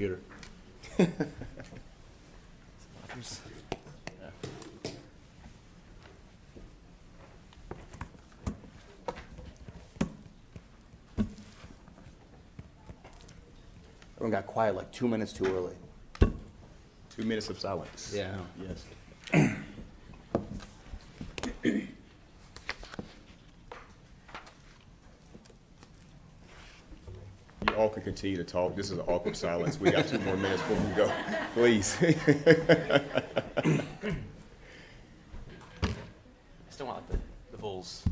computer. Everyone got quiet like 2 minutes too early. 2 minutes of silence. Yeah. Yes. You all can continue to talk. This is an awkward silence. We got 2 more minutes before we go. Please. I still want like the Bulls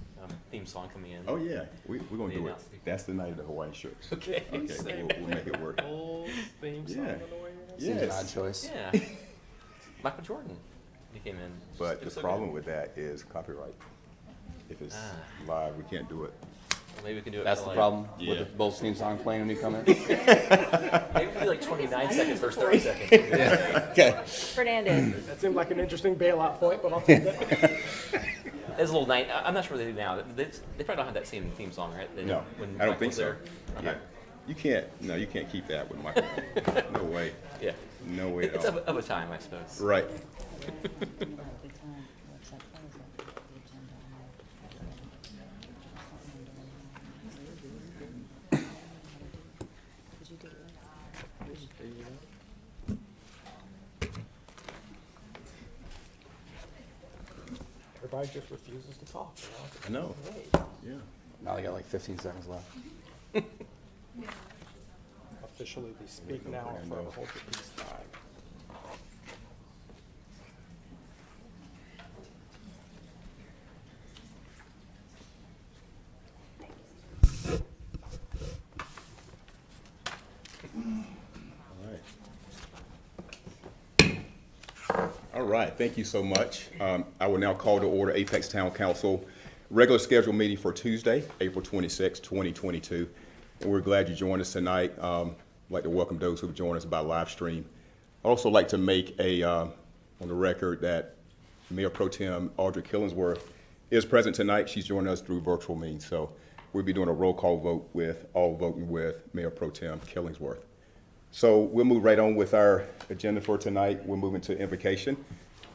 theme song coming in. Oh, yeah, we're going to do it. announced it. That's the night of the Hawaiian shirts. Okay. Okay, we'll make it work. Bulls theme song. Yeah. Yeah. Seems an odd choice. Yeah. Michael Jordan. He came in. But It the was so problem good. with that is copyright. If it's Ah. live, we can't do it. Well, maybe we can do it. That's for the like, problem Yeah. with the Bulls theme song playing when you come in. Maybe we can do like 29 seconds versus 30 seconds. Okay. Fernandez. That seemed like an interesting bailout point, but I'll take it. It's a little night. I'm not sure what they do now. They probably don't have that same theme song, right? They- No, when I don't Michael think was so. there? Yeah. Okay. You can't keep that with Michael. No way. Yeah. No way at It's all. of a time, I suppose. Right. Everybody just refuses to talk. I know. Wait, Yeah. Now they got like 15 seconds left. officially we speak now for the whole piece time. All right, thank you so much. I will now call to order Apex Town Council regular scheduled meeting for Tuesday, April 26, 2022. And we're glad you joined us tonight. I'd like to welcome those who have joined us by live stream. I'd also like to make on the record that Mayor Pro Tem Audrey Killingsworth is present tonight. She's joining us through virtual means. So we'll be doing a roll call vote with all voting with Mayor Pro Tem Killingsworth. So we'll move right on with our agenda for tonight. We're moving to invocation.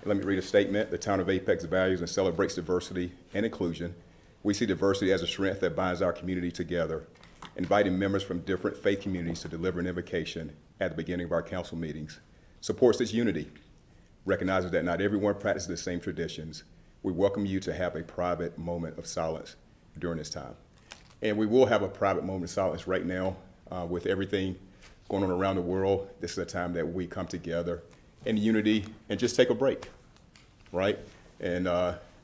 Let me read a statement. The town of Apex values and celebrates diversity and inclusion. We see diversity as a strength that binds our community together. Inviting members from different faith communities to deliver an invocation at the beginning of our council meetings supports this unity, recognizes that not everyone practices the same traditions. We welcome you to have a private moment of silence during this time. And we will have a private moment of silence right now with everything going on around the world. This is a time that we come together in unity and just take a break, right? And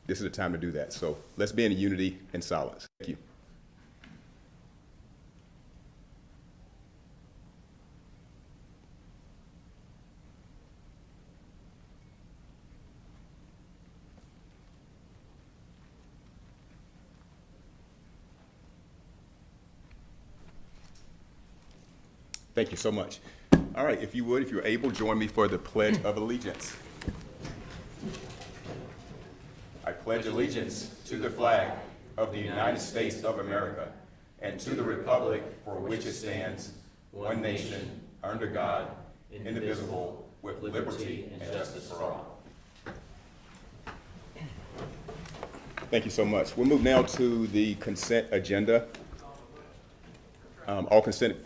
this is a time to do that. So let's be in unity and silence. Thank you. Thank you so much. All right, if you're able, join me for the Pledge of Allegiance. I pledge allegiance to the flag of the United States of America and to the republic for which it stands, one nation, under God, indivisible, with liberty and justice for all. Thank you so much. We'll move now to the consent agenda. All consent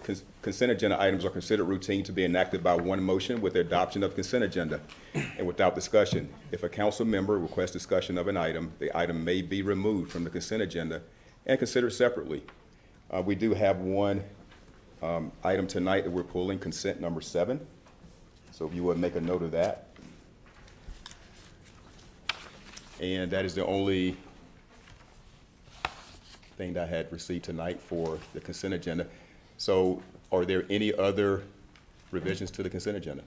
agenda items are considered routine to be enacted by one motion with the adoption of consent agenda and without discussion. If a council member requests discussion of an item, the item may be removed from the consent agenda and considered separately. We do have one item tonight that we're pulling, consent number 7. So if you would make a note of that. And that is the only thing that I had received tonight for the consent agenda. So are there any other revisions to the consent agenda?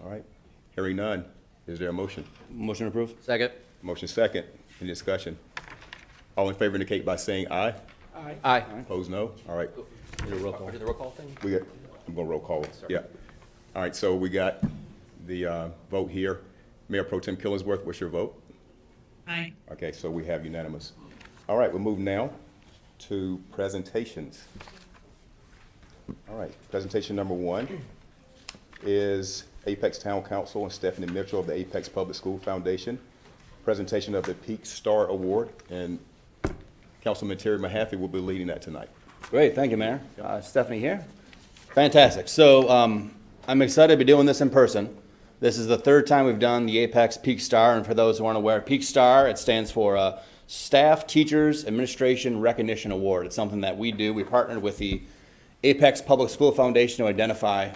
All right, hearing none, is there a motion? Motion approved. Second. Motion second, any discussion? All in favor indicate by saying aye. Aye. Aye. Opposed, no? All right, Do the roll call thing? I'm gonna roll call, yeah. All right, so we got the vote here. Mayor Pro Tem Killingsworth, what's your vote? Aye. Okay, so we have unanimous. All right, we'll move now to presentations. All right, presentation number 1 is Apex Town Council and Stephanie Mitchell of the Apex Public School Foundation. Presentation of the Peak Star Award, and Councilman Terry Mahaffey will be leading that tonight. Great, thank you, Mayor. Stephanie here. Fantastic. So I'm excited to be doing this in person. This is the 3rd time we've done the Apex Peak Star, and for those who aren't aware, Peak Star, it stands for Staff Teachers Administration Recognition Award. It's something that we do. We partnered with the Apex Public School Foundation to identify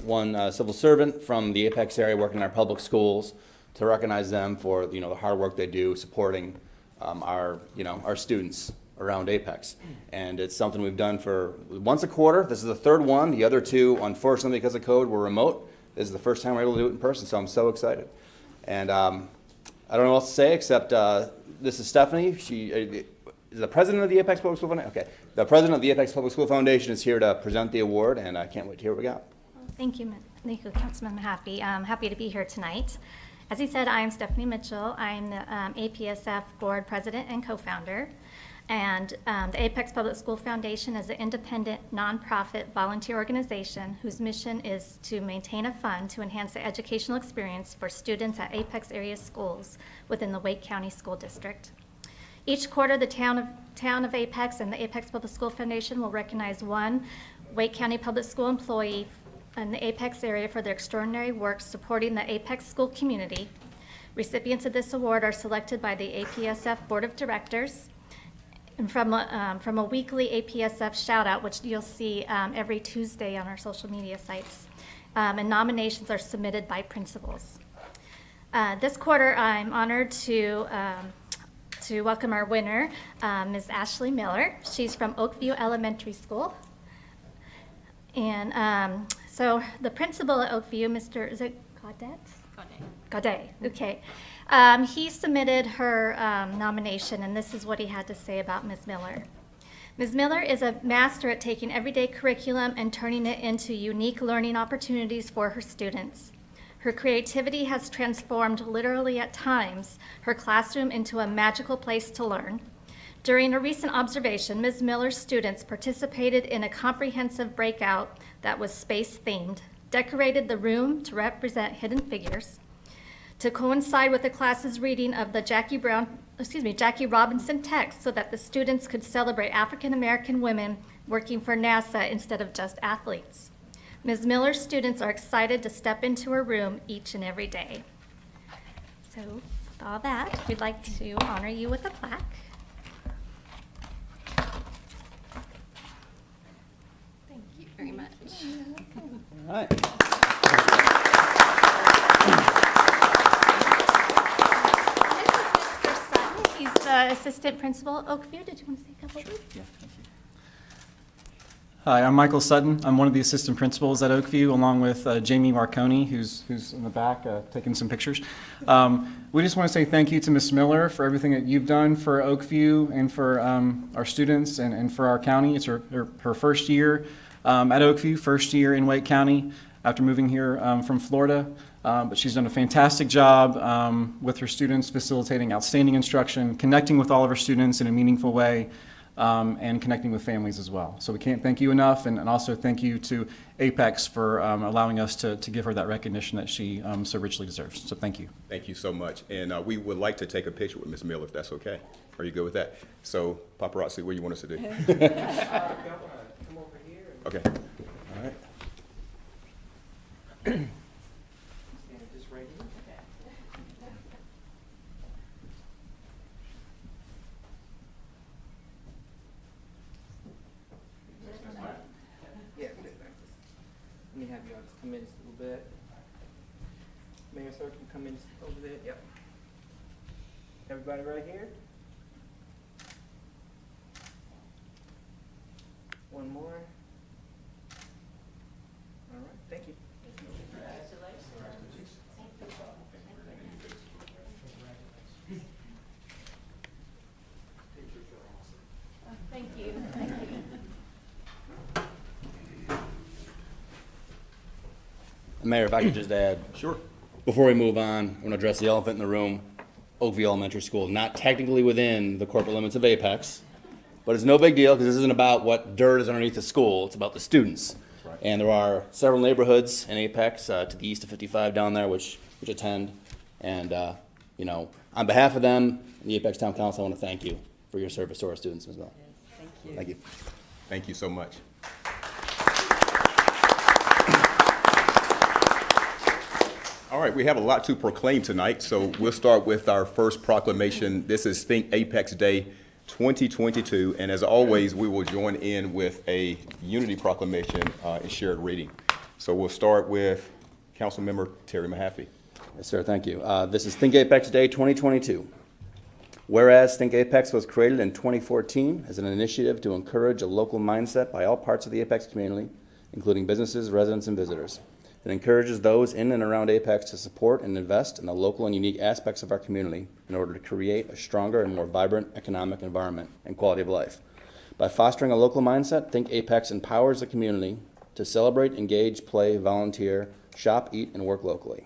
one civil servant from the Apex area working in our public schools to recognize them for the hard work they do supporting our students around Apex. And it's something we've done for once a quarter. This is the 3rd one. The other 2, unfortunately, because of code, were remote. This is the first time we're able to do it in person, so I'm so excited. And I don't know what else to say except this is Stephanie. She is the president of the Apex Public School Foundation. Okay, the president of the Apex Public School Foundation is here to present the award, and I can't wait to hear what we got. Thank you, Councilman Mahaffey. I'm happy to be here tonight. As he said, I'm Stephanie Mitchell. I'm the APSF board president and co-founder. And the Apex Public School Foundation is an independent, nonprofit volunteer organization whose mission is to maintain a fund to enhance the educational experience for students at Apex area schools within the Wake County School District. Each quarter, the town of Apex and the Apex Public School Foundation will recognize one Wake County Public School employee in the Apex area for their extraordinary work supporting the Apex school community. Recipients of this award are selected by the APSF Board of Directors and from a weekly APSF shout-out, which you'll see every Tuesday on our social media sites. And nominations are submitted by principals. This quarter, I'm honored to welcome our winner, Ms. Ashley Miller. She's from Oakview Elementary School. And so the principal at Oakview, Mr. Is it Gaudet? Gaudet, okay. He submitted her nomination, and this is what he had to say about Ms. Miller. Ms. Miller is a master at taking everyday curriculum and turning it into unique learning opportunities for her students. Her creativity has transformed, literally at times, her classroom into a magical place to learn. During a recent observation, Ms. Miller's students participated in a comprehensive breakout that was space-themed, decorated the room to represent hidden figures, to coincide with the class's reading of the Jackie Robinson text so that the students could celebrate African American women working for NASA instead of just athletes. Ms. Miller's students are excited to step into her room each and every day. So with all that, we'd like to honor you with a plaque. Thank you very much. All right. This is Mr. Sutton. He's the assistant principal at Oakview. Did you want to say a couple of words? Hi, I'm Michael Sutton. I'm one of the assistant principals at Oakview, along with Jamie Marconi, who's in the back taking some pictures. We just want to say thank you to Ms. Miller for everything that you've done for Oakview and for our students and for our county. It's her first year at Oakview, first year in Wake County after moving here from Florida. But she's done a fantastic job with her students, facilitating outstanding instruction, connecting with all of her students in a meaningful way, and connecting with families as well. So we can't thank you enough, and also thank you to Apex for allowing us to give her that recognition that she so richly deserves. So thank you. Thank you so much. And we would like to take a picture with Ms. Miller, if that's okay. Are you good with that? So, paparazzi, what do you want us to do? Okay. All right. Let me have y'all just come in just a little bit. Mayor, sir, can you come in just over there? Yep. Everybody right here? One more. All right, thank you. Thank you. Thank you. Mayor, if I could just add. Sure. Before we move on, I want to address the elephant in the room. Oakview Elementary School, not technically within the corporate limits of Apex, But it's no big deal because this isn't about what dirt is underneath the school. It's about the students. Right. And there are several neighborhoods in Apex to the east of 55 down there which attend. And, you know, on behalf of them and the Apex Town Council, I want to thank you for your service to our students as well. Thank you. Thank you. Thank you so much. All right, we have a lot to proclaim tonight, so we'll start with our first proclamation. This is Think Apex Day 2022, and as always, we will join in with a unity proclamation and shared reading. So we'll start with Councilmember Terry Mahaffey. Yes, sir, thank you. This is Think Apex Day 2022. Whereas Think Apex was created in 2014 as an initiative to encourage a local mindset by all parts of the Apex community, including businesses, residents, and visitors. It encourages those in and around Apex to support and invest in the local and unique aspects of our community in order to create a stronger and more vibrant economic environment and quality of life. By fostering a local mindset, Think Apex empowers the community to celebrate, engage, play, volunteer, shop, eat, and work locally.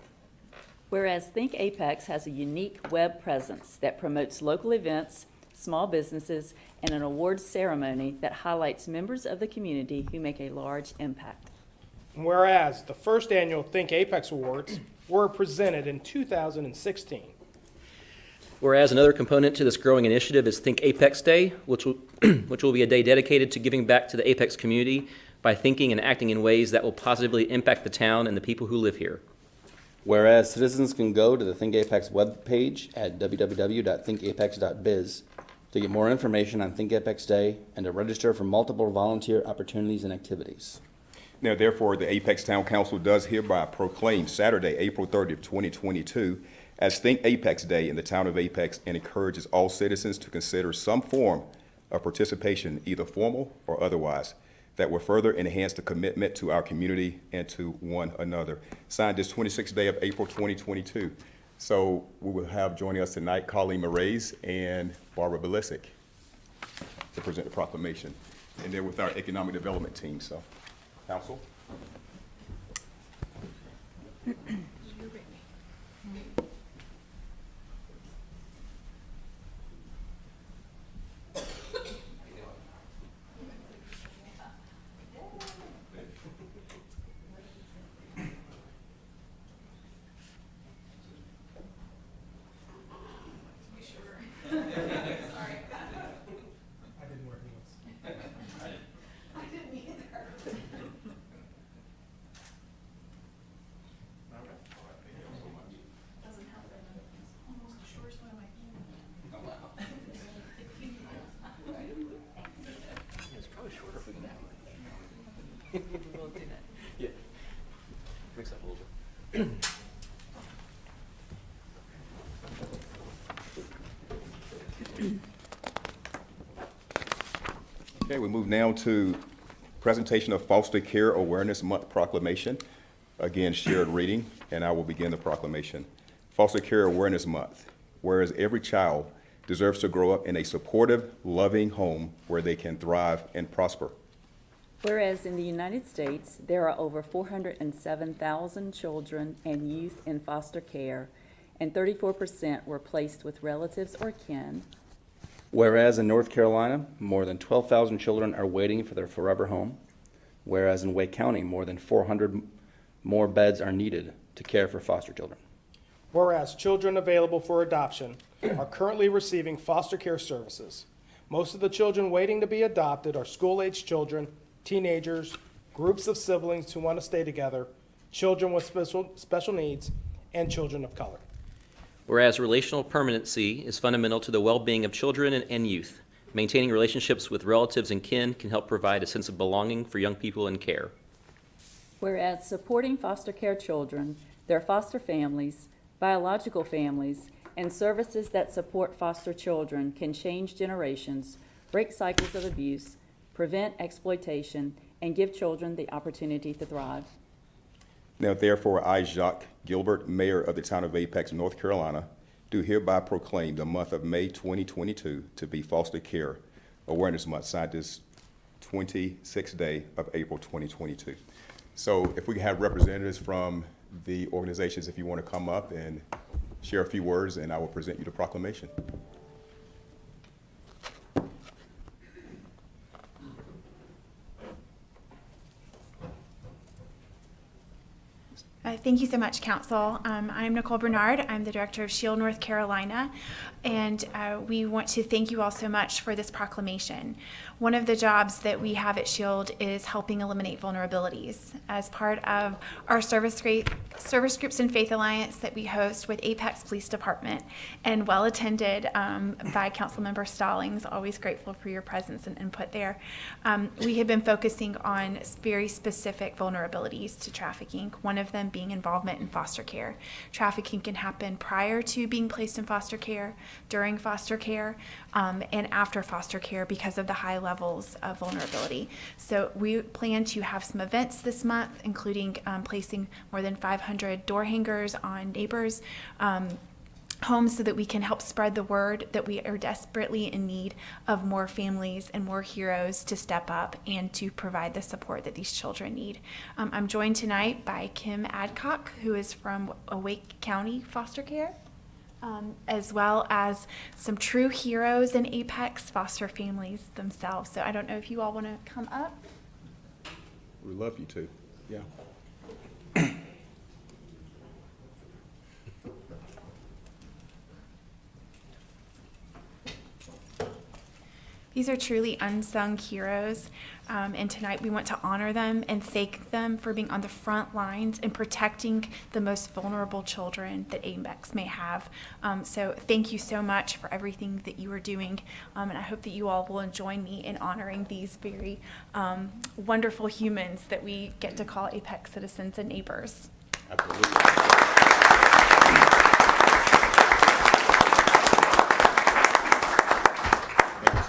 Whereas Think Apex has a unique web presence that promotes local events, small businesses, and an awards ceremony that highlights members of the community who make a large impact. Whereas the first annual Think Apex Awards were presented in 2016. Whereas another component to this growing initiative is Think Apex Day, which will be a day dedicated to giving back to the Apex community by thinking and acting in ways that will positively impact the town and the people who live here. Whereas citizens can go to the Think Apex webpage at www.thinkapex.biz to get more information on Think Apex Day and to register for multiple volunteer opportunities and activities. Now, therefore, the Apex Town Council does hereby proclaim Saturday, April 30th, 2022, as Think Apex Day in the town of Apex and encourages all citizens to consider some form of participation, either formal or otherwise, that will further enhance the commitment to our community and to one another. Signed this 26th day of April 2022. So we will have joining us tonight Colleen Moraes and Barbara Belisic to present the proclamation. And they're with our economic development team, so. Council? It's probably shorter if we can have it. We'll do that. Yeah. Mix up a little bit. Okay, we move now to presentation of Foster Care Awareness Month proclamation. Again, shared reading, and I will begin the proclamation. Foster Care Awareness Month. Whereas every child deserves to grow up in a supportive, loving home where they can thrive and prosper. Whereas in the United States, there are over 407,000 children and youth in foster care, and 34% were placed with relatives or kin. Whereas in North Carolina, more than 12,000 children are waiting for their forever home. Whereas in Wake County, more than 400 more beds are needed to care for foster children. Whereas children available for adoption are currently receiving foster care services. Most of the children waiting to be adopted are school-aged children, teenagers, groups of siblings who want to stay together, children with special needs, and children of color. Whereas relational permanency is fundamental to the well-being of children and youth. Maintaining relationships with relatives and kin can help provide a sense of belonging for young people in care. Whereas supporting foster care children, their foster families, biological families, and services that support foster children can change generations, break cycles of abuse, prevent exploitation, and give children the opportunity to thrive. Now therefore, I, Jacques Gilbert, Mayor of the town of Apex, North Carolina, do hereby proclaim the month of May 2022 to be Foster Care Awareness Month, signed this 26th day of April 2022. So if we can have representatives from the organizations, if you want to come up and share a few words, and I will present you the proclamation. Thank you so much, Council. I'm Nicole Bernard. I'm the Director of SHIELD North Carolina, and we want to thank you all so much for this proclamation. One of the jobs that we have at SHIELD is helping eliminate vulnerabilities. As part of our service groups and Faith Alliance that we host with Apex Police Department, and well attended by Councilmember Stallings, always grateful for your presence and input there. We have been focusing on very specific vulnerabilities to trafficking, one of them being involvement in foster care. Trafficking can happen prior to being placed in foster care, during foster care, and after foster care because of the high levels of vulnerability. So we plan to have some events this month, including placing more than 500 door hangers on neighbors' homes so that we can help spread the word that we are desperately in need of more families and more heroes to step up and to provide the support that these children need. I'm joined tonight by Kim Adcock, who is from Wake County Foster Care, as well as some true heroes in Apex foster families themselves. So I don't know if you all want to come up. We'd love you to, yeah. These are truly unsung heroes, and tonight we want to honor them and thank them for being on the front lines and protecting the most vulnerable children that Apex may have. So thank you so much for everything that you are doing, and I hope that you all will join me in honoring these very wonderful humans that we get to call Apex citizens and neighbors. Absolutely.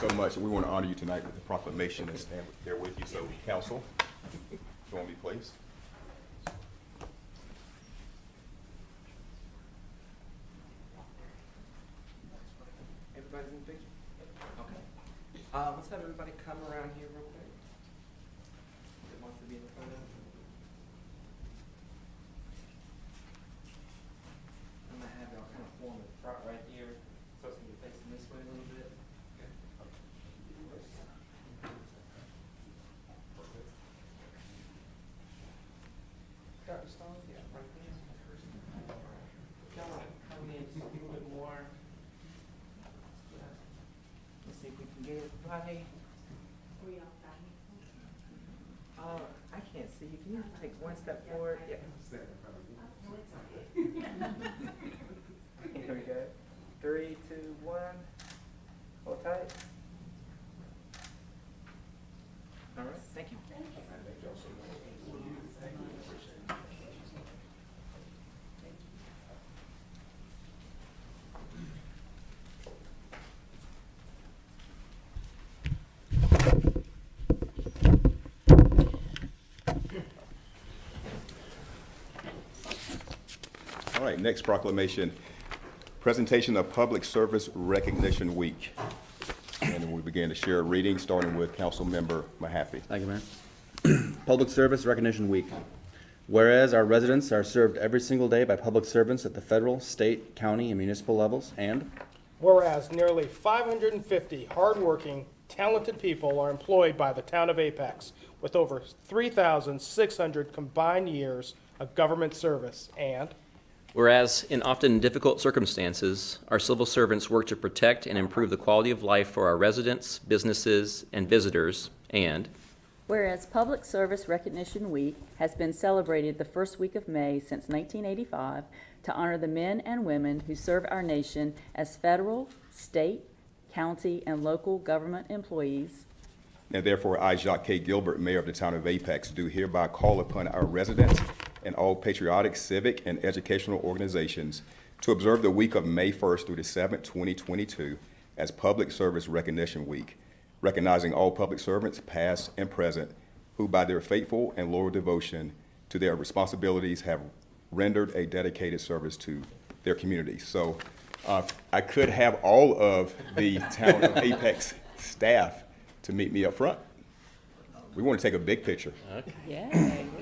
So much. We want to honor you tonight with the proclamation and stand there with you. So, Council, join me, please. Everybody's in the picture? Okay. Let's have everybody come around here real quick. That wants to be in the photo. I'm gonna have y'all kind of form in front right here, so it's gonna be facing this way a little bit. Dr. Stone, yeah, right there. Y'all come in just a little bit more. Let's see if we can get everybody. I can't see you. Can you take one step forward? Yeah. Here we go. 3, 2, 1. Hold tight. All right. Thank you. All right, next proclamation, presentation of Public Service Recognition Week. And then we begin to share a reading, starting with Councilmember Mahaffey. Thank you, Mayor. Public Service Recognition Week. Whereas our residents are served every single day by public servants at the federal, state, county, and municipal levels, and Whereas nearly 550 hardworking, talented people are employed by the town of Apex with over 3,600 combined years of government service, and Whereas, in often difficult circumstances, our civil servants work to protect and improve the quality of life for our residents, businesses, and visitors, and Whereas Public Service Recognition Week has been celebrated the first week of May since 1985 to honor the men and women who serve our nation as federal, state, county, and local government employees. And therefore, I, Jacques K. Gilbert, Mayor of the town of Apex, do hereby call upon our residents and all patriotic, civic, and educational organizations to observe the week of May 1st through the 7th, 2022 as Public Service Recognition Week, recognizing all public servants, past and present, who by their faithful and loyal devotion to their responsibilities have rendered a dedicated service to their communities. So I could have all of the town of Apex staff to meet me up front. We want to take a big picture. Yeah.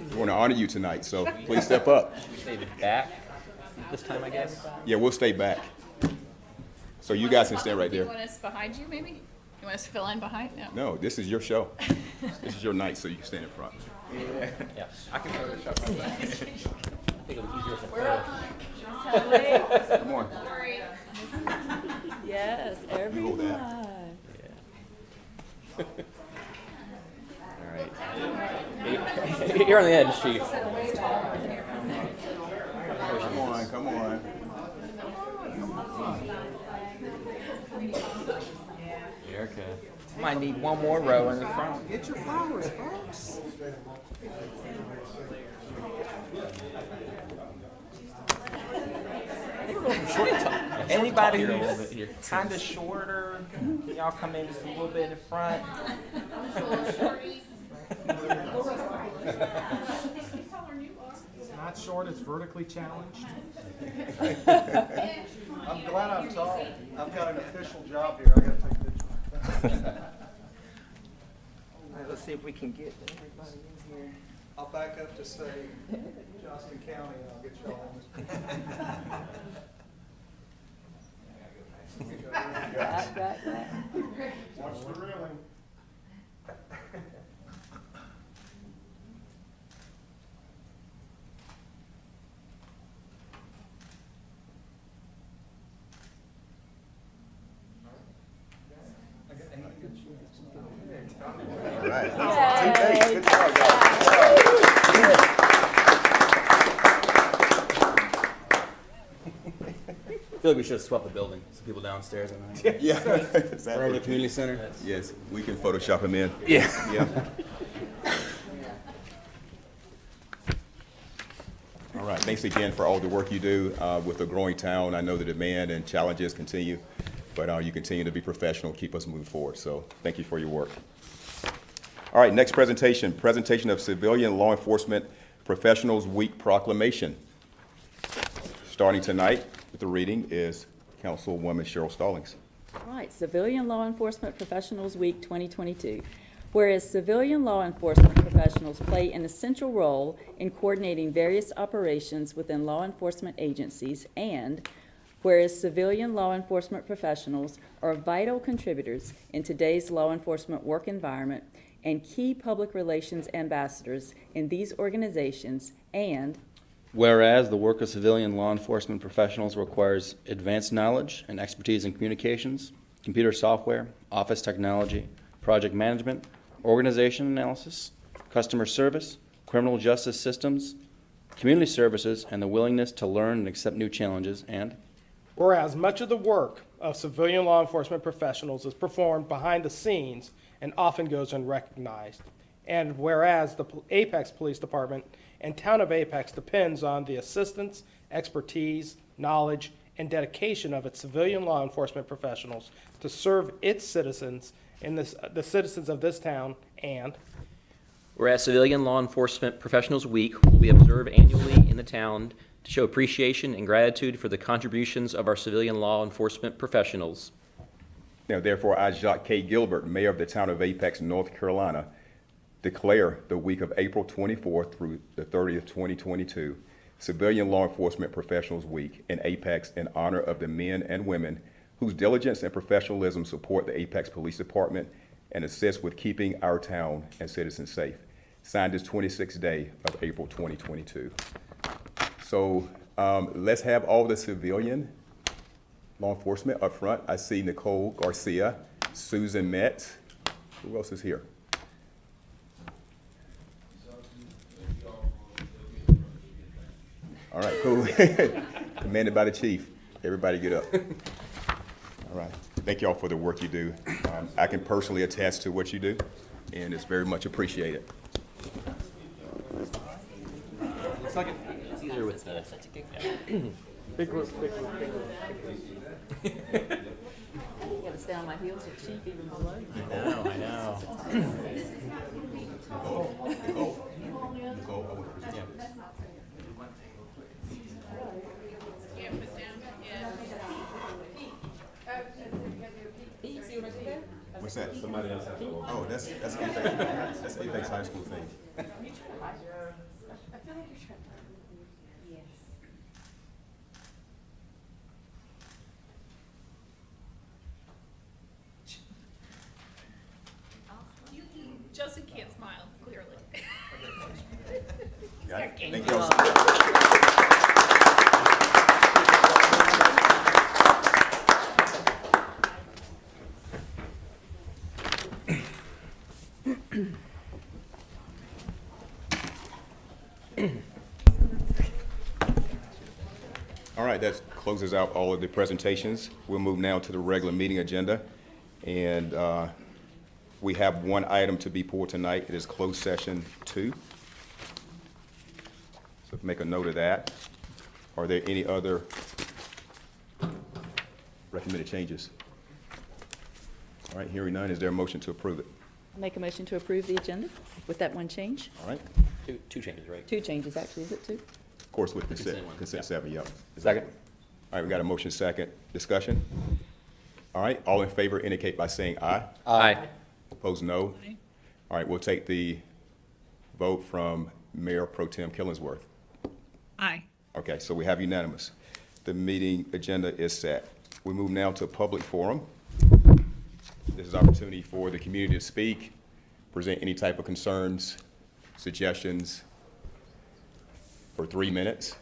We want to honor you tonight, so please step up. we stay back this time, I guess. Yeah, we'll stay back. So you guys can stand right Do you there. want us behind you, maybe? You want us to fill in behind? No, this is your show. This is your night, so you can stand in front. Yeah, I can Photoshop. think it'll be easier for the Come on. Yes, hold everyone. that. All right. You're on the edge, Chief. Come on, come on. Erica. Might need one more row in the front. Get your flowers, folks. Anybody Here a little bit who's here. kind of shorter, can y'all come in just a little bit in front? It's not short, it's vertically challenged. I'm glad I'm tall. I've got an official job here. I gotta take pictures. All right, let's see if we can get everybody in here. I'll back up to say Johnston County and I'll get you all in this. Right. Watch the railing. All right. Two days. Good job, guys. I feel like we should have swept the building, so people downstairs and Yeah. or the Exactly. community center. Yes, we can Photoshop him in. Yeah. Yeah. All right, thanks again for all the work you do with a growing town. I know the demand and challenges continue, but you continue to be professional, keep us moving forward. So thank you for your work. All right, next presentation, presentation of Civilian Law Enforcement Professionals Week Proclamation. Starting tonight with the reading is Councilwoman Cheryl Stallings. All right, Civilian Law Enforcement Professionals Week 2022. Whereas civilian law enforcement professionals play an essential role in coordinating various operations within law enforcement agencies, and whereas civilian law enforcement professionals are vital contributors in today's law enforcement work environment and key public relations ambassadors in these organizations, and Whereas the work of civilian law enforcement professionals requires advanced knowledge and expertise in communications, computer software, office technology, project management, organization analysis, customer service, criminal justice systems, community services, and the willingness to learn and accept new challenges, and Whereas much of the work of civilian law enforcement professionals is performed behind the scenes and often goes unrecognized. And whereas the Apex Police Department and Town of Apex depends on the assistance, expertise, knowledge, and dedication of its civilian law enforcement professionals to serve its citizens and the citizens of this town, and Whereas Civilian Law Enforcement Professionals Week will be observed annually in the town to show appreciation and gratitude for the contributions of our civilian law enforcement professionals. Now, therefore, I, Jacques K. Gilbert, Mayor of the Town of Apex, North Carolina, declare the week of April 24th through the 30th, 2022, Civilian Law Enforcement Professionals Week in Apex in honor of the men and women whose diligence and professionalism support the Apex Police Department and assist with keeping our town and citizens safe. Signed this 26th day of April 2022. So let's have all the civilian law enforcement up front. I see Nicole Garcia, Susan Metz. Who else is here? All right, cool. Commanded by the chief. Everybody get up. All right. Thank you all for the work you do. I can personally attest to what you do, and it's very much appreciated. It's easier with the. big group. gotta stay on my heels with chief even below you. I know. Nicole, I want to present you. What's that? Somebody else has to go. Oh, that's Apex. That's Apex High School thing. Justin can't smile, clearly. Got it. Thank you all so much. All right, that closes out all of the presentations. We'll move now to the regular meeting agenda. And we have one item to be pulled tonight. It is closed session 2. So make a note of that. Are there any other recommended changes? All right, hearing none, is there a motion to approve it? Make a motion to approve the agenda with that one change. All right, Two changes, right? 2 changes, actually, is it 2? of course, with consent one. consent 7, yep. Second? All right, we got a motion second. Discussion? All right, all in favor indicate by saying aye. Aye. Opposed, no. All right, we'll take the vote from Mayor Pro Tem Killingsworth. Aye. Okay, so we have unanimous. The meeting agenda is set. We move now to public forum. This is an opportunity for the community to speak, present any type of concerns, suggestions for 3 minutes.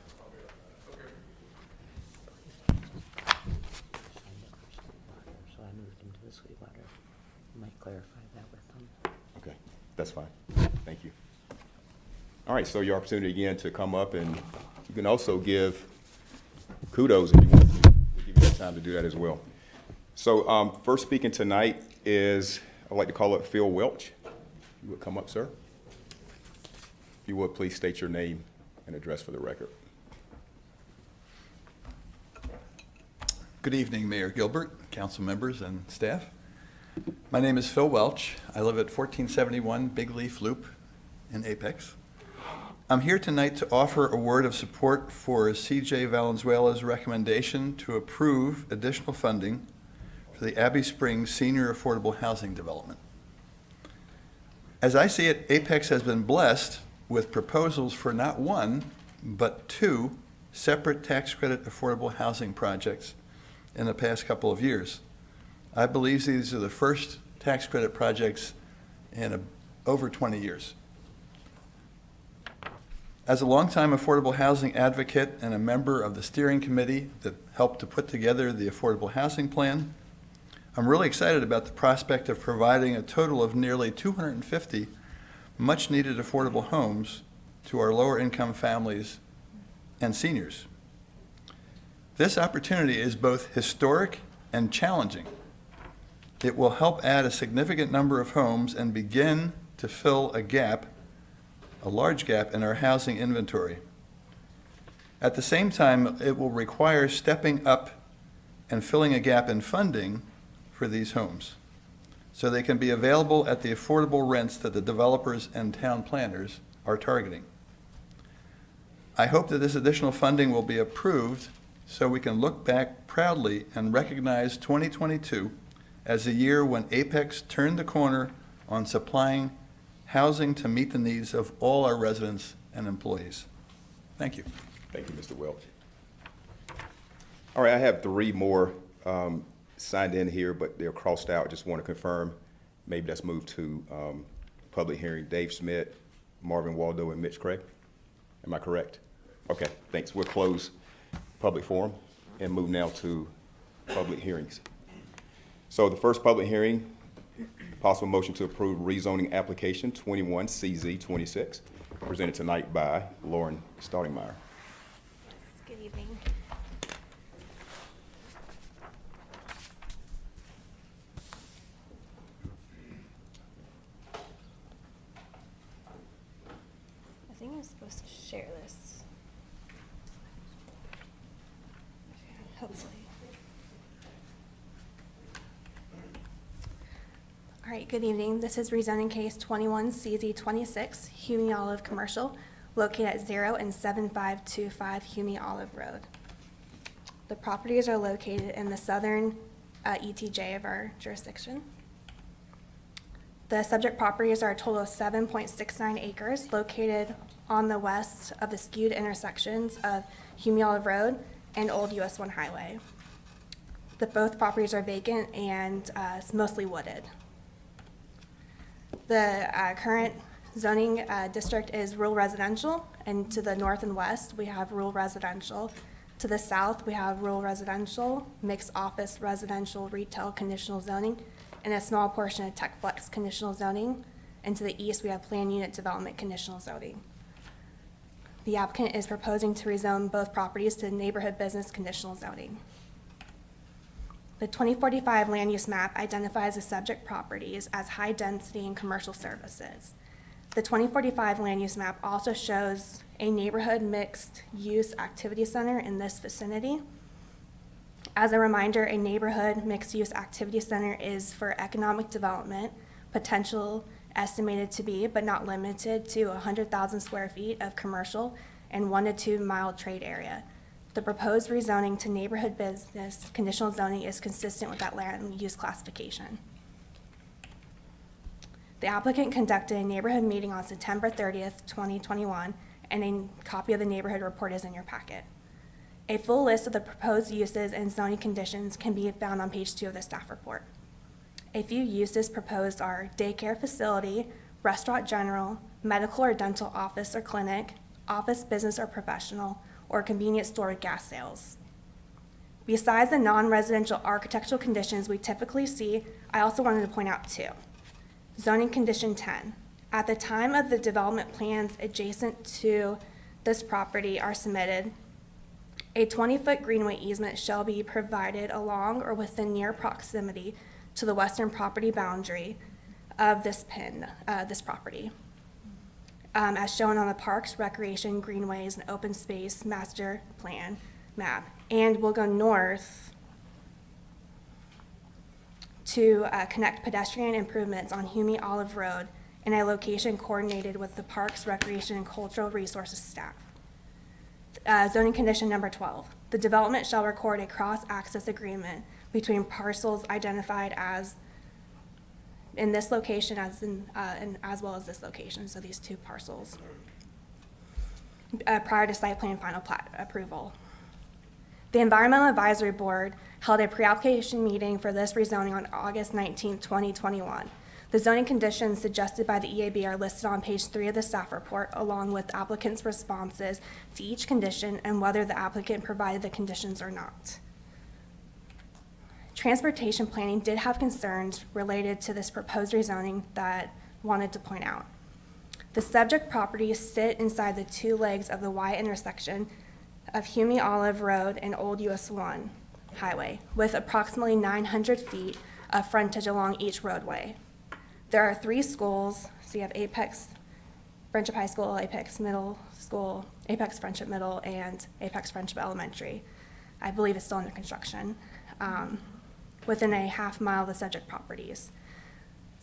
So I moved into the Sweetwater. Might clarify that with them. Okay, that's fine. Thank you. All right, so your opportunity again to come up, and you can also give kudos if you want to. We'll give you that time to do that as well. So first speaking tonight is, I'd like to call up Phil Welch. You would come up, sir. If you would, please state your name and address for the record. Good evening, Mayor Gilbert, council members, and staff. My name is Phil Welch. I live at 1471 Big Leaf Loop in Apex. I'm here tonight to offer a word of support for C.J. Valenzuela's recommendation to approve additional funding for the Abbey Springs Senior Affordable Housing Development. As I see it, Apex has been blessed with proposals for not one, but 2 separate tax credit affordable housing projects in the past couple of years. I believe these are the first tax credit projects in over 20 years. As a longtime affordable housing advocate and a member of the steering committee that helped to put together the affordable housing plan, I'm really excited about the prospect of providing a total of nearly 250 much-needed affordable homes to our lower-income families and seniors. This opportunity is both historic and challenging. It will help add a significant number of homes and begin to fill a gap, a large gap in our housing inventory. At the same time, it will require stepping up and filling a gap in funding for these homes so they can be available at the affordable rents that the developers and town planners are targeting. I hope that this additional funding will be approved so we can look back proudly and recognize 2022 as the year when Apex turned the corner on supplying housing to meet the needs of all our residents and employees. Thank you. Thank you, Mr. Welch. All right, I have 3 more signed in here, but they're crossed out. Just want to confirm, maybe let's move to public hearing. Dave Smith, Marvin Waldo, and Mitch Craig. Am I correct? Okay, thanks. We'll close public forum and move now to public hearings. So the first public hearing, possible motion to approve rezoning application 21CZ26, presented tonight by Lauren Stoudemire. Good evening. I think I'm supposed to share this. Hopefully. All right, good evening. This is rezoning case 21CZ26, Hume Olive Commercial, located at 0 and 7525 Hume Olive Road. The properties are located in the southern ETJ of our jurisdiction. The subject properties are a total of 7.69 acres located on the west of the skewed intersections of Hume Olive Road and Old US 1 Highway. Both properties are vacant and it's mostly wooded. The current zoning district is rural residential, and to the north and west, we have rural residential. To the south, we have rural residential, mixed office, residential, retail, conditional zoning, and a small portion of tech flex conditional zoning. And to the east, we have plan unit development conditional zoning. the applicant is proposing to rezone both properties to neighborhood business conditional zoning. The 2045 land use map identifies the subject properties as high density and commercial services. The 2045 land use map also shows a neighborhood mixed use activity center in this vicinity. As a reminder, a neighborhood mixed use activity center is for economic development, potential estimated to be, but not limited to, 100,000 square feet of commercial and 1 to 2 mile trade area. The proposed rezoning to neighborhood business conditional zoning is consistent with that land use classification. The applicant conducted a neighborhood meeting on September 30th, 2021, and a copy of the neighborhood report is in your packet. A full list of the proposed uses and zoning conditions can be found on page 2 of the staff report. A few uses proposed are daycare facility, restaurant general, medical or dental office or clinic, office business or professional, or convenience store with gas sales. Besides the non-residential architectural conditions we typically see, I also wanted to point out two. Zoning condition 10. At the time of the development plans adjacent to this property are submitted, a 20-foot greenway easement shall be provided along or within near proximity to the western property boundary of this property, as shown on the Parks, Recreation, Greenways, and Open Space Master Plan map, and will go north to connect pedestrian improvements on Hume Olive Road in a location coordinated with the Parks, Recreation, and Cultural Resources staff. Zoning condition number 12. The development shall record a cross-access agreement between parcels identified as in this location as well as this location, so these two parcels, prior to site plan final plat approval. The Environmental Advisory Board held a pre-application meeting for this rezoning on August 19, 2021. The zoning conditions suggested by the EAB are listed on page 3 of the staff report, along with applicants' responses to each condition and whether the applicant provided the conditions or not. Transportation planning did have concerns related to this proposed rezoning that wanted to point out. The subject properties sit inside the two legs of the Y intersection of Hume Olive Road and Old US 1 Highway, with approximately 900 feet of frontage along each roadway. There are 3 schools, so you have Apex Friendship High School, Apex Middle School, Apex Friendship Middle, and Apex Friendship Elementary. I believe it's still under construction, within a half mile of the subject properties.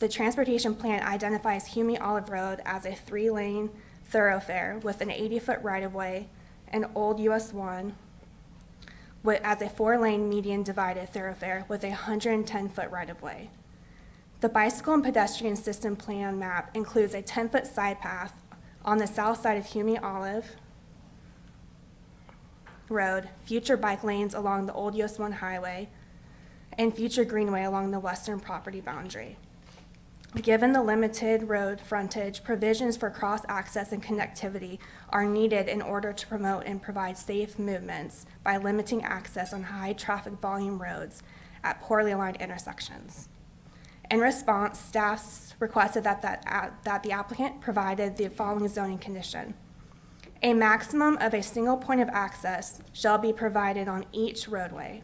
The transportation plan identifies Hume Olive Road as a 3-lane thoroughfare with an 80-foot right-of-way, and Old US 1 as a 4-lane median divided thoroughfare with a 110-foot right-of-way. The bicycle and pedestrian system plan map includes a 10-foot side path on the south side of Hume Olive Road, future bike lanes along the Old US 1 Highway, and future greenway along the western property boundary. Given the limited road frontage, provisions for cross-access and connectivity are needed in order to promote and provide safe movements by limiting access on high traffic volume roads at poorly aligned intersections. In response, staff requested that the applicant provided the following zoning condition. A maximum of a single point of access shall be provided on each roadway.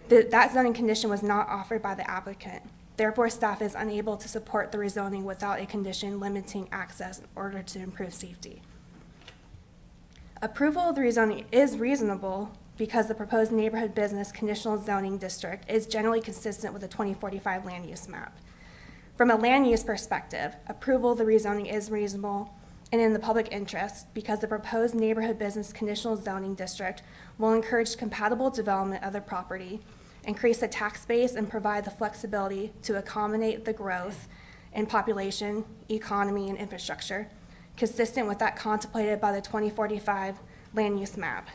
That zoning condition was not offered by the applicant. Therefore, staff is unable to support the rezoning without a condition limiting access in order to improve safety. Approval of the rezoning is reasonable because the proposed neighborhood business conditional zoning district is generally consistent with the 2045 land use map. From a land use perspective, approval of the rezoning is reasonable and in the public interest because the proposed neighborhood business conditional zoning district will encourage compatible development of the property, increase the tax base, and provide the flexibility to accommodate the growth in population, economy, and infrastructure, consistent with that contemplated by the 2045 land use map.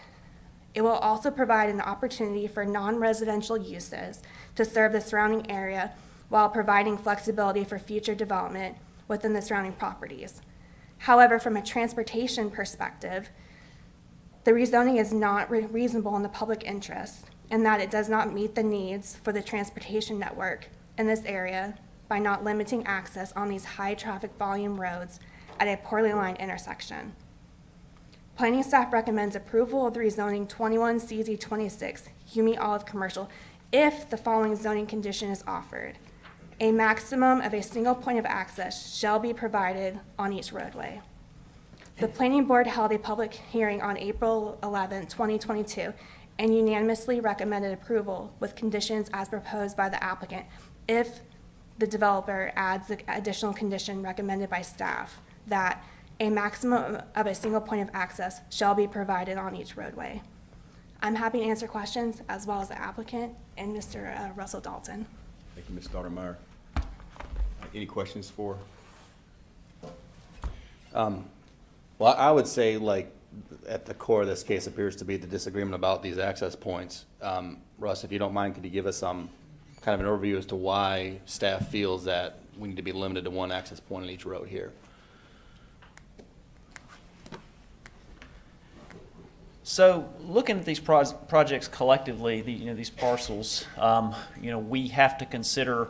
It will also provide an opportunity for non-residential uses to serve the surrounding area while providing flexibility for future development within the surrounding properties. However, from a transportation perspective, the rezoning is not reasonable in the public interest in that it does not meet the needs for the transportation network in this area by not limiting access on these high traffic volume roads at a poorly aligned intersection. Planning staff recommends approval of the rezoning 21 CZ 26 Hume Olive Commercial if the following zoning condition is offered. A maximum of a single point of access shall be provided on each roadway. The planning board held a public hearing on April 11, 2022, and unanimously recommended approval with conditions as proposed by the applicant if the developer adds the additional condition recommended by staff that a maximum of a single point of access shall be provided on each roadway. I'm happy to answer questions as well as the applicant and Mr. Russell Dalton. Thank you, Ms. Stottermeyer. Any questions for? Well, I would say, like, at the core of this case appears to be the disagreement about these access points. Russ, if you don't mind, could you give us some kind of an overview as to why staff feels that we need to be limited to one access point on each road here? So, looking at these projects collectively, these parcels, we have to consider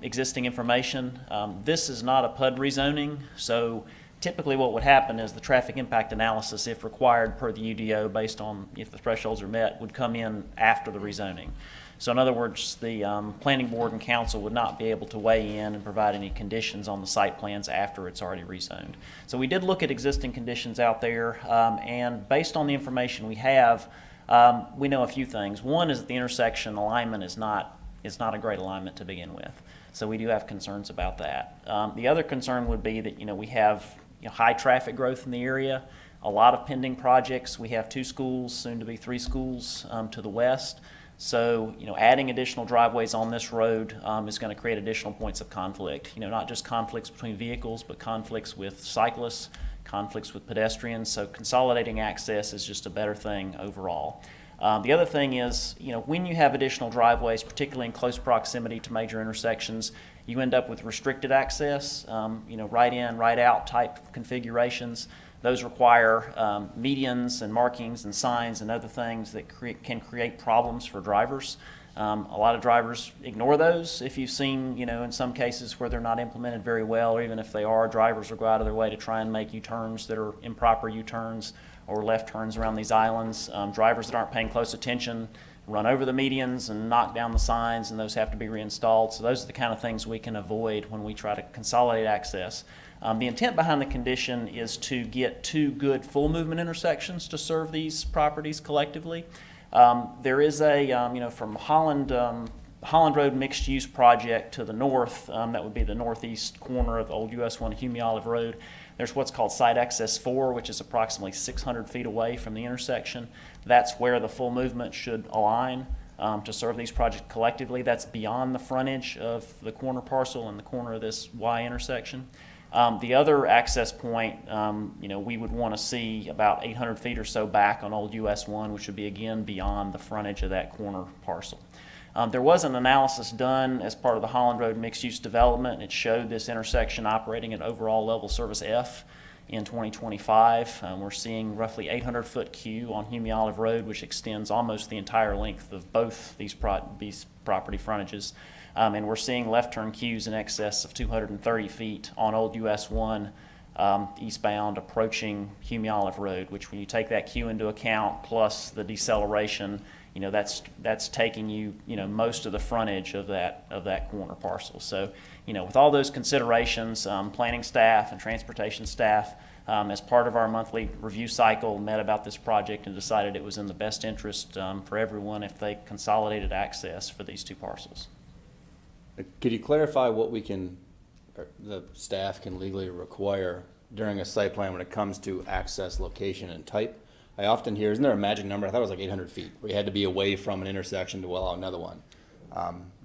existing information. This is not a PUD rezoning, so typically what would happen is the traffic impact analysis, if required per the UDO based on if the thresholds are met, would come in after the rezoning. So in other words, the planning board and council would not be able to weigh in and provide any conditions on the site plans after it's already rezoned. So we did look at existing conditions out there, and based on the information we have, we know a few things. One is that the intersection alignment is not a great alignment to begin with. So we do have concerns about that. The other concern would be that we have high traffic growth in the area, a lot of pending projects. We have 2 schools, soon to be 3 schools to the west. So, adding additional driveways on this road is going to create additional points of conflict. Not just conflicts between vehicles, but conflicts with cyclists, conflicts with pedestrians. So consolidating access is just a better thing overall. The other thing is, when you have additional driveways, particularly in close proximity to major intersections, you end up with restricted access, right in, right out type configurations. Those require medians and markings and signs and other things that can create problems for drivers. A lot of drivers ignore those. If you've seen, in some cases where they're not implemented very well, or even if they are, drivers will go out of their way to try and make U-turns that are improper U-turns or left turns around these islands. Drivers that aren't paying close attention run over the medians and knock down the signs, and those have to be reinstalled. So those are the kind of things we can avoid when we try to consolidate access. The intent behind the condition is to get 2 good full movement intersections to serve these properties collectively. There is a, from Holland Road mixed use project to the north, that would be the northeast corner of the old US 1 Hume Olive Road. There's what's called Site Access 4, which is approximately 600 feet away from the intersection. That's where the full movement should align to serve these projects collectively. That's beyond the frontage of the corner parcel and the corner of this Y intersection. The other access point, we would want to see about 800 feet or so back on old US 1, which would be again beyond the frontage of that corner parcel. There was an analysis done as part of the Holland Road mixed-use development. It showed this intersection operating at overall level service F in 2025. We're seeing roughly 800-foot queue on Hume Olive Road, which extends almost the entire length of both these property frontages. And we're seeing left turn queues in excess of 230 feet on old US 1 eastbound approaching Hume Olive Road, which when you take that queue into account plus the deceleration, that's taking you, most of the frontage of that corner parcel. So, with all those considerations, planning staff and transportation staff, as part of our monthly review cycle, met about this project and decided it was in the best interest for everyone if they consolidated access for these 2 parcels. Could you clarify what the staff can legally require during a site plan when it comes to access, location, and type? I often hear, isn't there a magic number? I thought it was like 800 feet, where you had to be away from an intersection to allow another one.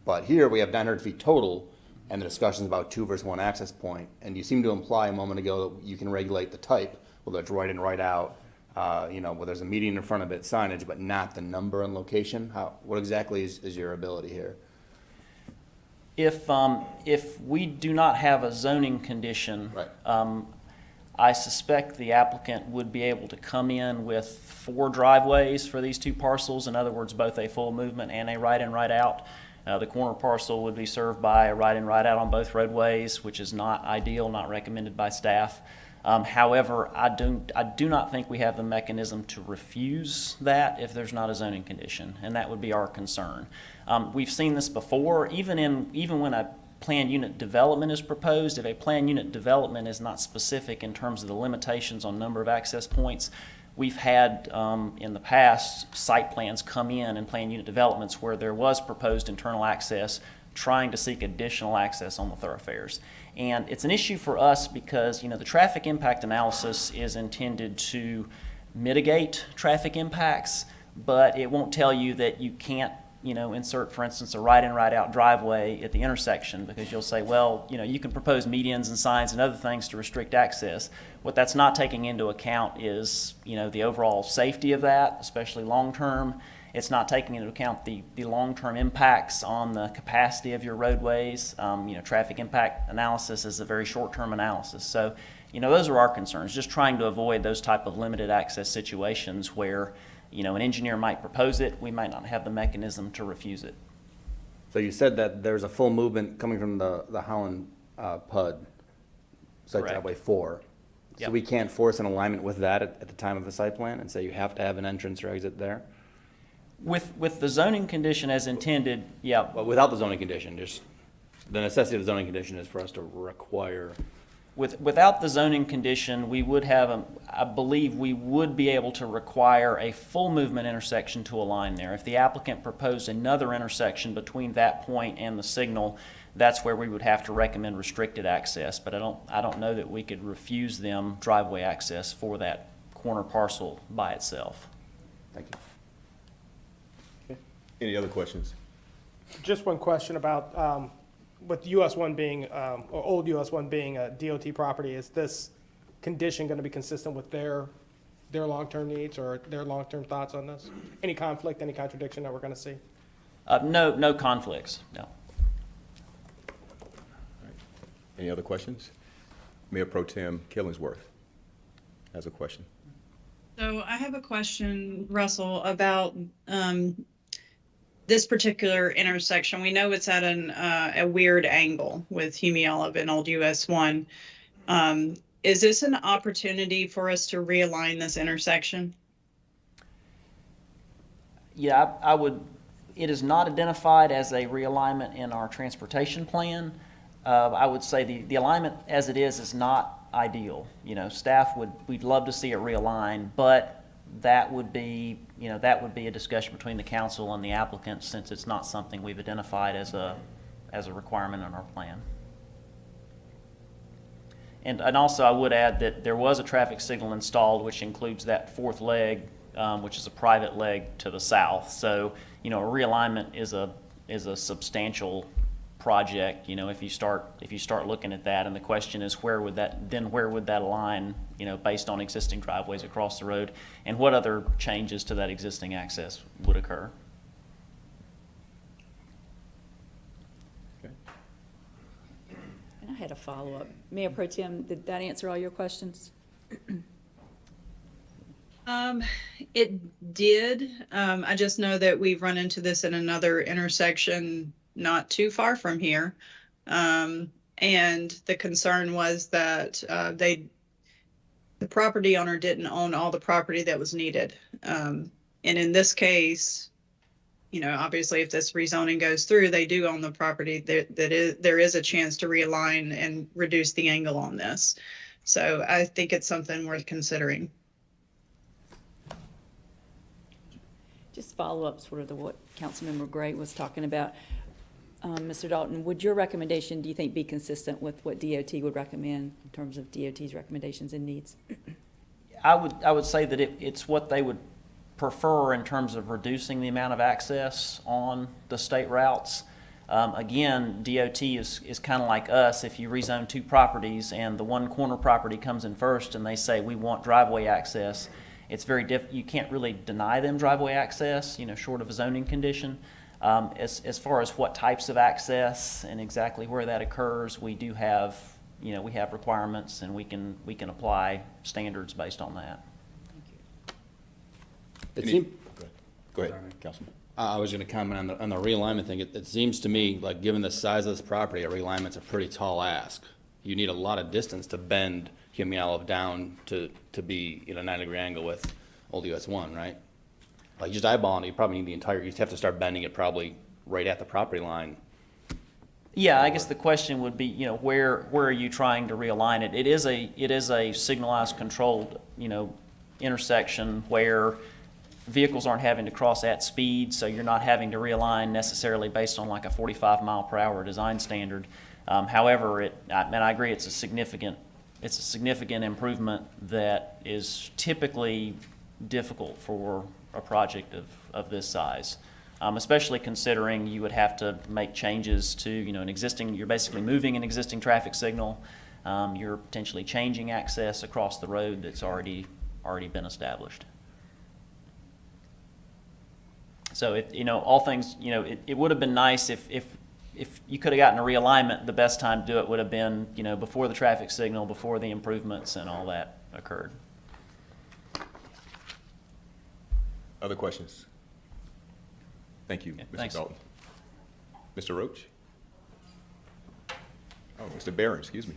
But here we have 900 feet total, and the discussion's about 2 versus 1 access point. And you seem to imply a moment ago that you can regulate the type, whether it's right in, right out, where there's a median in front of it, signage, but not the number and location. What exactly is your ability here? If we do not have a zoning condition, right. I suspect the applicant would be able to come in with 4 driveways for these 2 parcels. In other words, both a full movement and a right-in, right-out. The corner parcel would be served by a right-in, right-out on both roadways, which is not ideal, not recommended by staff. However, I do not think we have the mechanism to refuse that if there's not a zoning condition, and that would be our concern. We've seen this before, even when a planned unit development is proposed. If a planned unit development is not specific in terms of the limitations on number of access points, we've had in the past site plans come in and planned unit developments where there was proposed internal access trying to seek additional access on the thoroughfares. And it's an issue for us because, the traffic impact analysis is intended to mitigate traffic impacts, but it won't tell you that you can't, insert, for instance, a right-in, right-out driveway at the intersection, because you'll say, well, you can propose medians and signs and other things to restrict access. What that's not taking into account is, the overall safety of that, especially long-term. It's not taking into account the long-term impacts on the capacity of your roadways. Traffic impact analysis is a very short-term analysis. So, those are our concerns, just trying to avoid those type of limited access situations where, an engineer might propose it, we might not have the mechanism to refuse it. So you said that there's a full movement coming from the Holland PUD, site Correct. driveway 4. So Yep. we can't force an alignment with that at the time of the site plan and say you have to have an entrance or exit there? With the zoning condition as intended, yeah, But without the zoning condition, just the necessity of the zoning condition is for us to require. without the zoning condition, we would have, I believe we would be able to require a full movement intersection to align there. If the applicant proposed another intersection between that point and the signal, that's where we would have to recommend restricted access. But I don't know that we could refuse them driveway access for that corner parcel by itself. Thank you. Any other questions? Just one question about, with US 1 being, or old US 1 being a DOT property, is this condition going to be consistent with their long-term needs or their long-term thoughts on this? Any conflict, any contradiction that we're going to see? No conflicts, no. Any other questions? Mayor Pro Tem Killingsworth has a question. So I have a question, Russell, about this particular intersection. We know it's at a weird angle with Hume Olive and Old US 1. Is this an opportunity for us to realign this intersection? Yeah, I would, it is not identified as a realignment in our transportation plan. I would say the alignment as it is not ideal. Staff we'd love to see it realign, but that would be a discussion between the council and the applicant, since it's not something we've identified as a requirement in our plan. And also I would add that there was a traffic signal installed, which includes that fourth leg, which is a private leg to the south. So, a realignment is a substantial project, if you start looking at that, and the question is where would that align, based on existing driveways across the road, and what other changes to that existing access would occur. And I had a follow-up. Mayor Pro Tem, did that answer all your questions? It did. I just know that we've run into this in another intersection not too far from here. And the concern was that the property owner didn't own all the property that was needed. And in this case, obviously if this rezoning goes through, they do own the property. There is a chance to realign and reduce the angle on this. So I think it's something worth considering. Just follow up sort of to what Councilmember Gray was talking about. Mr. Dalton, would your recommendation, do you think, be consistent with what DOT would recommend in terms of DOT's recommendations and needs? I would say that it's what they would prefer in terms of reducing the amount of access on the state routes. Again, DOT is kind of like us. If you rezone two properties and the one corner property comes in first and they say we want driveway access, it's very you can't really deny them driveway access, short of a zoning condition. As far as what types of access and exactly where that occurs, we do have, we have requirements, and we can apply standards based on that. Go ahead, Councilman. I was going to comment on the realignment thing. It seems to me like, given the size of this property, a realignment's a pretty tall ask. You need a lot of distance to bend Hume Olive down to be, 90-degree angle with Old US 1, right? Like, just eyeballing it, you probably need the entire, you'd have to start bending it probably right at the property line. Yeah, I guess the question would be, where are you trying to realign it? It is a signalized, controlled, intersection where vehicles aren't having to cross at speed, so you're not having to realign necessarily based on like a 45 mile per hour design standard. However, I agree, it's a significant improvement that is typically difficult for a project of this size. Especially considering you would have to make changes to, you're basically moving an existing traffic signal. You're potentially changing access across the road that's already been established. So all things, it would have been nice if you could have gotten a realignment. The best time to do it would have been, before the traffic signal, before the improvements and all that occurred. Other questions? Thank you, Yeah, Mr. thanks. Dalton. Mr. Roach? Oh, Mr. Barron, excuse me.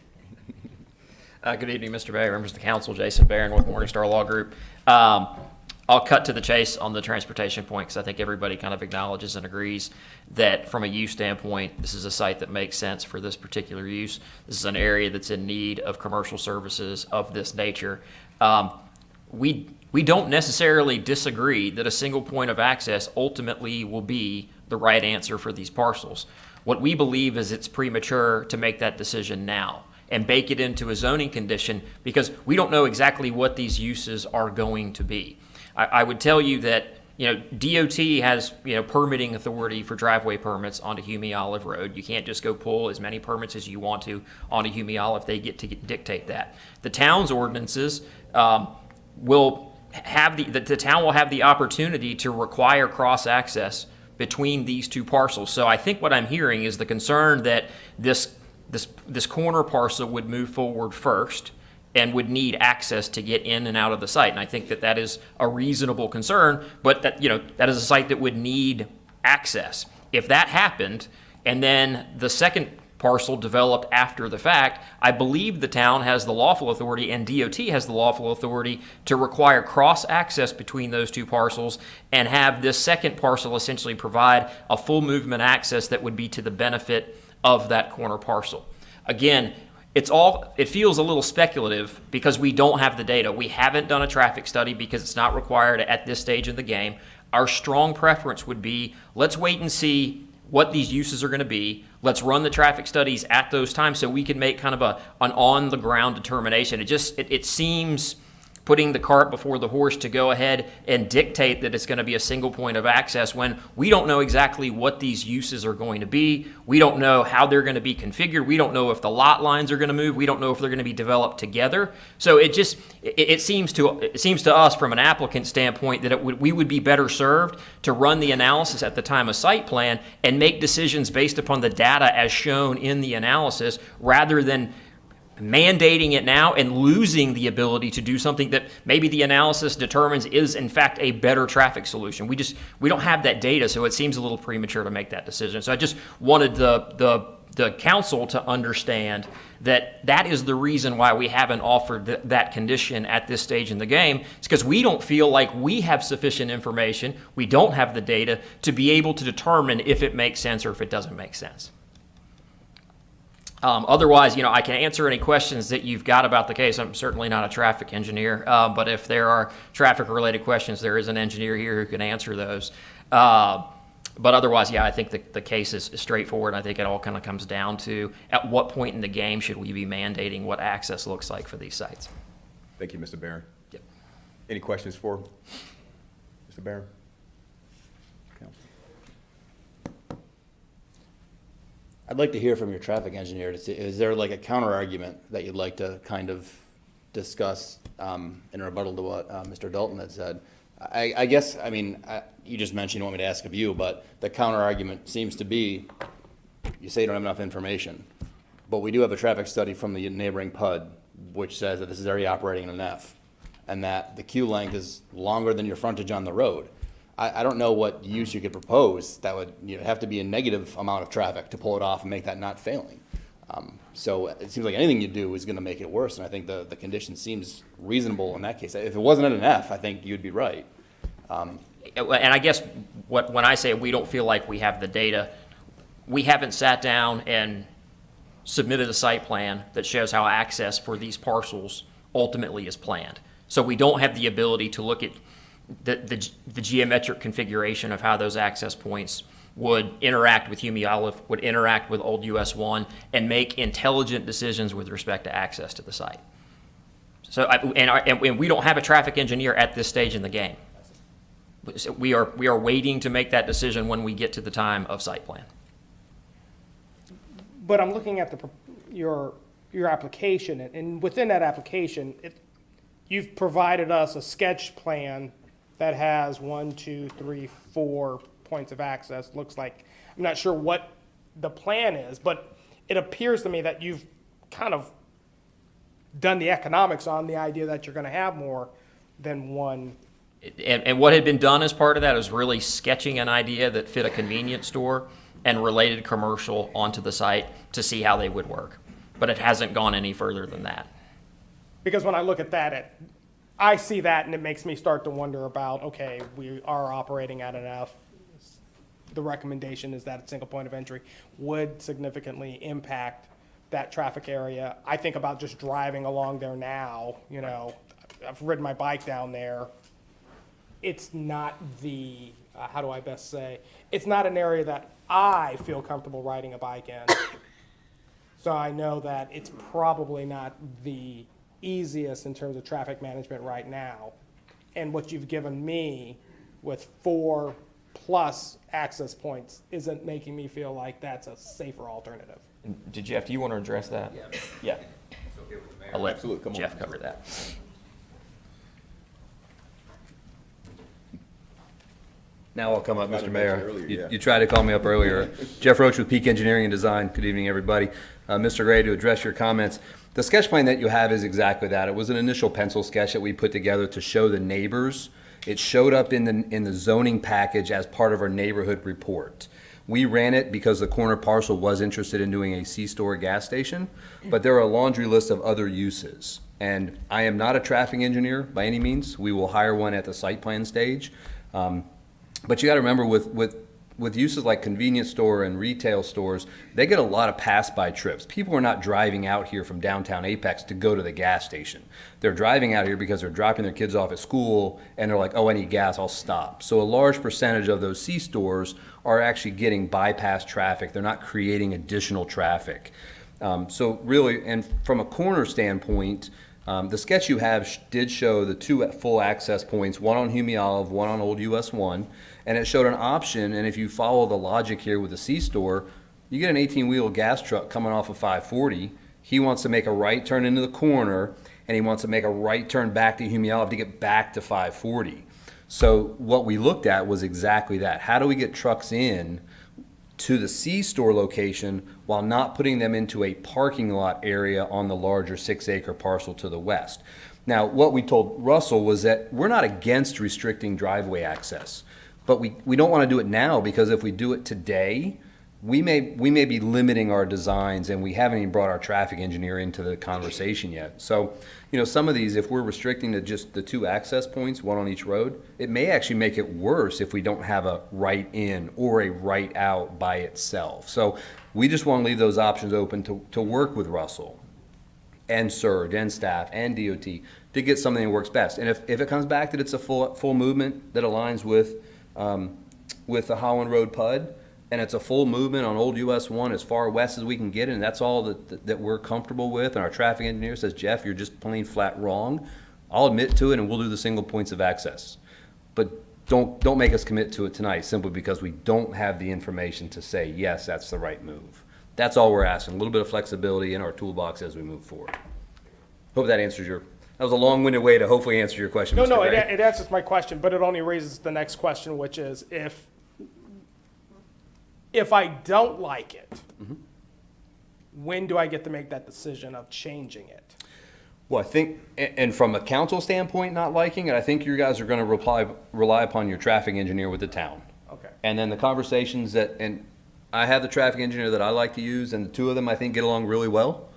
Good evening, Mr. Mayor, members of the council. Jason Barron with Morningstar Law Group. I'll cut to the chase on the transportation point because I think everybody kind of acknowledges and agrees that from a use standpoint, this is a site that makes sense for this particular use. This is an area that's in need of commercial services of this nature. We don't necessarily disagree that a single point of access ultimately will be the right answer for these parcels. What we believe is it's premature to make that decision now and bake it into a zoning condition because we don't know exactly what these uses are going to be. I would tell you that DOT has permitting authority for driveway permits onto Hume Olive Road. You can't just go pull as many permits as you want to onto Hume Olive. They get to dictate that. The town's ordinances will have the town will have the opportunity to require cross access between these two parcels. So I think what I'm hearing is the concern that this corner parcel would move forward first and would need access to get in and out of the site. And I think that is a reasonable concern, but that is a site that would need access. If that happened, and then the second parcel developed after the fact, I believe the town has the lawful authority and DOT has the lawful authority to require cross access between those two parcels and have this second parcel essentially provide a full movement access that would be to the benefit of that corner parcel. Again, it feels a little speculative because we don't have the data. We haven't done a traffic study because it's not required at this stage of the game. Our strong preference would be, let's wait and see what these uses are going to be. Let's run the traffic studies at those times so we can make kind of an on-the-ground determination. It seems putting the cart before the horse to go ahead and dictate that it's going to be a single point of access when we don't know exactly what these uses are going to be. We don't know how they're going to be configured. We don't know if the lot lines are going to move. We don't know if they're going to be developed together. So it seems to us from an applicant standpoint that we would be better served to run the analysis at the time of site plan and make decisions based upon the data as shown in the analysis rather than mandating it now and losing the ability to do something that maybe the analysis determines is in fact a better traffic solution. We don't have that data, so it seems a little premature to make that decision. So I just wanted the council to understand that is the reason why we haven't offered that condition at this stage in the game. It's because we don't feel like we have sufficient information, we don't have the data to be able to determine if it makes sense or if it doesn't make sense. Otherwise, I can answer any questions that you've got about the case. I'm certainly not a traffic engineer, but if there are traffic-related questions, there is an engineer here who can answer those. But otherwise, I think the case is straightforward. I think it all kind of comes down to at what point in the game should we be mandating what access looks like for these sites. Thank you, Mr. Barron. Yep. Any questions for Mr. Barron? I'd like to hear from your traffic engineer to see, is there like a counter argument that you'd like to kind of discuss in rebuttal to what Mr. Dalton had said? I guess, you just mentioned you want me to ask of you, but the counter argument seems to be, you say you don't have enough information, but we do have a traffic study from the neighboring PUD which says that this is already operating in an F and that the queue length is longer than your frontage on the road. I don't know what use you could propose that would have to be a negative amount of traffic to pull it off and make that not failing. So it seems like anything you do is going to make it worse, and I think the condition seems reasonable in that case. If it wasn't at an F, I think you'd be right. And I guess when I say we don't feel like we have the data, we haven't sat down and submitted a site plan that shows how access for these parcels ultimately is planned. So we don't have the ability to look at the geometric configuration of how those access points would interact with Hume Olive, would interact with Old US 1, and make intelligent decisions with respect to access to the site. So, and we don't have a traffic engineer at this stage in the game. So we are waiting to make that decision when we get to the time of site plan. But I'm looking at your application, and within that application, you've provided us a sketch plan that has 1, 2, 3, 4 points of access. Looks like, I'm not sure what the plan is, but it appears to me that you've kind of done the economics on the idea that you're going to have more than one. And what had been done as part of that is really sketching an idea that fit a convenience store and related commercial onto the site to see how they would work. But it hasn't gone any further than that. Because when I look at that, I see that and it makes me start to wonder about, okay, we are operating at an F. The recommendation is that a single point of entry would significantly impact that traffic area. I think about just driving along there now, you know, I've ridden my bike down there. It's not the, how do I best say, it's not an area that I feel comfortable riding a bike in. So I know that it's probably not the easiest in terms of traffic management right now. And what you've given me with 4+ access points isn't making me feel like that's a safer alternative. Did Jeff, do you want to address that? Yeah. I'll let Jeff cover that. Now I'll come up, Mr. Mayor. Earlier, You tried to call me up earlier. Jeff Roach with Peak Engineering and Design. Good evening, everybody. Mr. Gray, to address your comments, the sketch plan that you have is exactly that. It was an initial pencil sketch that we put together to show the neighbors. It showed up in the zoning package as part of our neighborhood report. We ran it because the corner parcel was interested in doing a C-store gas station, but there are a laundry list of other uses. And I am not a traffic engineer by any means. We will hire one at the site plan stage. But you got to remember with uses like convenience store and retail stores, they get a lot of pass-by trips. People are not driving out here from downtown Apex to go to the gas station. They're driving out here because they're dropping their kids off at school and they're like, oh, I need gas, I'll stop. So a large percentage of those C-stores are actually getting bypass traffic. They're not creating additional traffic. So really, and from a corner standpoint, the sketch you have did show the 2 full access points, one on Hume Olive, one on Old US 1, and it showed an option, and if you follow the logic here with the C-store, you get an 18-wheel gas truck coming off of 540. He wants to make a right turn into the corner, and he wants to make a right turn back to Hume Olive to get back to 540. So what we looked at was exactly that. How do we get trucks in to the C-store location while not putting them into a parking lot area on the larger 6-acre parcel to the west? Now, what we told Russell was that we're not against restricting driveway access, but we don't want to do it now, because if we do it today, we may be limiting our designs, and we haven't even brought our traffic engineer into the conversation yet. So, you know, some of these, if we're restricting to just the 2 access points, one on each road, it may actually make it worse if we don't have a right in or a right out by itself. So we just want to leave those options open to work with Russell and SURG and staff and DOT to get something that works best. And if it comes back that it's a full movement that aligns with the Holland Road PUD, and it's a full movement on Old US 1 as far west as we can get, and that's all that we're comfortable with, and our traffic engineer says, Jeff, you're just plain flat wrong, I'll admit to it, and we'll do the single points of access. But don't make us commit to it tonight simply because we don't have the information to say, yes, that's the right move. That's all we're asking, a little bit of flexibility in our toolbox as we move forward. Hope that answers that was a long-winded way to hopefully answer your question, Mr. No, Gray. it answers my question, but it only raises the next question, which is if I don't like it, when do I get to make that decision of changing it? Well, I think, and from a council standpoint, not liking it, I think you guys are going to rely upon your traffic engineer with the town. Okay. And then the conversations that, and I have the traffic engineer that I like to use, and the two of them, I think, get along really well.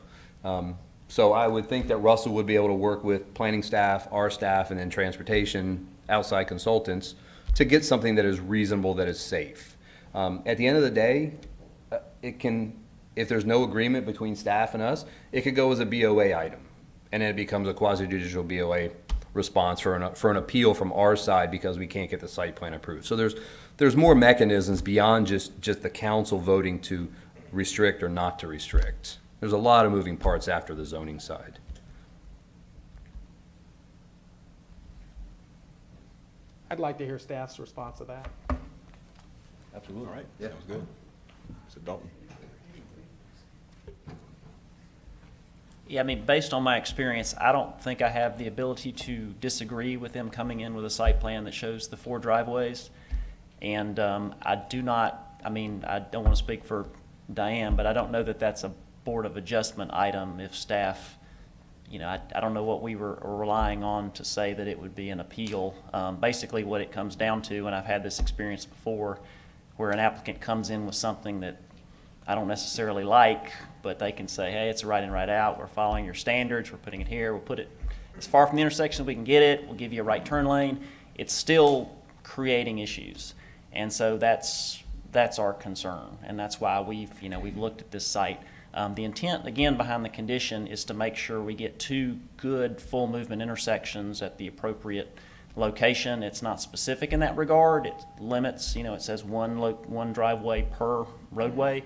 So I would think that Russell would be able to work with planning staff, our staff, and then transportation, outside consultants, to get something that is reasonable, that is safe. At the end of the day, it can, if there's no agreement between staff and us, it could go as a BOA item, and then it becomes a quasi-judicial BOA response for an appeal from our side because we can't get the site plan approved. So there's more mechanisms beyond just the council voting to restrict or not to restrict. There's a lot of moving parts after the zoning side. I'd like to hear staff's response to that. Absolutely. All right, sounds good. Mr. Dalton? Yeah, I mean, based on my experience, I don't think I have the ability to disagree with them coming in with a site plan that shows the 4 driveways. And I don't want to speak for Diane, but I don't know that that's a Board of Adjustment item if staff, I don't know what we were relying on to say that it would be an appeal. Basically what it comes down to, and I've had this experience before, where an applicant comes in with something that I don't necessarily like, but they can say, hey, it's a right in, right out. We're following your standards. We're putting it here. We'll put it as far from the intersection as we can get it. We'll give you a right turn lane. It's still creating issues. And so that's our concern. And that's why we've looked at this site. The intent, again, behind the condition is to make sure we get 2 good full movement intersections at the appropriate location. It's not specific in that regard. It limits, it says one driveway per roadway,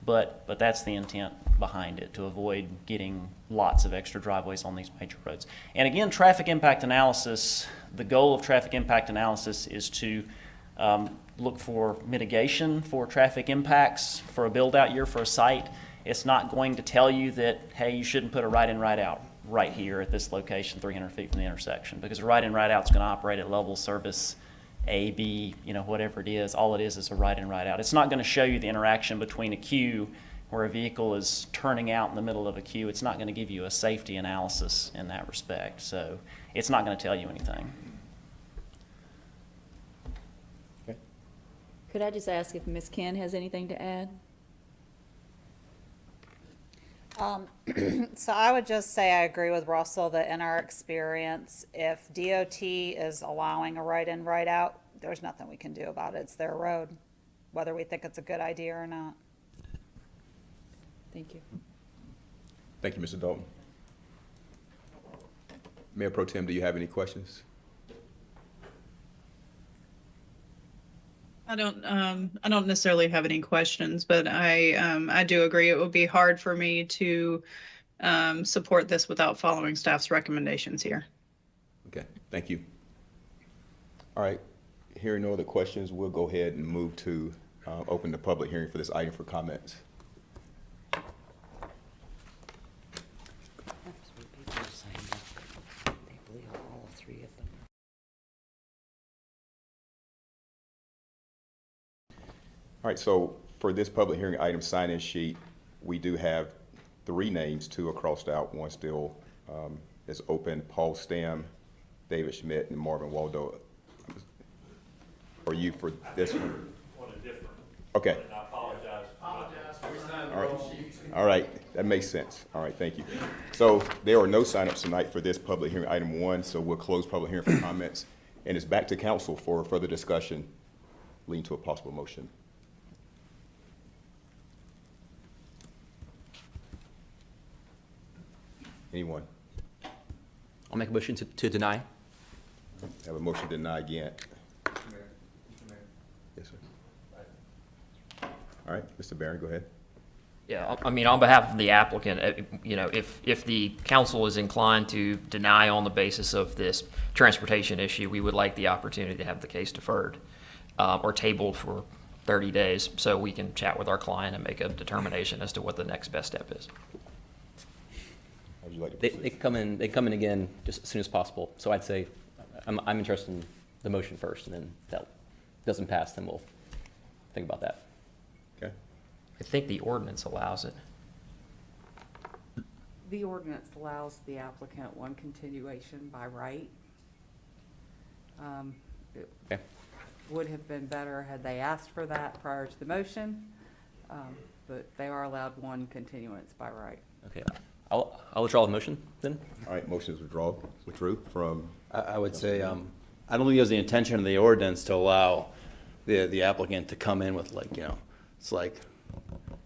but that's the intent behind it, to avoid getting lots of extra driveways on these major roads. And again, traffic impact analysis, the goal of traffic impact analysis is to look for mitigation for traffic impacts for a build-out year for a site. It's not going to tell you that, hey, you shouldn't put a right in, right out right here at this location 300 feet from the intersection, because a right in, right out is going to operate at level service A, B, whatever it is. All it is a right in, right out. It's not going to show you the interaction between a queue where a vehicle is turning out in the middle of a queue. It's not going to give you a safety analysis in that respect. So it's not going to tell you anything. Okay. Could I just ask if Ms. Ken has anything to add? So I would just say I agree with Russell that in our experience, if DOT is allowing a right in, right out, there's nothing we can do about it. It's their road, whether we think it's a good idea or not. Thank you. Thank you, Mr. Dalton. Mayor Pro Tem, do you have any questions? I don't necessarily have any questions, but I do agree it would be hard for me to support this without following staff's recommendations here. Okay, thank you. All right, hearing no other questions, we'll go ahead and move to open the public hearing for this item for comments. All right, so for this public hearing item sign-in sheet, we do have 3 names, 2 are crossed out, 1 still is open: Paul Stam, David Schmidt, and Marvin Waldo. Are you for this one? Okay. I apologize. All right. All right, that makes sense. All right, thank you. So there are no signups tonight for this public hearing item 1, so we'll close public hearing for comments, and it's back to council for further discussion leading to a possible motion. Anyone? I'll make a motion to deny. Have a motion to deny again. Yes, sir. All right, Mr. Barron, go ahead. Yeah, I mean, on behalf of the applicant, if the council is inclined to deny on the basis of this transportation issue, we would like the opportunity to have the case deferred or tabled for 30 days so we can chat with our client and make a determination as to what the next best step is. How would you like to They proceed? come in again just as soon as possible. So I'd say I'm interested in the motion first, and then if that doesn't pass, then we'll think about that. Okay. I think the ordinance allows it. The ordinance allows the applicant 1 continuation by right. It Okay. would have been better had they asked for that prior to the motion, but they are allowed one continuance by right. Okay, I'll withdraw the motion then. All right, motion is withdrew from, I would say, I don't think it was the intention of the ordinance to allow the applicant to come in with like, it's like,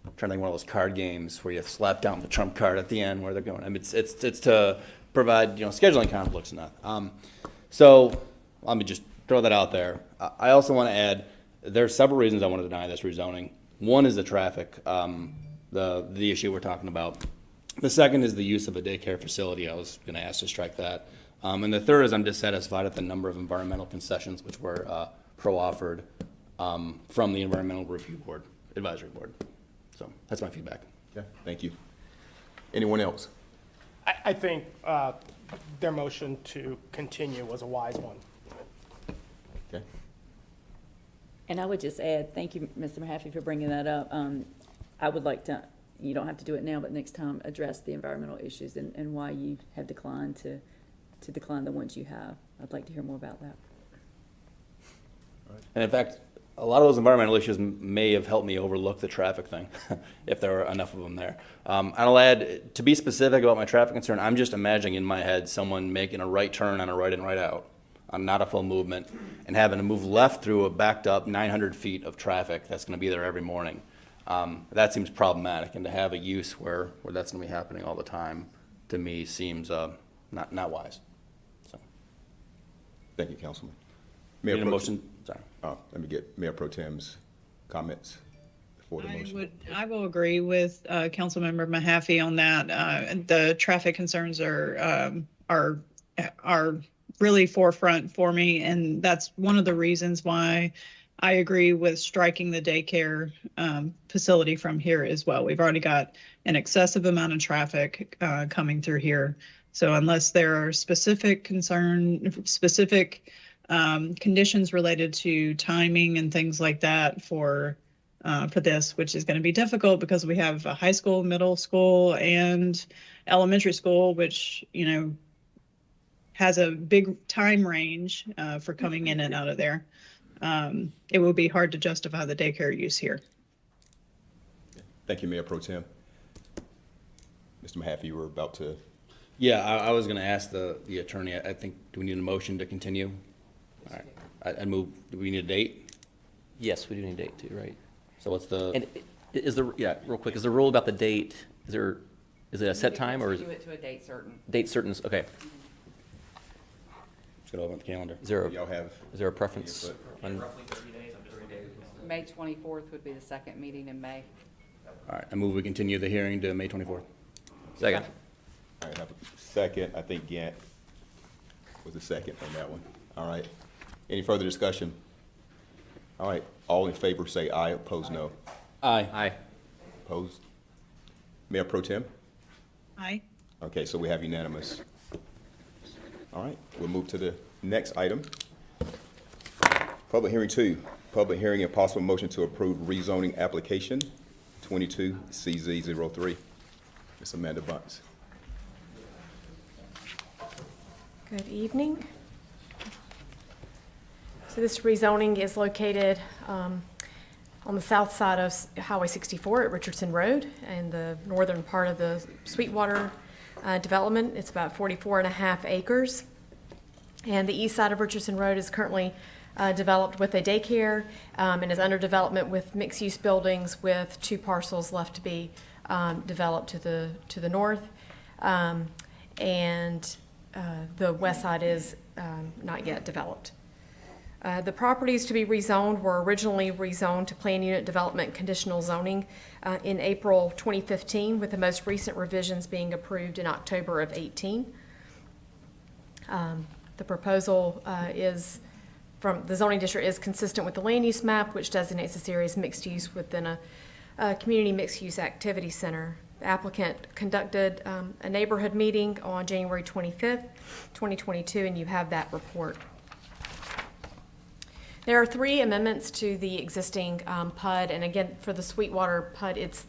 I'm trying to think of one of those card games where you slap down the trump card at the end where they're going. I mean, it's to provide, scheduling conflicts and that. So let me just throw that out there. I also want to add, there's several reasons I want to deny this rezoning. One is the traffic, the issue we're talking about. The second is the use of a daycare facility. I was going to ask to strike that. And the third is I'm dissatisfied at the number of environmental concessions which were pro-offered from the Environmental Review Board, Advisory Board. So that's my feedback. okay, thank you. Anyone else? I think their motion to continue was a wise one. Okay, And I would just add, thank you, Mr. Mahaffey, for bringing that up. I would like to, you don't have to do it now, but next time, address the environmental issues and why you have declined to decline the ones you have. I'd like to hear more about that. And in fact, a lot of those environmental issues may have helped me overlook the traffic thing, if there were enough of them there. And I'll add, to be specific about my traffic concern, I'm just imagining in my head someone making a right turn on a right in, right out, on not a full movement, and having to move left through a backed up 900 feet of traffic that's gonna be there every morning. That seems problematic, and to have a use where that's gonna be happening all the time, to me, seems not wise. So, thank you, Councilman. need a Pro- motion, sorry. Let me get Mayor Pro Tem's comments for the motion. I will agree with Councilmember Mahaffey on that. The traffic concerns are really forefront for me, and that's one of the reasons why I agree with striking the daycare facility from here as well. We've already got an excessive amount of traffic coming through here. So unless there are specific conditions related to timing and things like that for this, which is going to be difficult because we have a high school, middle school, and elementary school, which, has a big time range for coming in and out of there. It will be hard to justify the daycare use here. Thank you, Mayor Pro Tem. Mr. Mahaffey, you were about to. Yeah, I was gonna ask the attorney, I think, do we need a motion to continue? All right, I move, do we need a date? Yes, we do need a date too, right? So what's the? And real quick, is the rule about the date, is it a set time or is Do it to a date certain. date certain? Okay. Just gotta open the calendar. Is there Y'all have. a preference? on- May 24th would be the second meeting in May. All right, I move we continue the hearing to May 24th. Second. All right, have a second. I think Gant was the second on that one. All right. Any further discussion? All right, all in favor say aye, opposed no. Aye. Aye. Opposed? Mayor Pro Tem? Aye. Okay, so we have unanimous. All right, we'll move to the next item. Public hearing 2, public hearing and possible motion to approve rezoning application 22CZ03. Ms. Amanda Bunce. Good evening. So this rezoning is located on the south side of Highway 64 at Richardson Road and the northern part of the Sweetwater development. It's about 44.5 acres. And the east side of Richardson Road is currently developed with a daycare and is under development with mixed-use buildings with 2 parcels left to be developed to the north. And the west side is not yet developed. The properties to be rezoned were originally rezoned to plan unit development conditional zoning in April 2015, with the most recent revisions being approved in October of 18. The proposal is from the zoning district is consistent with the land use map, which designates this area as mixed use within a community mixed use activity center. The applicant conducted a neighborhood meeting on January 25th, 2022, and you have that report. There are 3 amendments to the existing PUD, and again, for the Sweetwater PUD, it's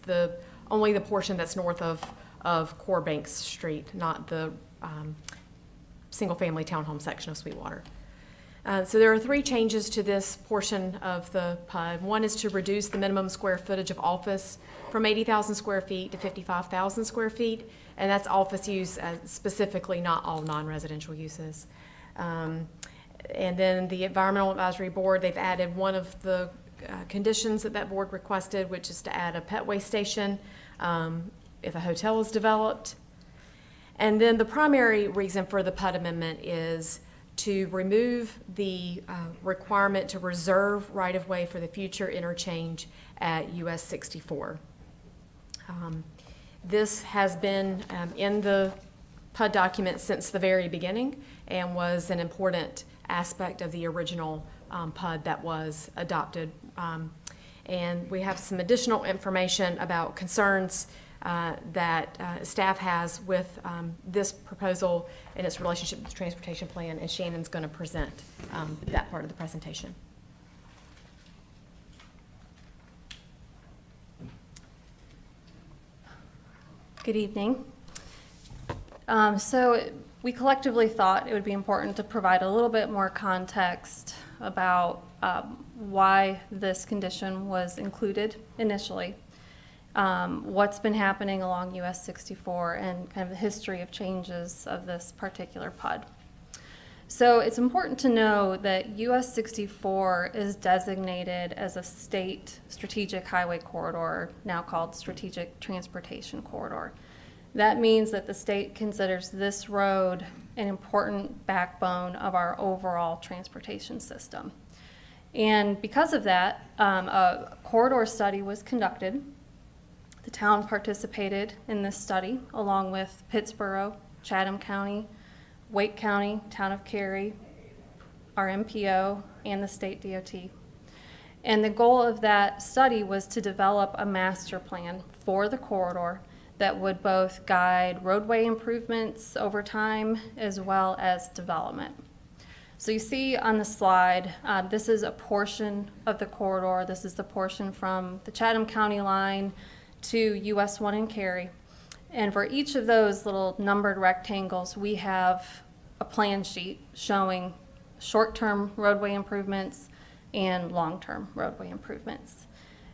only the portion that's north of Core Banks Street, not the single-family townhome section of Sweetwater. So there are 3 changes to this portion of the PUD. One is to reduce the minimum square footage of office from 80,000 square feet to 55,000 square feet, and that's office use specifically, not all non-residential uses. And then the Environmental Advisory Board, they've added one of the conditions that that board requested, which is to add a pet waste station if a hotel is developed. And then the primary reason for the PUD amendment is to remove the requirement to reserve right-of-way for the future interchange at US 64. This has been in the PUD document since the very beginning and was an important aspect of the original PUD that was adopted. And we have some additional information about concerns that staff has with this proposal and its relationship with the transportation plan, and Shannon's going to present that part of the presentation. Good evening. So we collectively thought it would be important to provide a little bit more context about why this condition was included initially, what's been happening along US 64, and kind of the history of changes of this particular PUD. So it's important to know that US 64 is designated as a state strategic highway corridor, now called Strategic Transportation Corridor. That means that the state considers this road an important backbone of our overall transportation system. And because of that, a corridor study was conducted. The town participated in this study along with Pittsboro, Chatham County, Wake County, Town of Cary, our MPO, and the state DOT. And the goal of that study was to develop a master plan for the corridor that would both guide roadway improvements over time as well as development. So you see on the slide, this is a portion of the corridor. This is the portion from the Chatham County line to US 1 in Cary. And for each of those little numbered rectangles, we have a plan sheet showing short-term roadway improvements and long-term roadway improvements.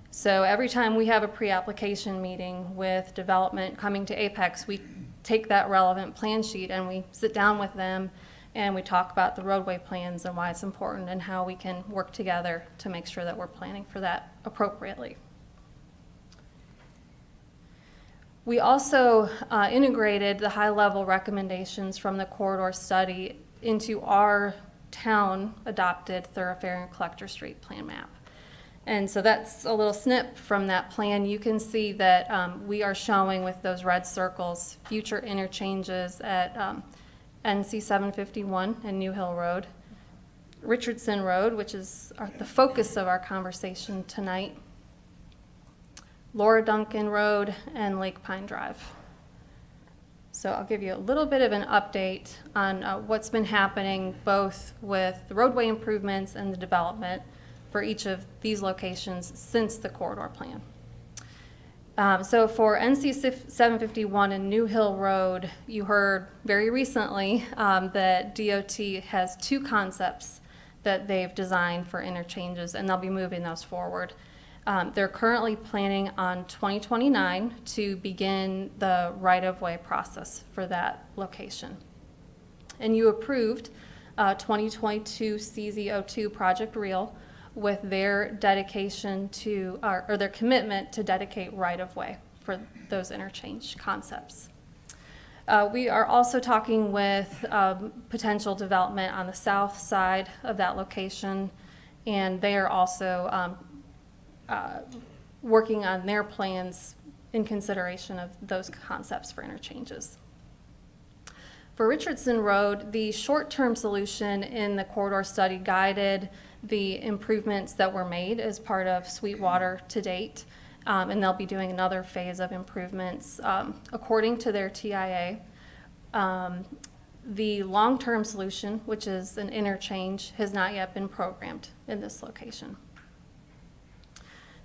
So every time we have a pre-application meeting with development coming to Apex, we take that relevant plan sheet and we sit down with them and we talk about the roadway plans and why it's important and how we can work together to make sure that we're planning for that appropriately. We also integrated the high-level recommendations from the corridor study into our town-adopted thoroughfare and Collector Street plan map. And so that's a little snip from that plan. You can see that we are showing with those red circles future interchanges at NC 751 and New Hill Road, Richardson Road, which is the focus of our conversation tonight, Laura Duncan Road, and Lake Pine Drive. So I'll give you a little bit of an update on what's been happening both with the roadway improvements and the development for each of these locations since the corridor plan. So for NC 751 and New Hill Road, you heard very recently that DOT has 2 concepts that they've designed for interchanges, and they'll be moving those forward. They're currently planning on 2029 to begin the right-of-way process for that location. And you approved 2022 CZ02 Project Real with their dedication to, or their commitment to dedicate right-of-way for those interchange concepts. We are also talking with potential development on the south side of that location, and they are also working on their plans in consideration of those concepts for interchanges. For Richardson Road, the short-term solution in the corridor study guided the improvements that were made as part of Sweetwater to date, and they'll be doing another phase of improvements according to their TIA. The long-term solution, which is an interchange, has not yet been programmed in this location.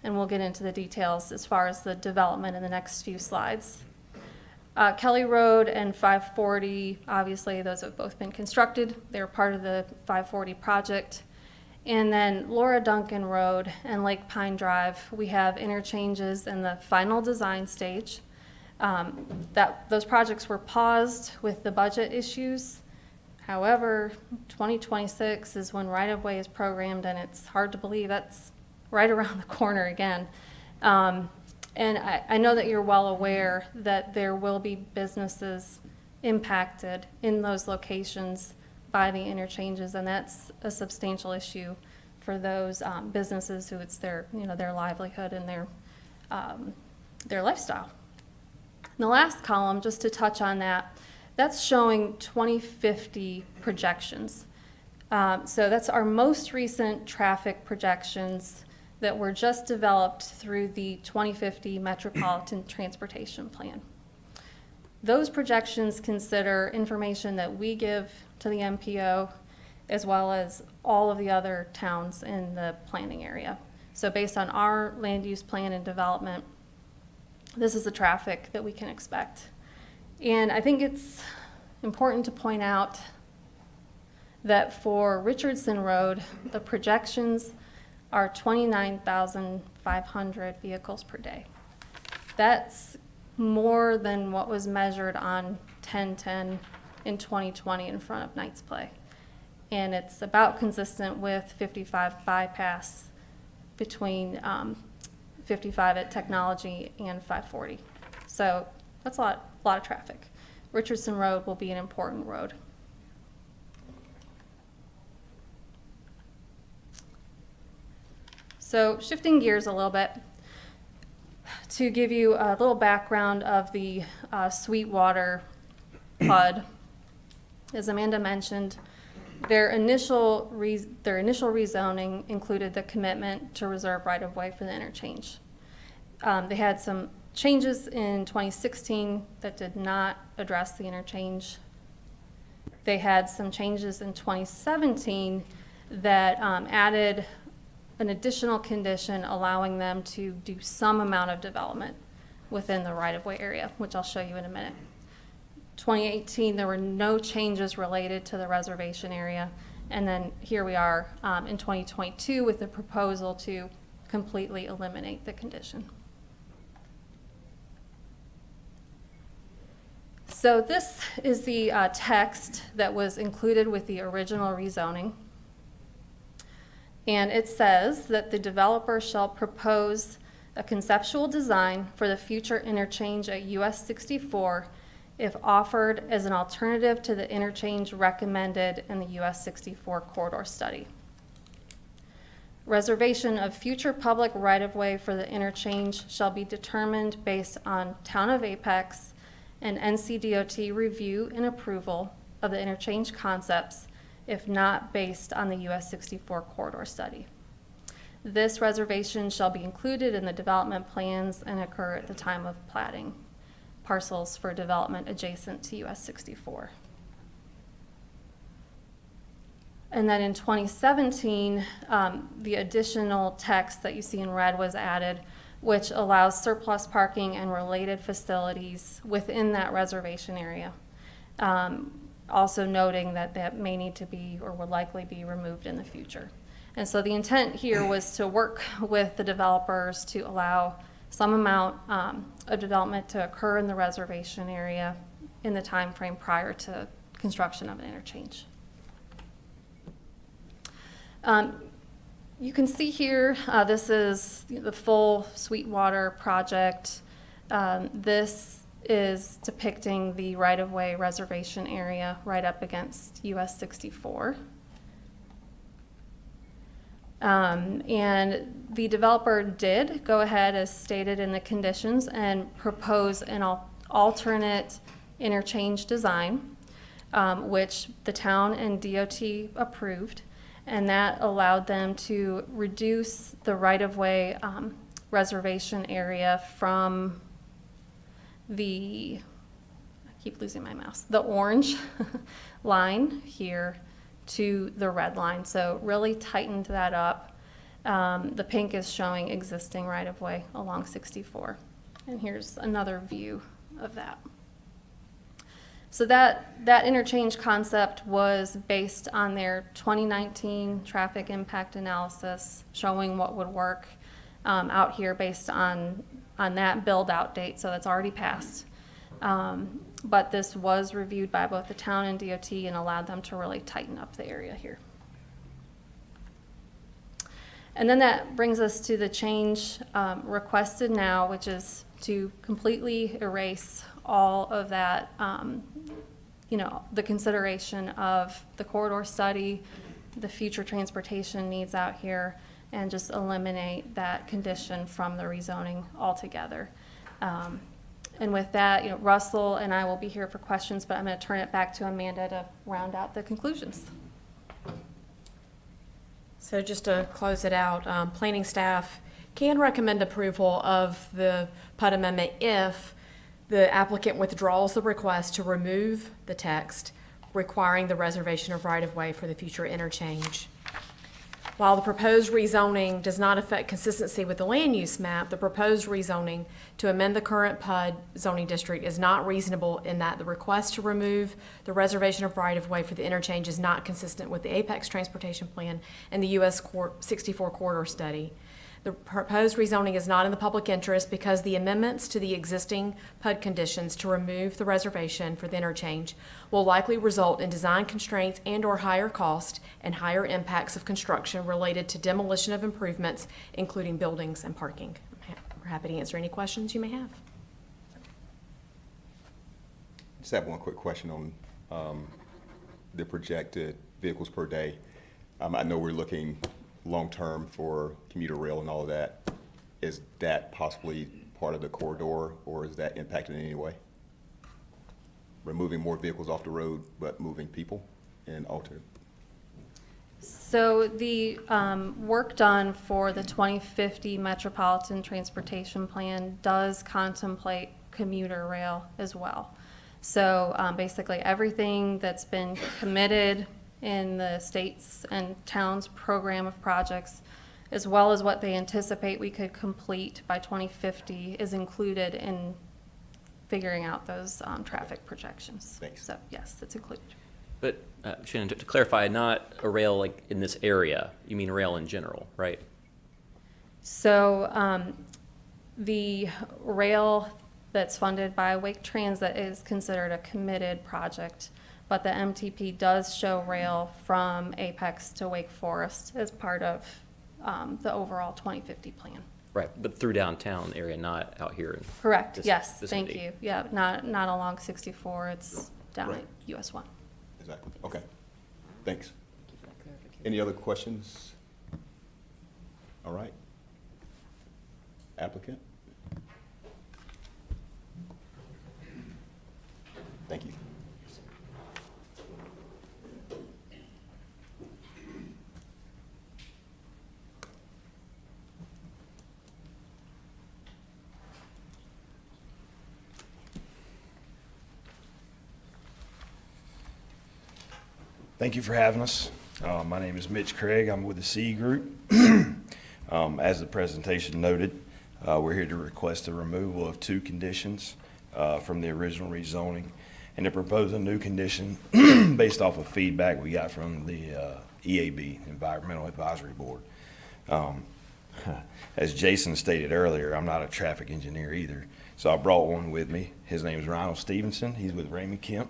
And we'll get into the details as far as the development in the next few slides. Kelly Road and 540, obviously, those have both been constructed. They're part of the 540 project. And then Laura Duncan Road and Lake Pine Drive, we have interchanges in the final design stage. Those projects were paused with the budget issues. However, 2026 is when right-of-way is programmed, and it's hard to believe that's right around the corner again. And I know that you're well aware that there will be businesses impacted in those locations by the interchanges, and that's a substantial issue for those businesses who it's their livelihood and their lifestyle. And the last column, just to touch on that, that's showing 2050 projections. So that's our most recent traffic projections that were just developed through the 2050 Metropolitan Transportation Plan. Those projections consider information that we give to the MPO as well as all of the other towns in the planning area. So based on our land use plan and development, this is the traffic that we can expect. And I think it's important to point out that for Richardson Road, the projections are 29,500 vehicles per day. That's more than what was measured on 1010 in 2020 in front of Knights Play. And it's about consistent with 55 bypass between 55 at Technology and 540. So that's a lot of traffic. Richardson Road will be an important road. So shifting gears a little bit to give you a little background of the Sweetwater PUD. As Amanda mentioned, their initial rezoning included the commitment to reserve right-of-way for the interchange. They had some changes in 2016 that did not address the interchange. They had some changes in 2017 that added an additional condition allowing them to do some amount of development within the right-of-way area, which I'll show you in a minute. 2018, there were no changes related to the reservation area. And then here we are in 2022 with the proposal to completely eliminate the condition. So this is the text that was included with the original rezoning. And it says that the developer shall propose a conceptual design for the future interchange at US 64 if offered as an alternative to the interchange recommended in the US 64 corridor study. Reservation of future public right-of-way for the interchange shall be determined based on Town of Apex and NCDOT review and approval of the interchange concepts, if not based on the US 64 corridor study. This reservation shall be included in the development plans and occur at the time of platting parcels for development adjacent to US 64. And then in 2017, the additional text that you see in red was added, which allows surplus parking and related facilities within that reservation area. Also noting that that may need to be or will likely be removed in the future. And so the intent here was to work with the developers to allow some amount of development to occur in the reservation area in the time frame prior to construction of an interchange. You can see here, this is the full Sweetwater project. This is depicting the right-of-way reservation area right up against US 64. And the developer did go ahead as stated in the conditions and propose an alternate interchange design, which the town and DOT approved, and that allowed them to reduce the right-of-way reservation area from the, I keep losing my mouse, the orange line here to the red line. So really tightened that up. The pink is showing existing right-of-way along 64. And here's another view of that. So that interchange concept was based on their 2019 traffic impact analysis, showing what would work out here based on that build-out date, so that's already passed. But this was reviewed by both the town and DOT and allowed them to really tighten up the area here. And then that brings us to the change requested now, which is to completely erase all of that, the consideration of the corridor study, the future transportation needs out here, and just eliminate that condition from the rezoning altogether. And with that, Russell and I will be here for questions, but I'm going to turn it back to Amanda to round out the conclusions. So just to close it out, planning staff can recommend approval of the PUD amendment if the applicant withdraws the request to remove the text requiring the reservation of right-of-way for the future interchange. While the proposed rezoning does not affect consistency with the land use map, the proposed rezoning to amend the current PUD zoning district is not reasonable in that the request to remove the reservation of right-of-way for the interchange is not consistent with the Apex Transportation Plan and the US 64 corridor study. The proposed rezoning is not in the public interest because the amendments to the existing PUD conditions to remove the reservation for the interchange will likely result in design constraints and/or higher cost and higher impacts of construction related to demolition of improvements, including buildings and parking. We're happy to answer any questions you may have. Just have one quick question on the projected vehicles per day. I know we're looking long-term for commuter rail and all of that. Is that possibly part of the corridor, or is that impacted in any way? Removing more vehicles off the road, but moving people and alter? So the work done for the 2050 Metropolitan Transportation Plan does contemplate commuter rail as well. So basically everything that's been committed in the state's and town's program of projects, as well as what they anticipate we could complete by 2050, is included in figuring out those traffic projections. Thanks. So yes, it's included. But Shannon, to clarify, not a rail like in this area, you mean rail in general, right? So the rail that's funded by Wake Transit is considered a committed project, but the MTP does show rail from Apex to Wake Forest as part of the overall 2050 plan. Right, but through downtown area, not out here. In Correct, this yes, vicinity. thank you. Yeah, not along 64, it's down Right. at US 1. Exactly. Okay. Thanks. Any other questions? All right. Applicant? Thank you. Thank you for having us. My name is Mitch Craig. I'm with the C Group. As the presentation noted, we're here to request the removal of 2 conditions from the original rezoning and to propose a new condition based off of feedback we got from the EAB, Environmental Advisory Board. As Jason stated earlier, I'm not a traffic engineer either, so I brought one with me. His name is Ronald Stevenson. He's with Ramey Kemp.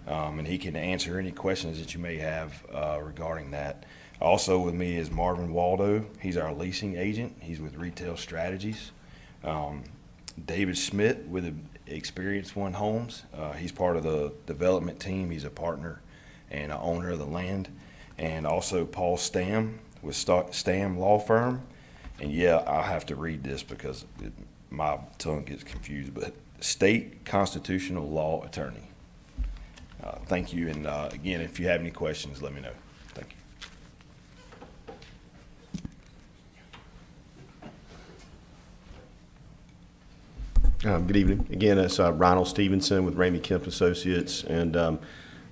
And he can answer any questions that you may have regarding that. Also with me is Marvin Waldo. He's our leasing agent. He's with Retail Strategies. David Smith with Experience One Homes. He's part of the development team. He's a partner and an owner of the land. And also Paul Stam with Stam Law Firm. And yeah, I'll have to read this because my tongue gets confused, but State Constitutional Law Attorney. Thank you, and again, if you have any questions, let me know. Thank you. Good evening. Again, it's Ronald Stevenson with Ramey Kemp Associates, and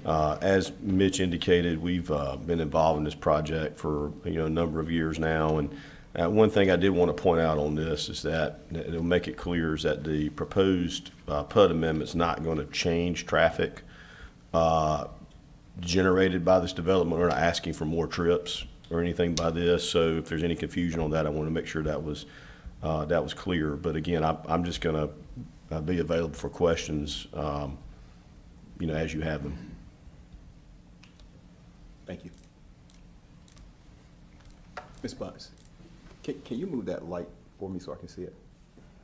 as Mitch indicated, we've been involved in this project for a number of years now. And one thing I did want to point out on this is that it'll make it clear is that the proposed PUD amendment's not going to change traffic generated by this development. We're not asking for more trips or anything by this. So if there's any confusion on that, I want to make sure that was clear. But again, I'm just going to be available for questions, as you have them. Thank you. Ms. Bunce, can you move that light for me so I can see it?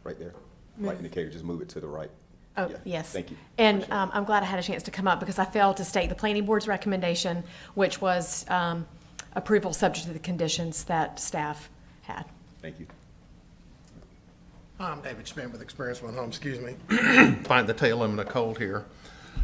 Right there. Light indicator, just move it to the right. Oh, Yeah, yes. thank you. And I'm glad I had a chance to come up because I failed to state the planning board's recommendation, which was approval subject to the conditions that staff had. Thank you. I'm David Schmidt with Experience One Home, excuse me. Find the tail end of the cold here.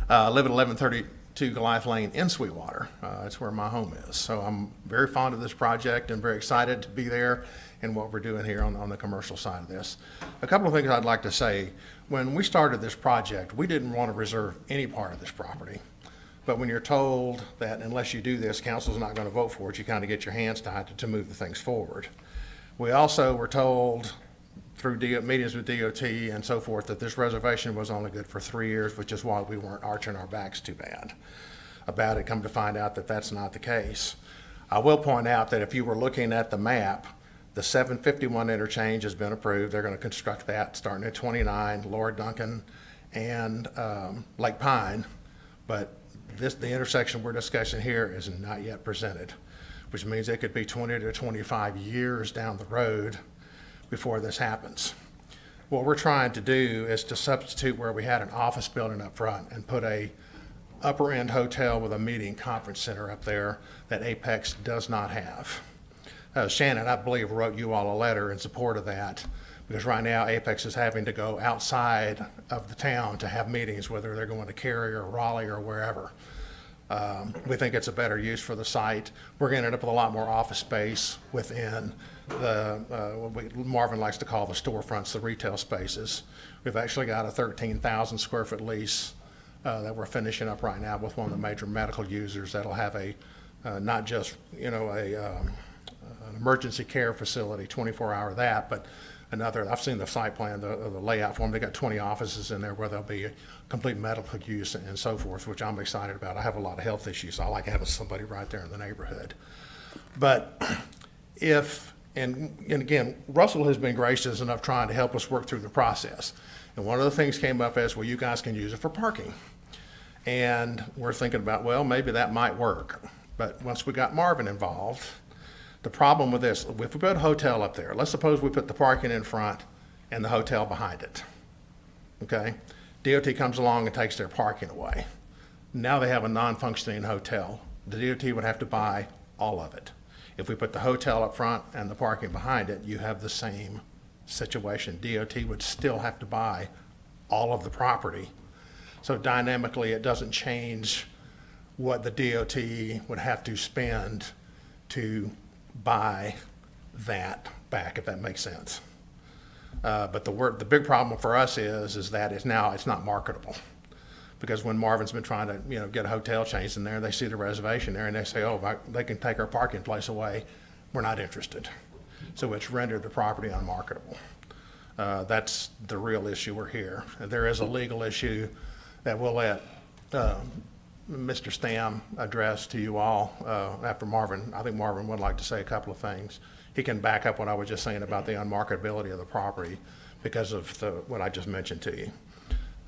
Live at 1132 Goliath Lane in Sweetwater. That's where my home is. So I'm very fond of this project and very excited to be there and what we're doing here on the commercial side of this. A couple of things I'd like to say. When we started this project, we didn't want to reserve any part of this property. But when you're told that unless you do this, council's not going to vote for it, you kind of get your hands tied to move the things forward. We also were told through meetings with DOT and so forth that this reservation was only good for 3 years, which is why we weren't arching our backs too bad about it. Come to find out that that's not the case. I will point out that if you were looking at the map, the 751 interchange has been approved. They're going to construct that starting at 29, Laura Duncan and Lake Pine. But the intersection we're discussing here is not yet presented, which means it could be 20 to 25 years down the road before this happens. What we're trying to do is to substitute where we had an office building up front and put a upper end hotel with a meeting conference center up there that Apex does not have. Shannon, I believe, wrote you all a letter in support of that because right now Apex is having to go outside of the town to have meetings, whether they're going to Cary or Raleigh or wherever. We think it's a better use for the site. We're going to end up with a lot more office space within what Marvin likes to call the storefronts, the retail spaces. We've actually got a 13,000 square foot lease that we're finishing up right now with one of the major medical users that'll have not just an emergency care facility, 24-hour that, but another. I've seen the site plan, the layout for them. They got 20 offices in there where there'll be a complete medical use and so forth, which I'm excited about. I have a lot of health issues, so I like having somebody right there in the neighborhood. But and again, Russell has been gracious enough trying to help us work through the process. And one of the things came up as, well, you guys can use it for parking. And we're thinking about, well, maybe that might work. But once we got Marvin involved, the problem with this, if we put a hotel up there, let's suppose we put the parking in front and the hotel behind it, okay? DOT comes along and takes their parking away. Now they have a non-functioning hotel. The DOT would have to buy all of it. If we put the hotel up front and the parking behind it, you have the same situation. DOT would still have to buy all of the property. So dynamically, it doesn't change what the DOT would have to spend to buy that back, if that makes sense. But the big problem for us is that it's not marketable. Because when Marvin's been trying to get a hotel chains in there, they see the reservation there and they say, oh, they can take our parking place away. We're not interested. So it's rendered the property unmarketable. That's the real issue we're here. And there is a legal issue that we'll let Mr. Stam address to you all after Marvin. I think Marvin would like to say a couple of things. He can back up what I was just saying about the unmarketability of the property because of what I just mentioned to you.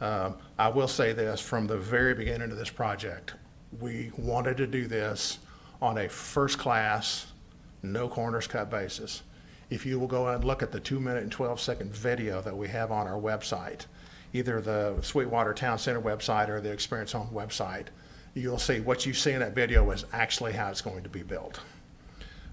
I will say this, from the very beginning of this project, we wanted to do this on a first-class, no corners cut basis. If you will go and look at the 2-minute and 12-second video that we have on our website, either the Sweetwater Town Center website or the Experience Home website, you'll see what you see in that video is actually how it's going to be built.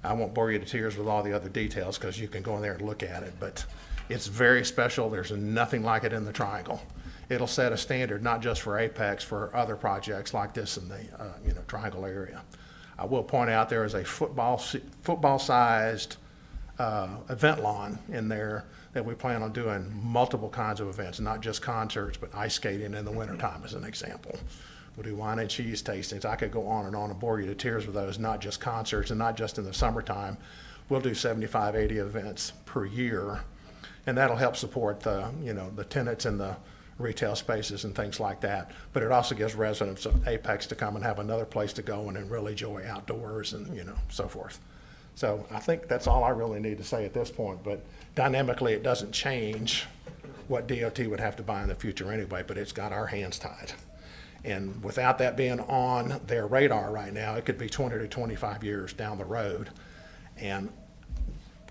I won't bore you to tears with all the other details because you can go in there and look at it, but it's very special. There's nothing like it in the Triangle. It'll set a standard not just for Apex, for other projects like this in the Triangle area. I will point out there is a football-sized event lawn in there that we plan on doing multiple kinds of events, not just concerts, but ice skating in the wintertime as an example. We'll do wine and cheese tastings. I could go on and bore you to tears with those, not just concerts and not just in the summertime. We'll do 75, 80 events per year, and that'll help support the tenants and the retail spaces and things like that. But it also gives residents of Apex to come and have another place to go and really enjoy outdoors and, so forth. So I think that's all I really need to say at this point, but dynamically, it doesn't change what DOT would have to buy in the future anyway, but it's got our hands tied. And without that being on their radar right now, it could be 20 to 25 years down the road. And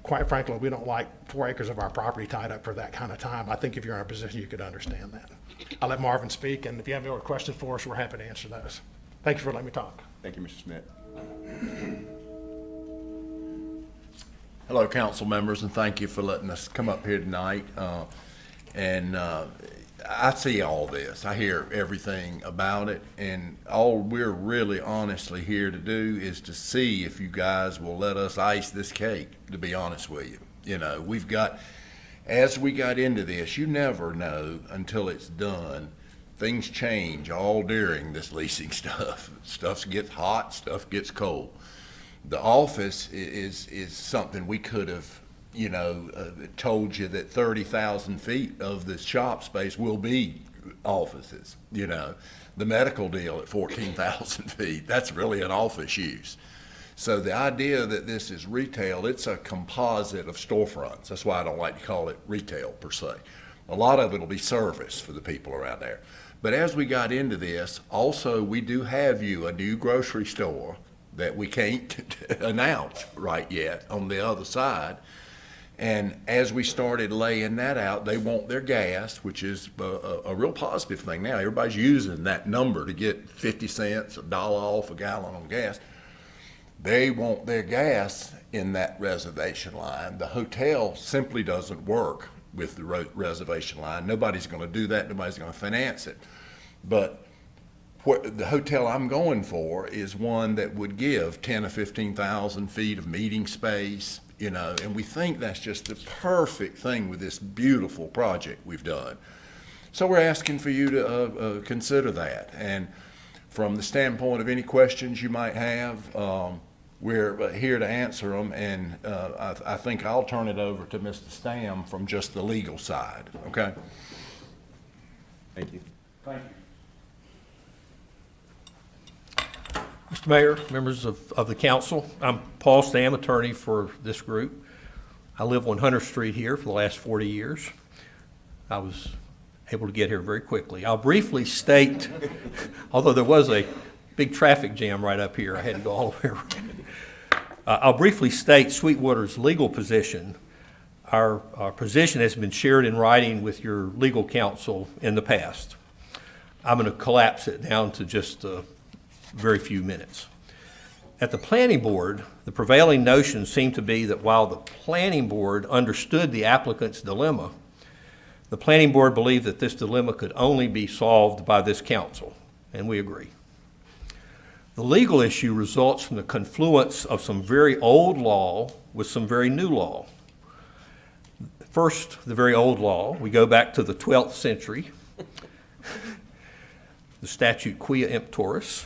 quite frankly, we don't like 4 acres of our property tied up for that kind of time. I think if you're in a position, you could understand that. I'll let Marvin speak, and if you have any other questions for us, we're happy to answer those. Thank you for letting me talk. Thank you, Mr. Smith. Hello, council members, and thank you for letting us come up here tonight. I see all this. I hear everything about it, and all we're really honestly here to do is to see if you guys will let us ice this cake, to be honest with you. As we got into this, you never know until it's done. Things change all during this leasing stuff. Stuff gets hot, stuff gets cold. The office is something we could have, told you that 30,000 feet of the shop space will be offices. The medical deal at 14,000 feet, that's really an office use. So the idea that this is retail, it's a composite of storefronts. That's why I don't like to call it retail per se. A lot of it will be service for the people around there. But as we got into this, also we do have you a new grocery store that we can't announce right yet on the other side. And as we started laying that out, they want their gas, which is a real positive thing now. Everybody's using that number to get 50 cents, $1 off a gallon on gas. They want their gas in that reservation line. The hotel simply doesn't work with the reservation line. Nobody's going to do that. Nobody's going to finance it. But the hotel I'm going for is one that would give 10 or 15,000 feet of meeting space, and we think that's just the perfect thing with this beautiful project we've done. So we're asking for you to consider that. And from the standpoint of any questions you might have, we're here to answer them. And I think I'll turn it over to Mr. Stam from just the legal side, okay? Thank you. Thank you. Mr. Mayor, members of the council, I'm Paul Stam, attorney for this group. I live on Hunter Street here for the last 40 years. I was able to get here very quickly. I'll briefly state, although there was a big traffic jam right up here, I had to go all the way around. I'll briefly state Sweetwater's legal position. Our position has been shared in writing with your legal counsel in the past. I'm going to collapse it down to just very few minutes. At the planning board, the prevailing notion seemed to be that while the planning board understood the applicant's dilemma, the planning board believed that this dilemma could only be solved by this council, and we agree. The legal issue results from the confluence of some very old law with some very new law. First, the very old law, we go back to the 12th century, the statute Quia Emptoris,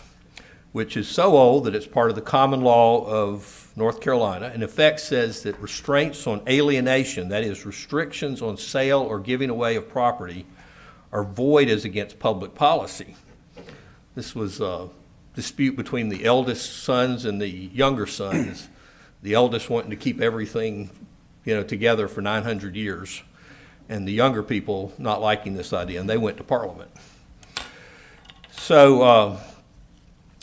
which is so old that it's part of the common law of North Carolina, in effect says that restraints on alienation, that is, restrictions on sale or giving away of property, are void as against public policy. This was a dispute between the eldest sons and the younger sons, the eldest wanting to keep everything together for 900 years, and the younger people not liking this idea, and they went to Parliament. So,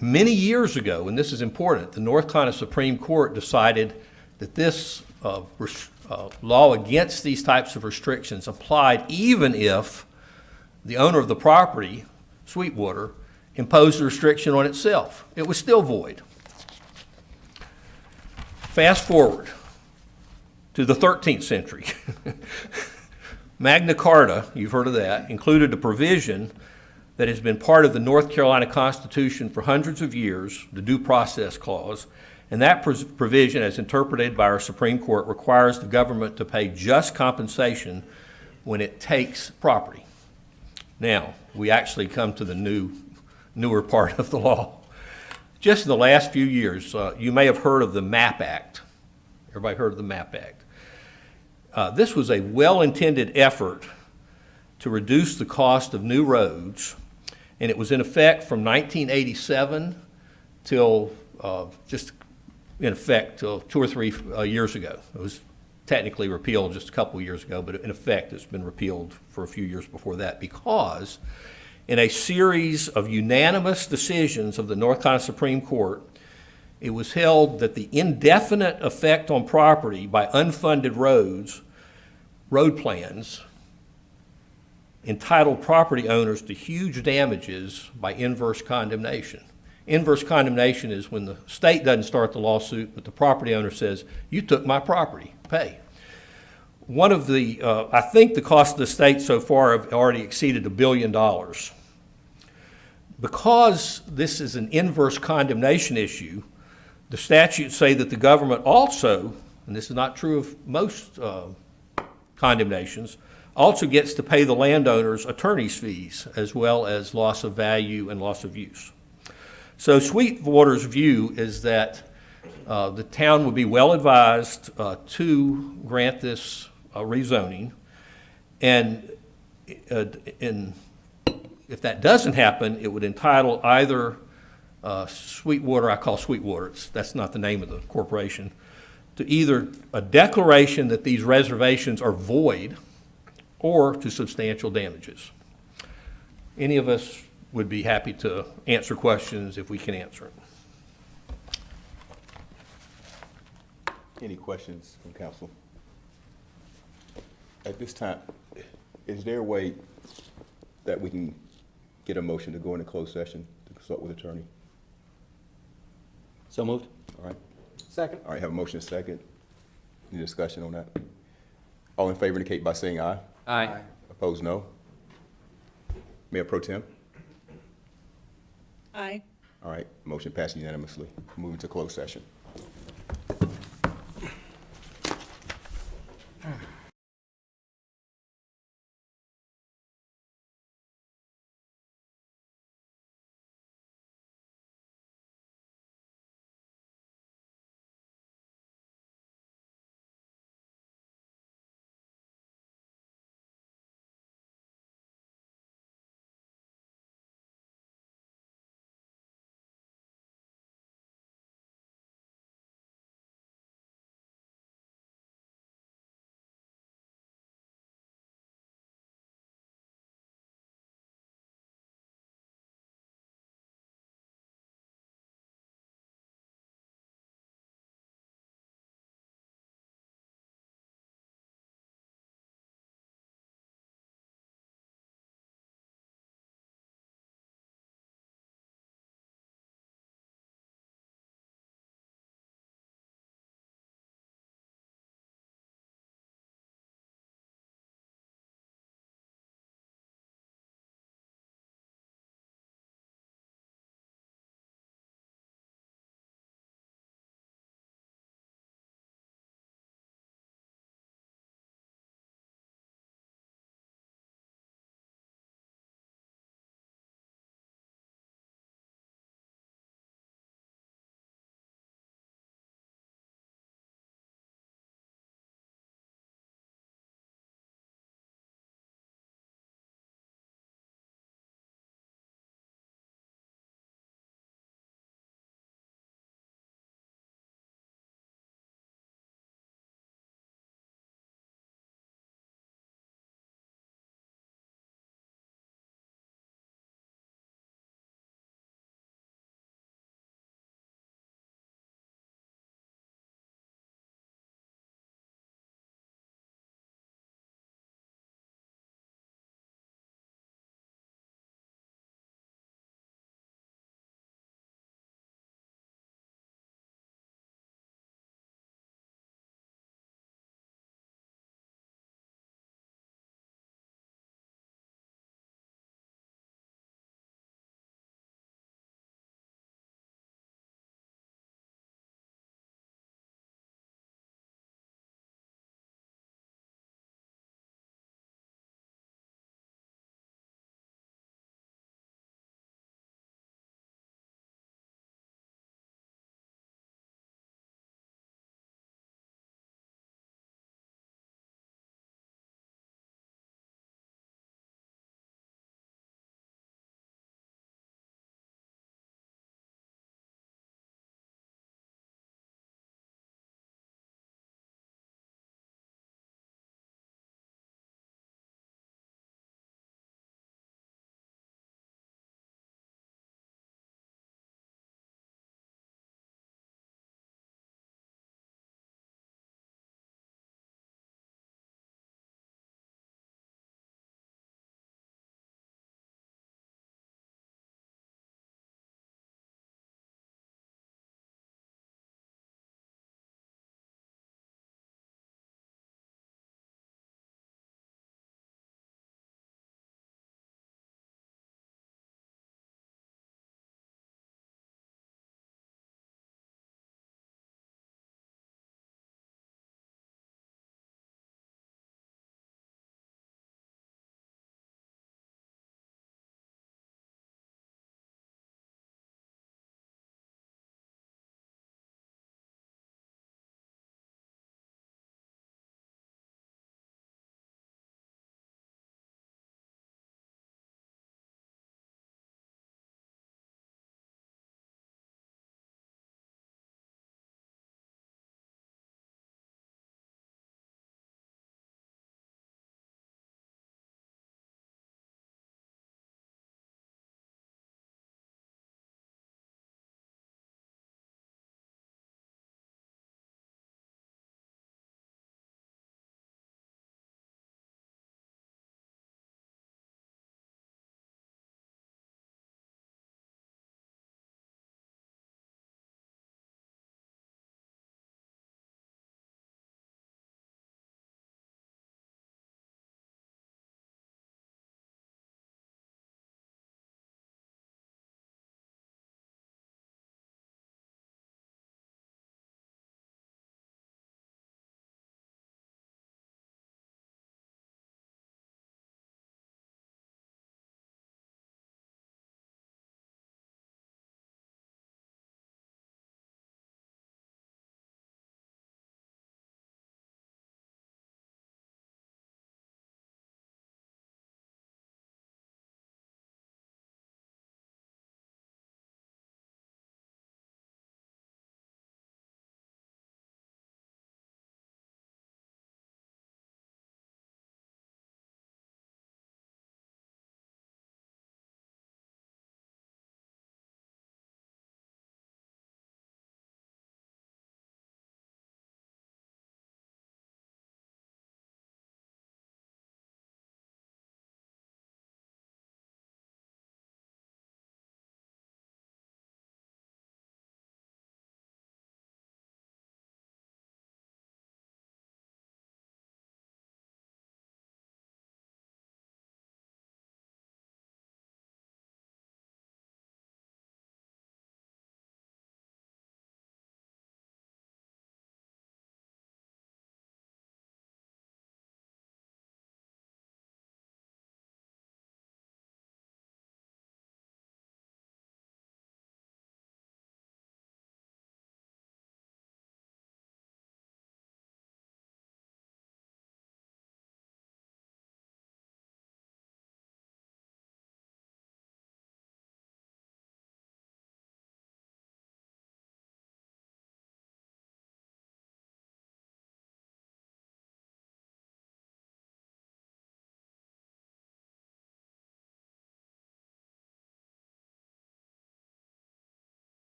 many years ago, and this is important, the North Carolina Supreme Court decided that this law against these types of restrictions applied even if the owner of the property, Sweetwater, imposed a restriction on itself. It was still void. Fast forward to the 13th century. Magna Carta, you've heard of that, included a provision that has been part of the North Carolina Constitution for hundreds of years, the Due Process Clause, and that provision, as interpreted by our Supreme Court, requires the government to pay just compensation when it takes property. Now, we actually come to the newer part of the law. Just in the last few years, you may have heard of the MAP Act. Everybody heard of the MAP Act? This was a well-intended effort to reduce the cost of new roads, and it was in effect from 1987 till just in effect till 2 or 3 years ago. It was technically repealed just a couple of years ago, but in effect it's been repealed for a few years before that, because in a series of unanimous decisions of the North Carolina Supreme Court, it was held that the indefinite effect on property by unfunded road plans, entitled property owners to huge damages by inverse condemnation. Inverse condemnation is when the state doesn't start the lawsuit, but the property owner says, you took my property, pay. One of the, I think the cost of the state so far have already exceeded $1 billion. Because this is an inverse condemnation issue, the statutes say that the government also, and this is not true of most condemnations, also gets to pay the landowner's attorney's fees as well as loss of value and loss of use. So Sweetwater's view is that the town would be well advised to grant this rezoning, and if that doesn't happen, it would entitle either Sweetwater, I call Sweetwater, that's not the name of the corporation, to either a declaration that these reservations are void or to substantial damages. Any of us would be happy to answer questions if we can answer them. Any questions from council? At this time, is there a way that we can get a motion to go into closed session to consult with attorney? So moved. All right. Second. All right, have a motion and second. Any discussion on that? All in favor indicate by saying aye. Aye. Opposed, no. Mayor Pro Tem? Aye. All right, motion passed unanimously. Moving to closed session.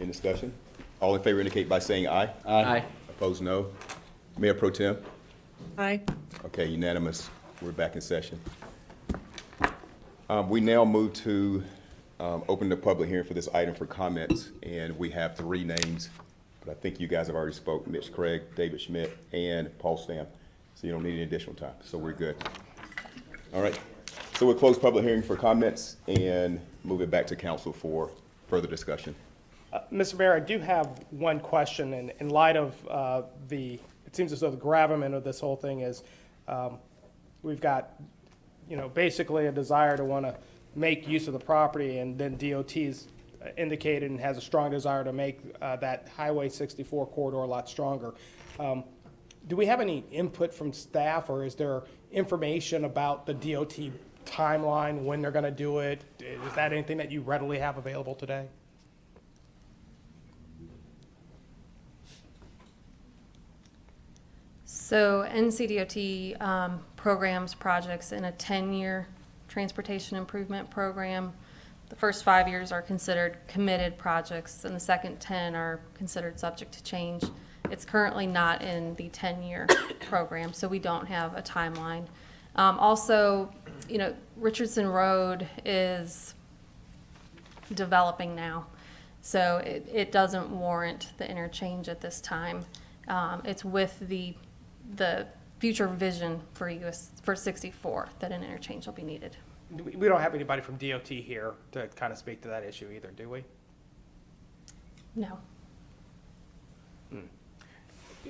Any discussion? All in favor indicate by saying aye. Aye. Opposed, no. Mayor Pro Tem? Aye. Okay, unanimous. We're back in session. We now move to open the public hearing for this item for comments, and we have 3 names, but I think you guys have already spoke, Mitch Craig, David Schmidt, and Paul Stam, so you don't need any additional time, so we're good. All right, so we'll close public hearing for comments and move it back to council for further discussion. Mr. Mayor, I do have one question in light of it seems as though the gravamen of this whole thing is we've got, basically a desire to want to make use of the property, and then DOT's indicated and has a strong desire to make that Highway 64 corridor a lot stronger. Do we have any input from staff, or is there information about the DOT timeline, when they're going to do it? Is that anything that you readily have available today? So NCDOT programs projects in a 10-year transportation improvement program. The first 5 years are considered committed projects, and the second 10 are considered subject to change. It's currently not in the 10-year program, so we don't have a timeline. Also, Richardson Road is developing now, so it doesn't warrant the interchange at this time. It's with the future vision for US for 64 that an interchange will be needed. We don't have anybody from DOT here to kind of speak to that issue either, do we? No.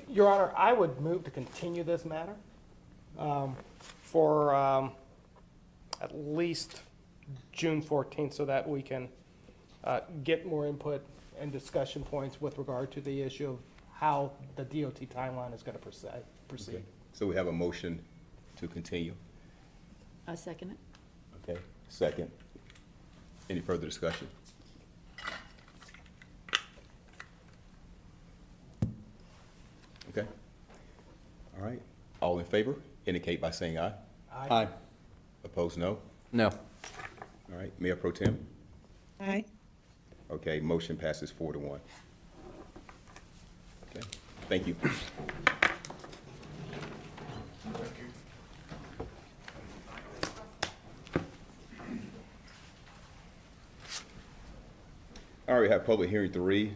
Your Honor, I would move to continue this matter for at least June 14th, so that we can get more input and discussion points with regard to the issue of how the DOT timeline is going to proceed. Okay. So we have a motion to continue. I second it. Okay, second. Any further discussion? Okay. All right. All in favor indicate by saying aye. Aye. Opposed, no? No. All right, Mayor Pro Tem? Aye. Okay, motion passes 4-1. Okay, thank you. All right, we have public hearing 3,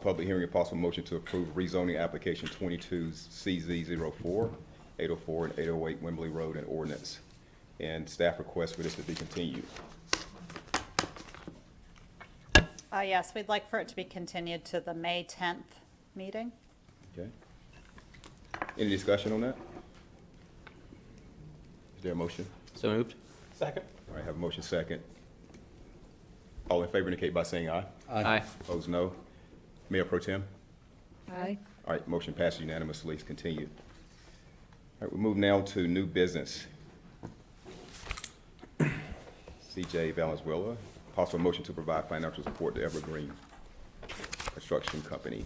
public hearing and possible motion to approve rezoning application 22 CZ04, 804 and 808 Wembley Road and ordinance. And staff request for this to be continued. Yes, we'd like for it to be continued to the May 10th meeting. Okay. Any discussion on that? Is there a motion? So moved. Second. All right, have a motion second. All in favor indicate by saying aye. Aye. Opposed, no. Mayor Pro Tem? Aye. All right, motion passes unanimously. It's continued. All right, we move now to new business. CJ Valenzuela, possible motion to provide financial support to Evergreen Construction Company.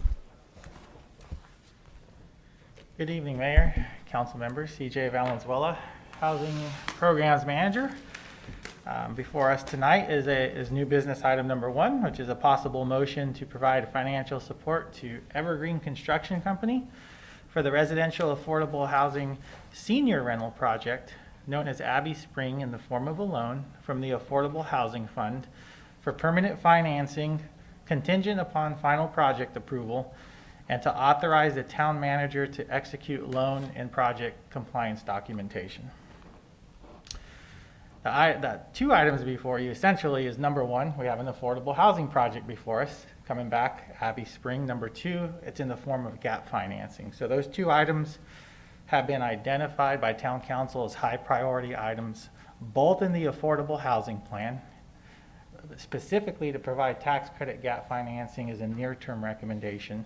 Good evening, Mayor, Council members. CJ Valenzuela, Housing Programs Manager. Before us tonight is new business item number 1, which is a possible motion to provide financial support to Evergreen Construction Company for the residential affordable housing senior rental project known as Abbey Spring in the form of a loan from the Affordable Housing Fund for permanent financing contingent upon final project approval, and to authorize the town manager to execute loan and project compliance documentation. The 2 items before you essentially is number 1, we have an affordable housing project before us coming back, Abbey Spring. Number 2, it's in the form of gap financing. So those 2 items have been identified by town council as high priority items, both in the affordable housing plan. Specifically to provide tax credit gap financing is a near-term recommendation.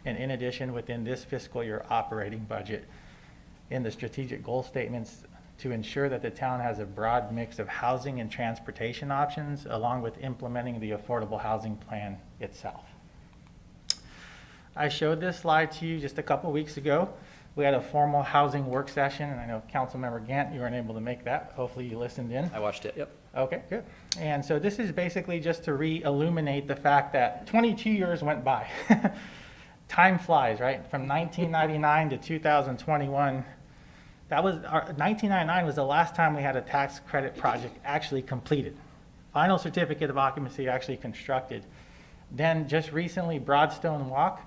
And in addition, within this fiscal year operating budget, in the strategic goal statements, to ensure that the town has a broad mix of housing and transportation options, along with implementing the affordable housing plan itself. I showed this slide to you just a couple weeks ago. We had a formal housing work session, and I know Councilmember Gant, you weren't able to make that. Hopefully you listened in. I watched it, yep. Okay, good. And so this is basically just to re-illuminate the fact that 22 years went by. Time flies, right? From 1999 to 2021. 1999 was the last time we had a tax credit project actually completed. Final certificate of occupancy actually constructed. Then just recently, Broadstone Walk,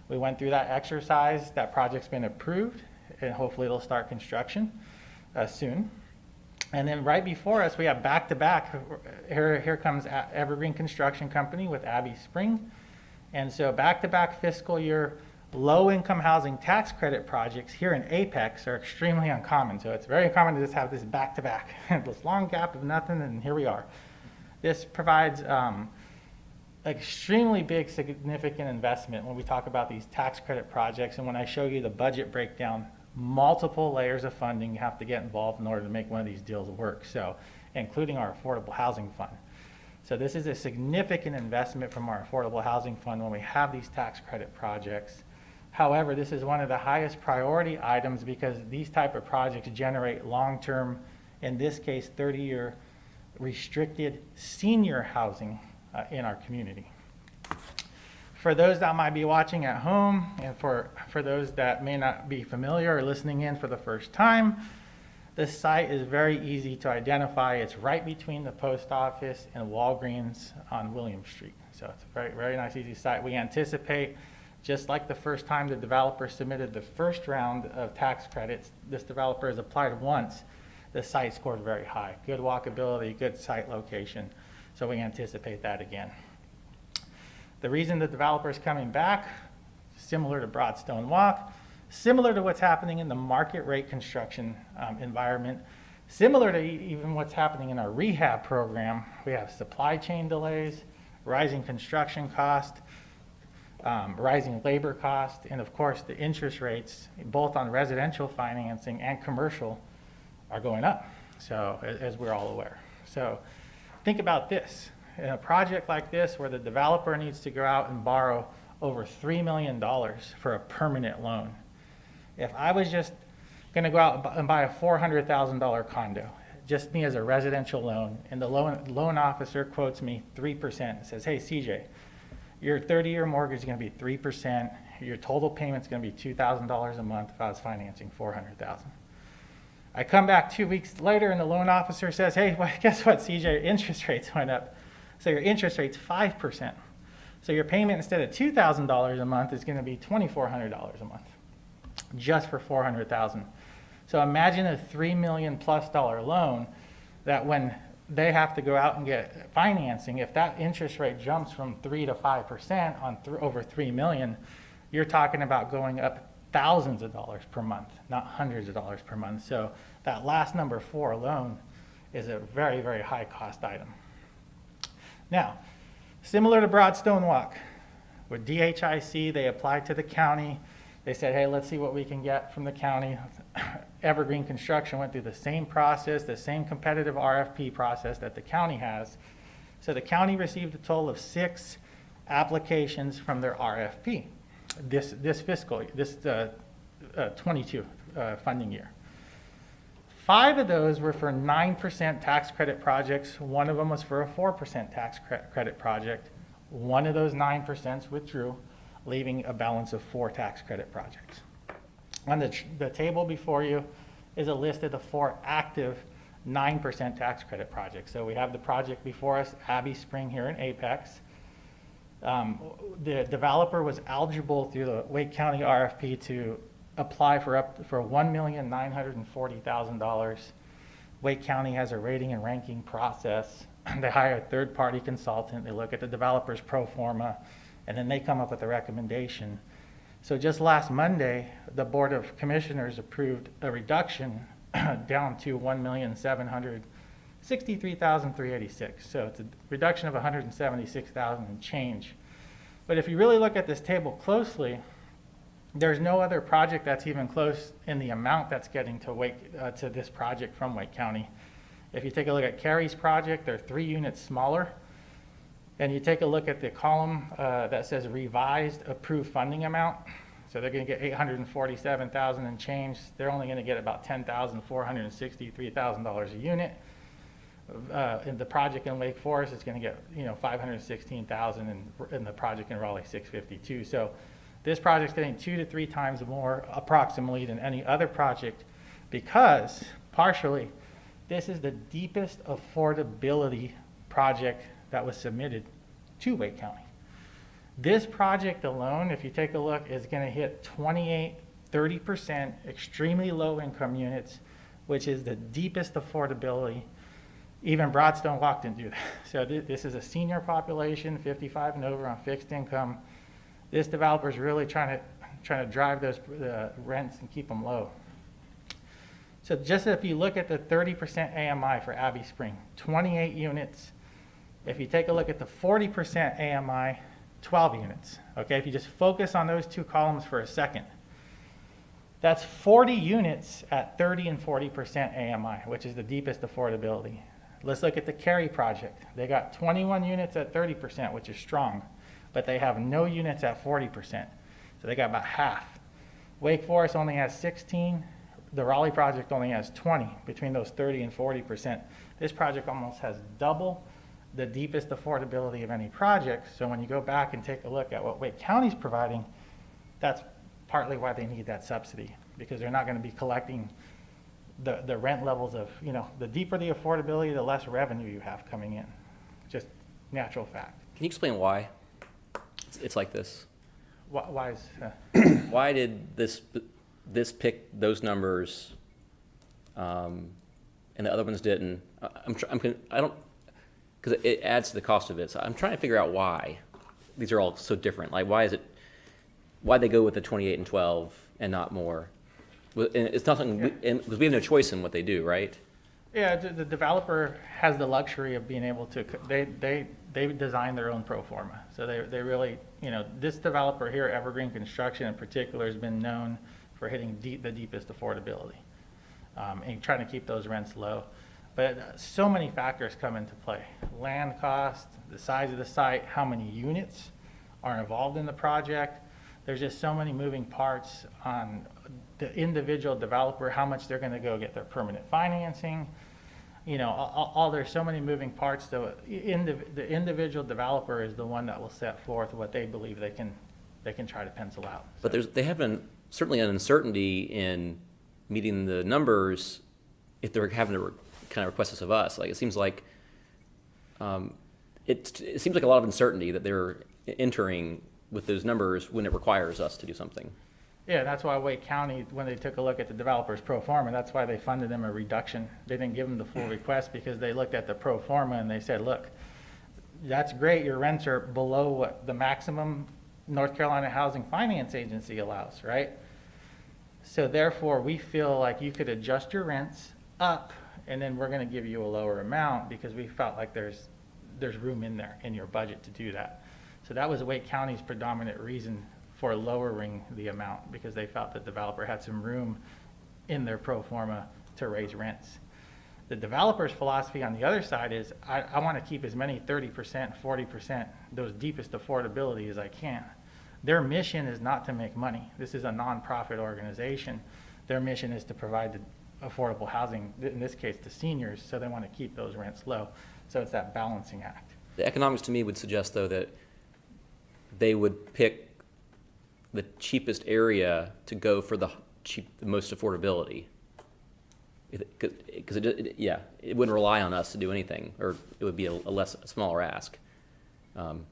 we went through that exercise. That project's been approved, and hopefully it'll start construction soon. And then right before us, we have back-to-back. Here comes Evergreen Construction Company with Abbey Spring. And so back-to-back fiscal year low-income housing tax credit projects here in Apex are extremely uncommon. So it's very common to just have this back-to-back, this long gap of nothing, and here we are. This provides extremely big, significant investment when we talk about these tax credit projects. And when I show you the budget breakdown, multiple layers of funding you have to get involved in order to make one of these deals work. So, including our affordable housing fund. So this is a significant investment from our affordable housing fund when we have these tax credit projects. However, this is one of the highest priority items because these type of projects generate long-term, in this case, 30-year restricted senior housing in our community. For those that might be watching at home, and for those that may not be familiar or listening in for the first time, this site is very easy to identify. It's right between the post office and Walgreens on William Street. So it's a very, very nice, easy site. We anticipate, just like the first time the developer submitted the first round of tax credits, this developer has applied once. The site scored very high. Good walkability, good site location. So we anticipate that again. The reason the developer is coming back, similar to Broadstone Walk, similar to what's happening in the market rate construction environment, similar to even what's happening in our rehab program. We have supply chain delays, rising construction cost, rising labor cost, and of course the interest rates, both on residential financing and commercial, are going up, so as we're all aware. So think about this. In a project like this where the developer needs to go out and borrow over $3 million for a permanent loan, if I was just going to go out and buy a $400,000 condo, just me as a residential loan, and the loan officer quotes me 3% and says, hey, CJ, your 30-year mortgage is going to be 3%. Your total payment's going to be $2,000 a month if I was financing $400,000. I come back 2 weeks later and the loan officer says, hey, well, guess what, CJ, interest rates went up. So your interest rate's 5%. So your payment instead of $2,000 a month is going to be $2,400 a month, just for $400,000. So imagine a $3 million plus loan that when they have to go out and get financing, if that interest rate jumps from 3 to 5% on over $3 million, you're talking about going up thousands of dollars per month, not hundreds of dollars per month. So that last number 4 alone is a very, very high cost item. Now, similar to Broadstone Walk, with DHIC, they applied to the county. They said, hey, let's see what we can get from the county. Evergreen Construction went through the same process, the same competitive RFP process that the county has. So the county received a total of 6 applications from their RFP this fiscal, this 22 funding year. 5 of those were for 9% tax credit projects. 1 of them was for a 4% tax credit project. 1 of those 9% withdrew, leaving a balance of 4 tax credit projects. On the table before you is a list of the 4 active 9% tax credit projects. So we have the project before us, Abbey Spring here in Apex. The developer was eligible through the Wake County RFP to apply for $1,940,000. Wake County has a rating and ranking process. They hire a third-party consultant. They look at the developer's pro forma, and then they come up with a recommendation. So just last Monday, the Board of Commissioners approved a reduction down to $1,763,386. So it's a reduction of $176,000 and change. But if you really look at this table closely, there's no other project that's even close in the amount that's getting to to this project from Wake County. If you take a look at Cary's project, they're 3 units smaller. And you take a look at the column that says revised approved funding amount. So they're going to get $847,000 and change. They're only going to get about $10,463,000 a unit. In the project in Lake Forest, it's gonna get, 516,000, and in the project in Raleigh, 652. So this project's getting 2 to 3 times more approximately than any other project, because partially, this is the deepest affordability project that was submitted to Wake County. This project alone, if you take a look, is gonna hit 30% extremely low income units, which is the deepest affordability. Even Broadstone Walk didn't do that. So this is a senior population, 55 and over, on fixed income. This developer is really trying to drive those rents and keep them low. So just if you look at the 30% AMI for Abbey Spring, 28 units. If you take a look at the 40% AMI, 12 units. Okay, if you just focus on those two columns for a second, that's 40 units at 30 and 40% AMI, which is the deepest affordability. Let's look at the Cary project. They got 21 units at 30%, which is strong, but they have no units at 40%. So they got about half. Wake Forest only has 16. The Raleigh project only has 20 between those 30 and 40%. This project almost has double the deepest affordability of any project. So when you go back and take a look at what Wake County's providing, that's partly why they need that subsidy, because they're not going to be collecting the rent levels of, the deeper the affordability, the less revenue you have coming in. Just natural fact. Can you explain why it's like this? Why is why did this pick those numbers, and the other ones didn't? I don't, because it adds to the cost of it. So I'm trying to figure out why these are all so different. Like, why they go with the 28 and 12 and not more? And it's not something, because we have no choice in what they do, right? Yeah, the developer has the luxury of being able to, they design their own pro forma. So they really, this developer here, Evergreen Construction in particular, has been known for hitting the deepest affordability, and trying to keep those rents low. But so many factors come into play. Land cost, the size of the site, how many units are involved in the project. There's just so many moving parts on the individual developer, how much they're gonna go get their permanent financing. There's so many moving parts. The individual developer is the one that will set forth what they believe they can try to pencil out. But they have certainly an uncertainty in meeting the numbers if they're having to kind of request this of us. Like, it seems like it seems like a lot of uncertainty that they're entering with those numbers when it requires us to do something. Yeah, that's why Wake County, when they took a look at the developer's pro forma, that's why they funded them a reduction. They didn't give them the full request because they looked at the pro forma and they said, look, that's great, your rents are below what the maximum North Carolina Housing Finance Agency allows, right? So therefore, we feel like you could adjust your rents up, and then we're gonna give you a lower amount because we felt like there's room in there in your budget to do that. So that was Wake County's predominant reason for lowering the amount, because they felt the developer had some room in their pro forma to raise rents. The developer's philosophy on the other side is, I want to keep as many 30%, 40%, those deepest affordability as I can. Their mission is not to make money. This is a nonprofit organization. Their mission is to provide the affordable housing, in this case, to seniors, so they want to keep those rents low. So it's that balancing act. The economics to me would suggest, though, that they would pick the cheapest area to go for the most affordability. Because it wouldn't rely on us to do anything, or it would be a smaller ask. And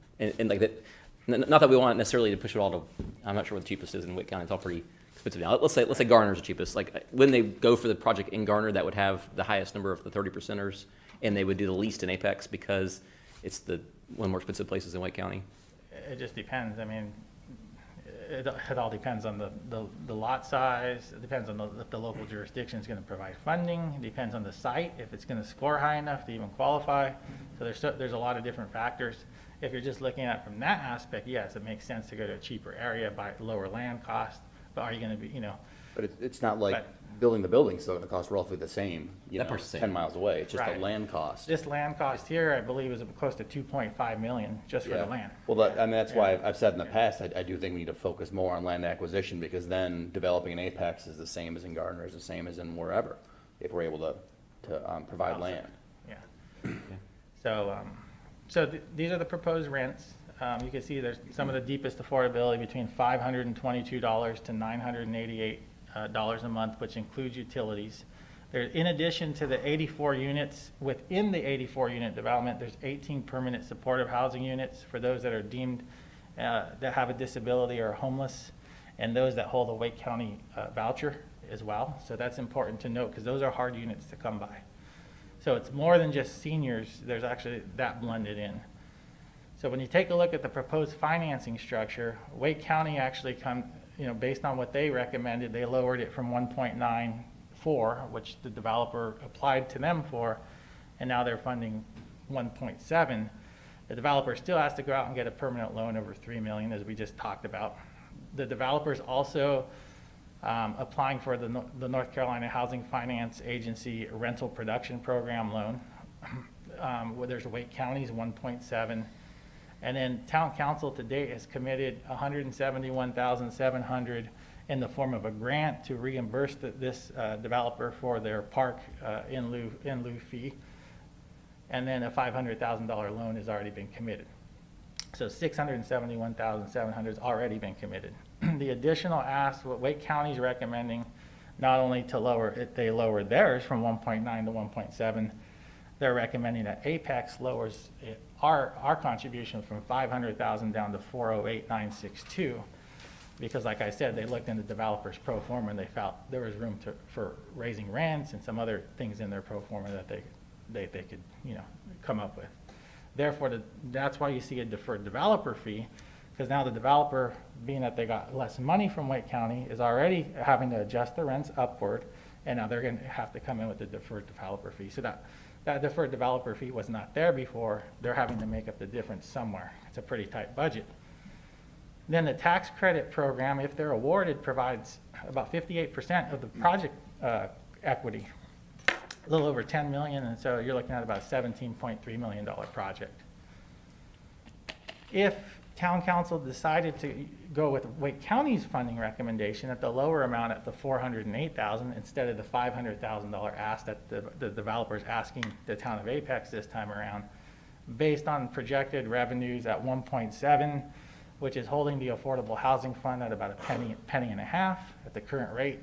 like that, not that we want necessarily to push it all to, I'm not sure what the cheapest is in Wake County. It's all pretty expensive now. Let's say Garner's the cheapest. Like, when they go for the project in Garner, that would have the highest number of the 30%ers, and they would do the least in Apex because it's one of the more expensive places in Wake County. It just depends. I mean, it all depends on the lot size. It depends on if the local jurisdiction is going to provide funding. It depends on the site, if it's going to score high enough to even qualify. So there's a lot of different factors. If you're just looking at it from that aspect, yes, it makes sense to go to a cheaper area, buy lower land cost. But are you going to be, But it's not like building the building's still going to cost roughly the same, That part's the same. 10 miles away. It's just Right. the land cost. This land cost here, I believe, is close to $2.5 million just for the land. Well, that's why I've said in the past, I do think we need to focus more on land acquisition, because then developing an Apex is the same as in Gardner, is the same as in wherever, if we're able to provide land. Yeah. These are the proposed rents. You can see there's some of the deepest affordability between $522 to $988 a month, which includes utilities. In addition to the 84 units, within the 84 unit development, there's 18 permanent supportive housing units for those that are deemed that have a disability or are homeless, and those that hold a Wake County voucher as well. So that's important to note because those are hard units to come by. So it's more than just seniors, there's actually that blended in. So when you take a look at the proposed financing structure, Wake County actually based on what they recommended, they lowered it from 1.94, which the developer applied to them for, and now they're funding 1.7. The developer still has to go out and get a permanent loan over $3 million, as we just talked about. The developer's also applying for the North Carolina Housing Finance Agency Rental Production Program loan, where there's Wake County's 1.7. And then town council to date has committed $171,700 in the form of a grant to reimburse this developer for their park in lieu fee. And then a $500,000 loan has already been committed. So $671,700 has already been committed. The additional ask, what Wake County is recommending, not only to lower it, they lowered theirs from 1.9 to 1.7. They're recommending that Apex lowers our contribution from $500,000 down to $408,962, because like I said, they looked in the developer's pro forma and they felt there was room for raising rents and some other things in their pro forma that they could come up with. Therefore, that's why you see a deferred developer fee, because now the developer, being that they got less money from Wake County, is already having to adjust the rents upward, and now they're going to have to come in with the deferred developer fee. So that deferred developer fee was not there before. They're having to make up the difference somewhere. It's a pretty tight budget. Then the tax credit program, if they're awarded, provides about 58% of the project equity, a little over $10 million, and so you're looking at about a $17.3 million project. If town council decided to go with Wake County's funding recommendation at the lower amount at the $408,000 instead of the $500,000 ask that the developer's asking the town of Apex this time around, based on projected revenues at 1.7, which is holding the affordable housing fund at about a penny and a half at the current rate,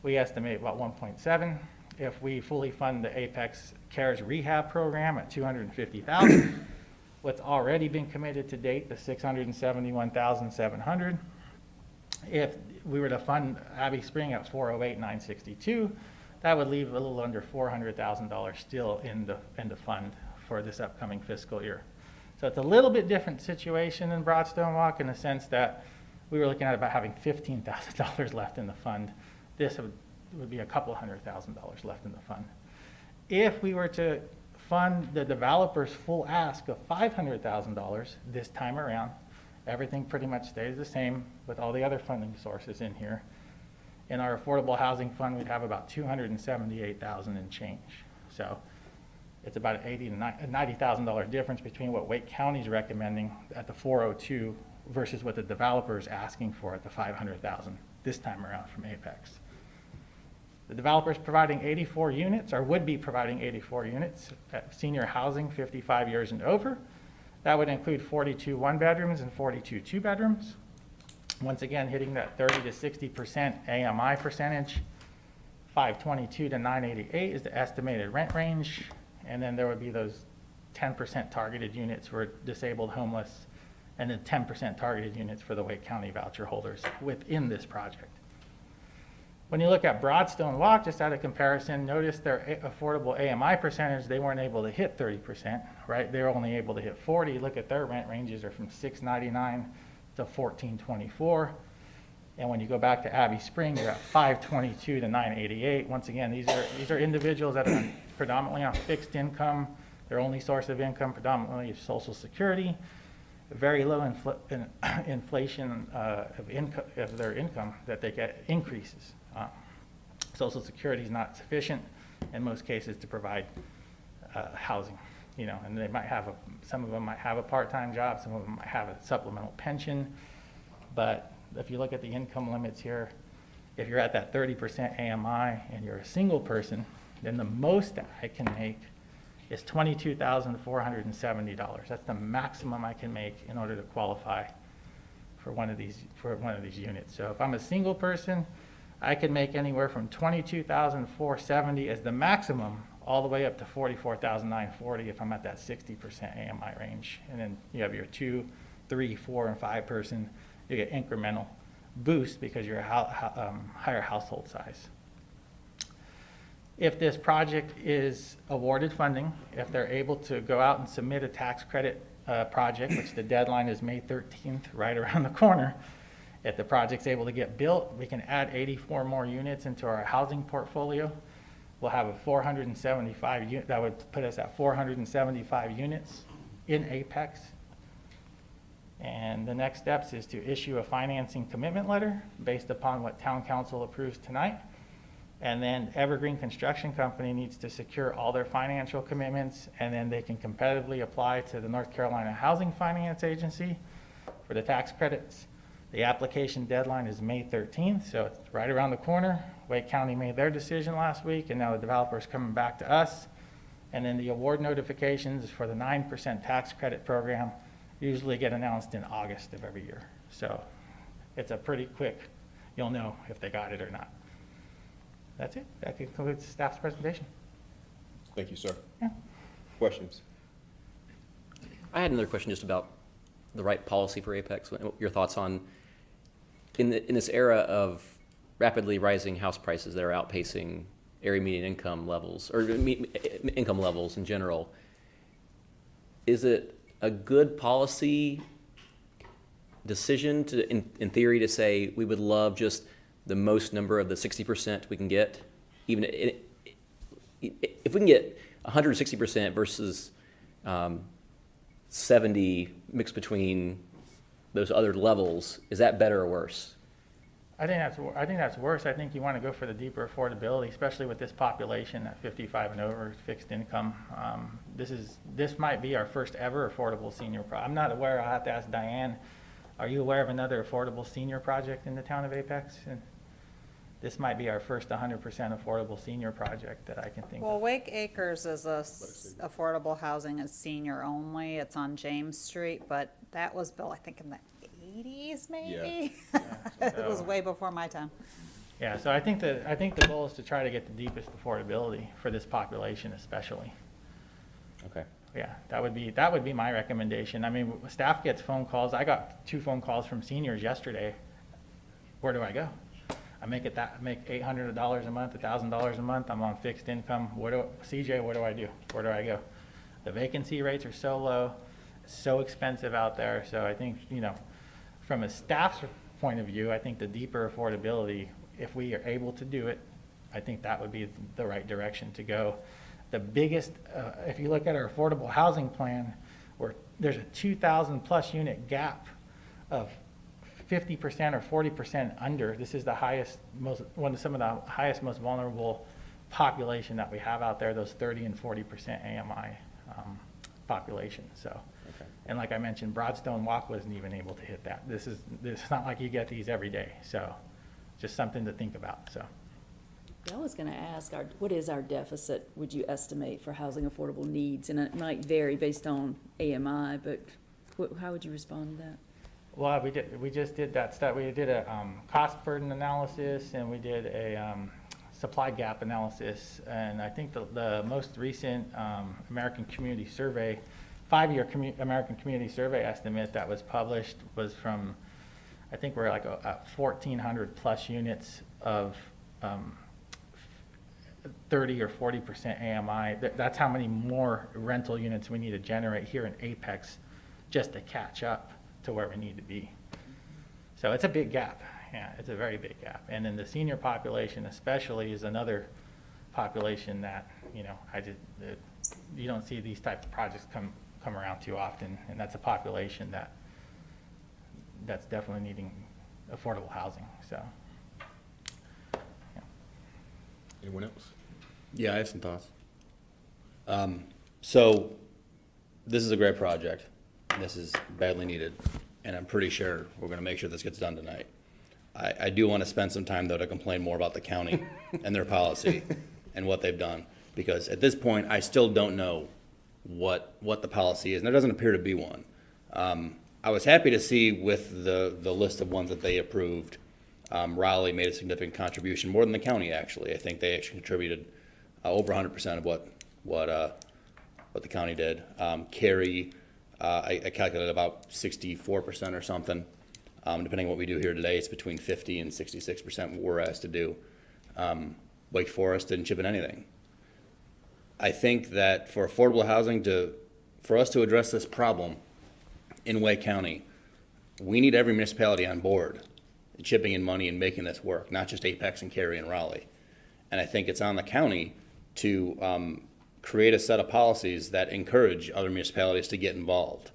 we estimate about 1.7. If we fully fund the Apex CARES rehab program at $250,000, what's already been committed to date, the $671,700. If we were to fund Abbey Spring at $408,962, that would leave a little under $400,000 still in the fund for this upcoming fiscal year. So it's a little bit different situation in Broadstone Walk in the sense that we were looking at about having $15,000 left in the fund. This would be a couple $100,000 left in the fund. If we were to fund the developer's full ask of $500,000 this time around, everything pretty much stays the same with all the other funding sources in here. In our affordable housing fund, we'd have about $278,000 in change. So it's about an $80,000 to $90,000 difference between what Wake County is recommending at the 402 versus what the developer is asking for at the $500,000 this time around from Apex. The developer is providing 84 units, or would be providing 84 units at senior housing 55 years and over. That would include 42 one-bedrooms and 42 two-bedrooms. Once again, hitting that 30 to 60% AMI percentage. 522 to 988 is the estimated rent range. And then there would be those 10% targeted units for disabled homeless, and then 10% targeted units for the Wake County voucher holders within this project. When you look at Broadstone Walk, just out of comparison, notice their affordable AMI percentage, they weren't able to hit 30%, right? They're only able to hit 40. Look at their rent ranges are from $699 to $1,424. And when you go back to Abbey Spring, you're at $522 to $988. Once again, these are individuals that are predominantly on fixed income. Their only source of income predominantly is Social Security. Very low inflation of their income that they get increases. Social Security is not sufficient in most cases to provide housing, and they might have some of them might have a part-time job, some of them might have a supplemental pension, but if you look at the income limits here, if you're at that 30% AMI and you're a single person, then the most that I can make is $22,470. That's the maximum I can make in order to qualify for one of these units. So if I'm a single person, I can make anywhere from $22,470 as the maximum, all the way up to $44,940 if I'm at that 60% AMI range. And then you have your 2, 3, 4, and 5 person, you get incremental boost because you're a higher household size. If this project is awarded funding, if they're able to go out and submit a tax credit project, which the deadline is May 13th, right around the corner, if the project's able to get built, we can add 84 more units into our housing portfolio. We'll have a 475 unit, that would put us at 475 units in Apex. And the next steps is to issue a financing commitment letter based upon what town council approves tonight. And then Evergreen Construction Company needs to secure all their financial commitments, and then they can competitively apply to the North Carolina Housing Finance Agency for the tax credits. The application deadline is May 13th, so it's right around the corner. Wake County made their decision last week, and now the developer's coming back to us. And then the award notifications for the 9% tax credit program usually get announced in August of every year. So it's a pretty quick, you'll know if they got it or not. That's it. That concludes staff's presentation. Thank you, sir. Yeah. Questions? I had another question just about the right policy for Apex. Your thoughts on, in this era of rapidly rising house prices that are outpacing area median income levels, or income levels in general, is it a good policy decision to, in theory, to say we would love just the most number of the 60% we can get, even if we can get 160% versus 70 mixed between those other levels, is that better or worse? I think that's worse. I think you want to go for the deeper affordability, especially with this population at 55 and over, fixed income. This might be our first ever affordable senior I'm not aware. I'll have to ask Diane. Are you aware of another affordable senior project in the town of Apex? And this might be our first 100% affordable senior project that I can think Well, of. Wake Acres is affordable housing is senior only. It's on James Street, but that was built, I think, in the 80s, maybe? It was way before my time. Yeah, so I think the goal is to try to get the deepest affordability for this population especially. Okay. Yeah, that would be my recommendation. I mean, staff gets phone calls. I got 2 phone calls from seniors yesterday. Where do I go? I make $800 a month, $1,000 a month. I'm on fixed income. CJ, what do I do? Where do I go? The vacancy rates are so low, so expensive out there. So I think, from a staff's point of view, I think the deeper affordability, if we are able to do it, I think that would be the right direction to go. The biggest, if you look at our affordable housing plan, where there's a 2,000 plus unit gap of 50% or 40% under. This is the highest, some of the highest, most vulnerable population that we have out there, those 30 and 40% AMI population. So, okay. And like I mentioned, Broadstone Walk wasn't even able to hit that. This is not like you get these every day. So just something to think about. So. I was going to ask, what is our deficit, would you estimate, for housing affordable needs? And it might vary based on AMI, but how would you respond to that? Well, we just did that stuff. We did a cost burden analysis, and we did a supply gap analysis. And I think the most recent American Community Survey, 5-year American Community Survey estimate that was published was from, I think we're like 1,400 plus units of 30 or 40% AMI. That's how many more rental units we need to generate here in Apex just to catch up to where we need to be. So it's a big gap. Yeah, it's a very big gap. And then the senior population especially is another population that, you don't see these type of projects come around too often. And that's a population that's definitely needing affordable housing. So. Anyone else? Yeah, I have some thoughts. So this is a great project. This is badly needed, and I'm pretty sure we're going to make sure this gets done tonight. I do want to spend some time, though, to complain more about the county and their policy and what they've done, because at this point, I still don't know what the policy is, and there doesn't appear to be one. I was happy to see with the list of ones that they approved, Raleigh made a significant contribution, more than the county actually. I think they actually contributed over 100% of what the county did. Cary, I calculated about 64% or something. Depending on what we do here today, it's between 50 and 66% what we're asked to do. Wake Forest didn't chip in anything. I think that for affordable housing for us to address this problem in Wake County, we need every municipality on board chipping in money and making this work, not just Apex and Cary and Raleigh. And I think it's on the county to create a set of policies that encourage other municipalities to get involved.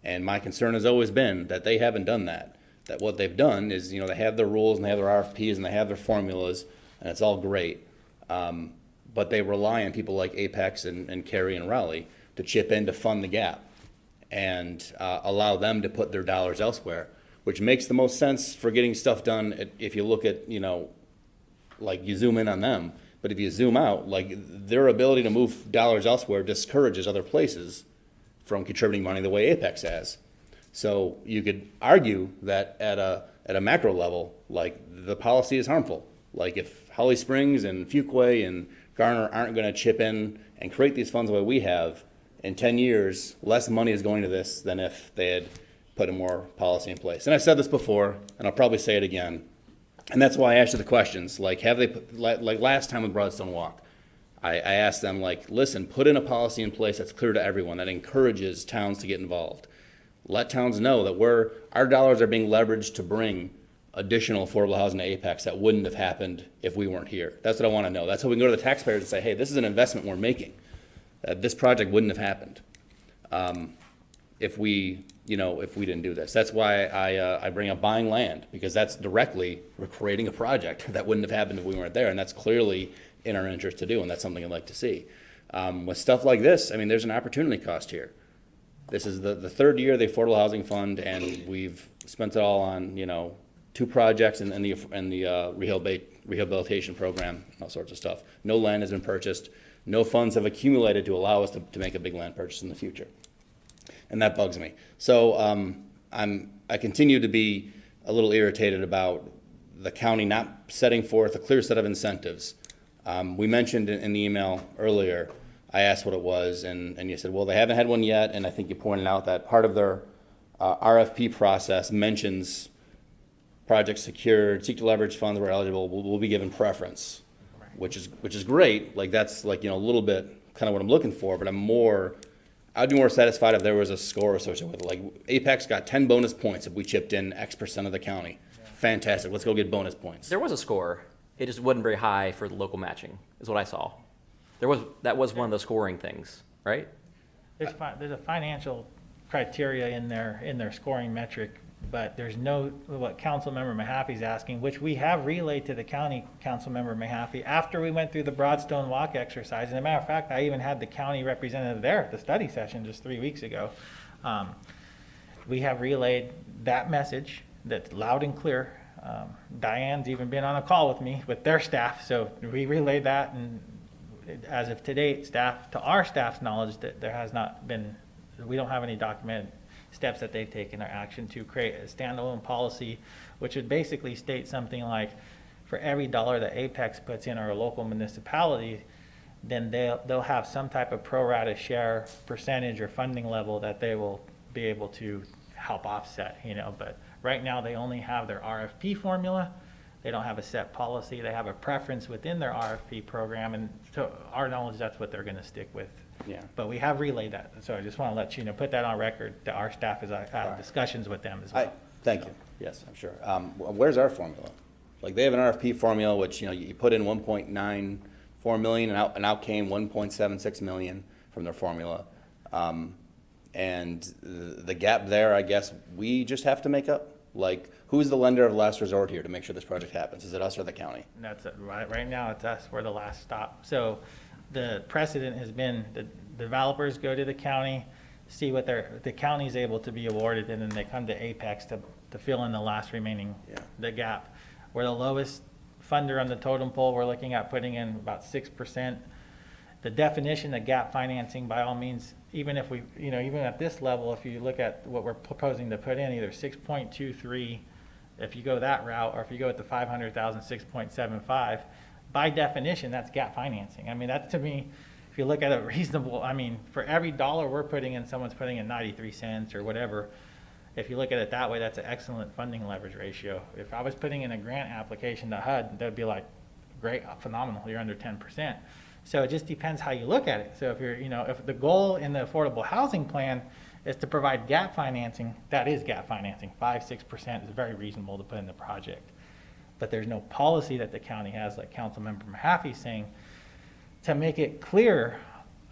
And my concern has always been that they haven't done that. That what they've done is, they have their rules and they have their RFPs and they have their formulas, and it's all great. But they rely on people like Apex and Cary and Raleigh to chip in to fund the gap and allow them to put their dollars elsewhere, which makes the most sense for getting stuff done if you look at, like you zoom in on them. But if you zoom out, like their ability to move dollars elsewhere discourages other places from contributing money the way Apex has. So you could argue that at a macro level, like the policy is harmful. Like if Holly Springs and Fuquay and Garner aren't going to chip in and create these funds the way we have, in 10 years, less money is going to this than if they had put a more policy in place. And I've said this before, and I'll probably say it again. And that's why I asked you the questions. Like, have they, like last time with Broadstone Walk, I asked them, like, listen, put in a policy in place that's clear to everyone, that encourages towns to get involved. Let towns know that our dollars are being leveraged to bring additional affordable housing to Apex that wouldn't have happened if we weren't here. That's what I want to know. That's how we can go to the taxpayers and say, hey, this is an investment we're making. This project wouldn't have happened if we didn't do this. That's why I bring up buying land, because that's directly creating a project that wouldn't have happened if we weren't there, and that's clearly in our interest to do, and that's something I'd like to see. With stuff like this, I mean, there's an opportunity cost here. This is the third year of the Affordable Housing Fund, and we've spent it all on 2 projects and the rehabilitation program, all sorts of stuff. No land has been purchased. No funds have accumulated to allow us to make a big land purchase in the future. And that bugs me. So I continue to be a little irritated about the county not setting forth a clear set of incentives. We mentioned in the email earlier, I asked what it was, and you said, well, they haven't had one yet, and I think you pointed out that part of their RFP process mentions projects secured, seek to leverage funds where eligible, will be given preference, which is great. Like that's like a little bit kind of what I'm looking for, but I'd be more satisfied if there was a score associated with it. Like Apex got 10 bonus points if we chipped in X% of the county. Yeah. Fantastic. Let's go get bonus points. There was a score. It just wasn't very high for the local matching, is what I saw. That was one of the scoring things, right? There's a financial criteria in their scoring metric, but there's no, what Councilmember Mahaffey's asking, which we have relayed to the county Councilmember Mahaffey after we went through the Broadstone Walk exercise. And as a matter of fact, I even had the county representative there at the study session just 3 weeks ago. We have relayed that message that's loud and clear. Diane's even been on a call with me with their staff, so we relayed that, and as of today, to our staff's knowledge, that there has not been, we don't have any documented steps that they've taken or action to create a standalone policy, which would basically state something like, for every dollar that Apex puts in our local municipality, then they'll have some type of pro rata share percentage or funding level that they will be able to help offset, but right now they only have their RFP formula. They don't have a set policy. They have a preference within their RFP program, and to our knowledge, that's what they're going to stick with. Yeah. But we have relayed that, so I just want to let you know, put that on record, that our staff has had discussions with them as well. Thank you. Yes, I'm sure. Where's our formula? Like they have an RFP formula, which you put in 1.94 million, and out came 1.76 million from their formula, and the gap there, I guess we just have to make up. Like, who's the lender of last resort here to make sure this project happens? Is it us or the county? That's it. Right now, it's us. We're the last stop. So the precedent has been the developers go to the county, see what the county's able to be awarded, and then they come to Apex to fill in the last remaining, the gap. We're the lowest funder on the totem pole. We're looking at putting in about 6%. the definition of gap financing, by all means, even if we, you know, even at this level, if you look at what we're proposing to put in, either 6.23, if you go that route, or if you go with the 500,000, 6.75, by definition, that's gap financing. I mean, that to me, if you look at it reasonable, I mean, for every dollar we're putting in, someone's putting in 93 cents or whatever. If you look at it that way, that's an excellent funding leverage ratio. If I was putting in a grant application to HUD, that'd be like, great, phenomenal, you're under 10%. So it just depends how you look at it. So if you're, you know, if the goal in the affordable housing plan is to provide gap financing, that is gap financing. 5-6% is very reasonable to put in the project. But there's no policy that the county has, like Councilmember Mahaffey's saying, to make it clear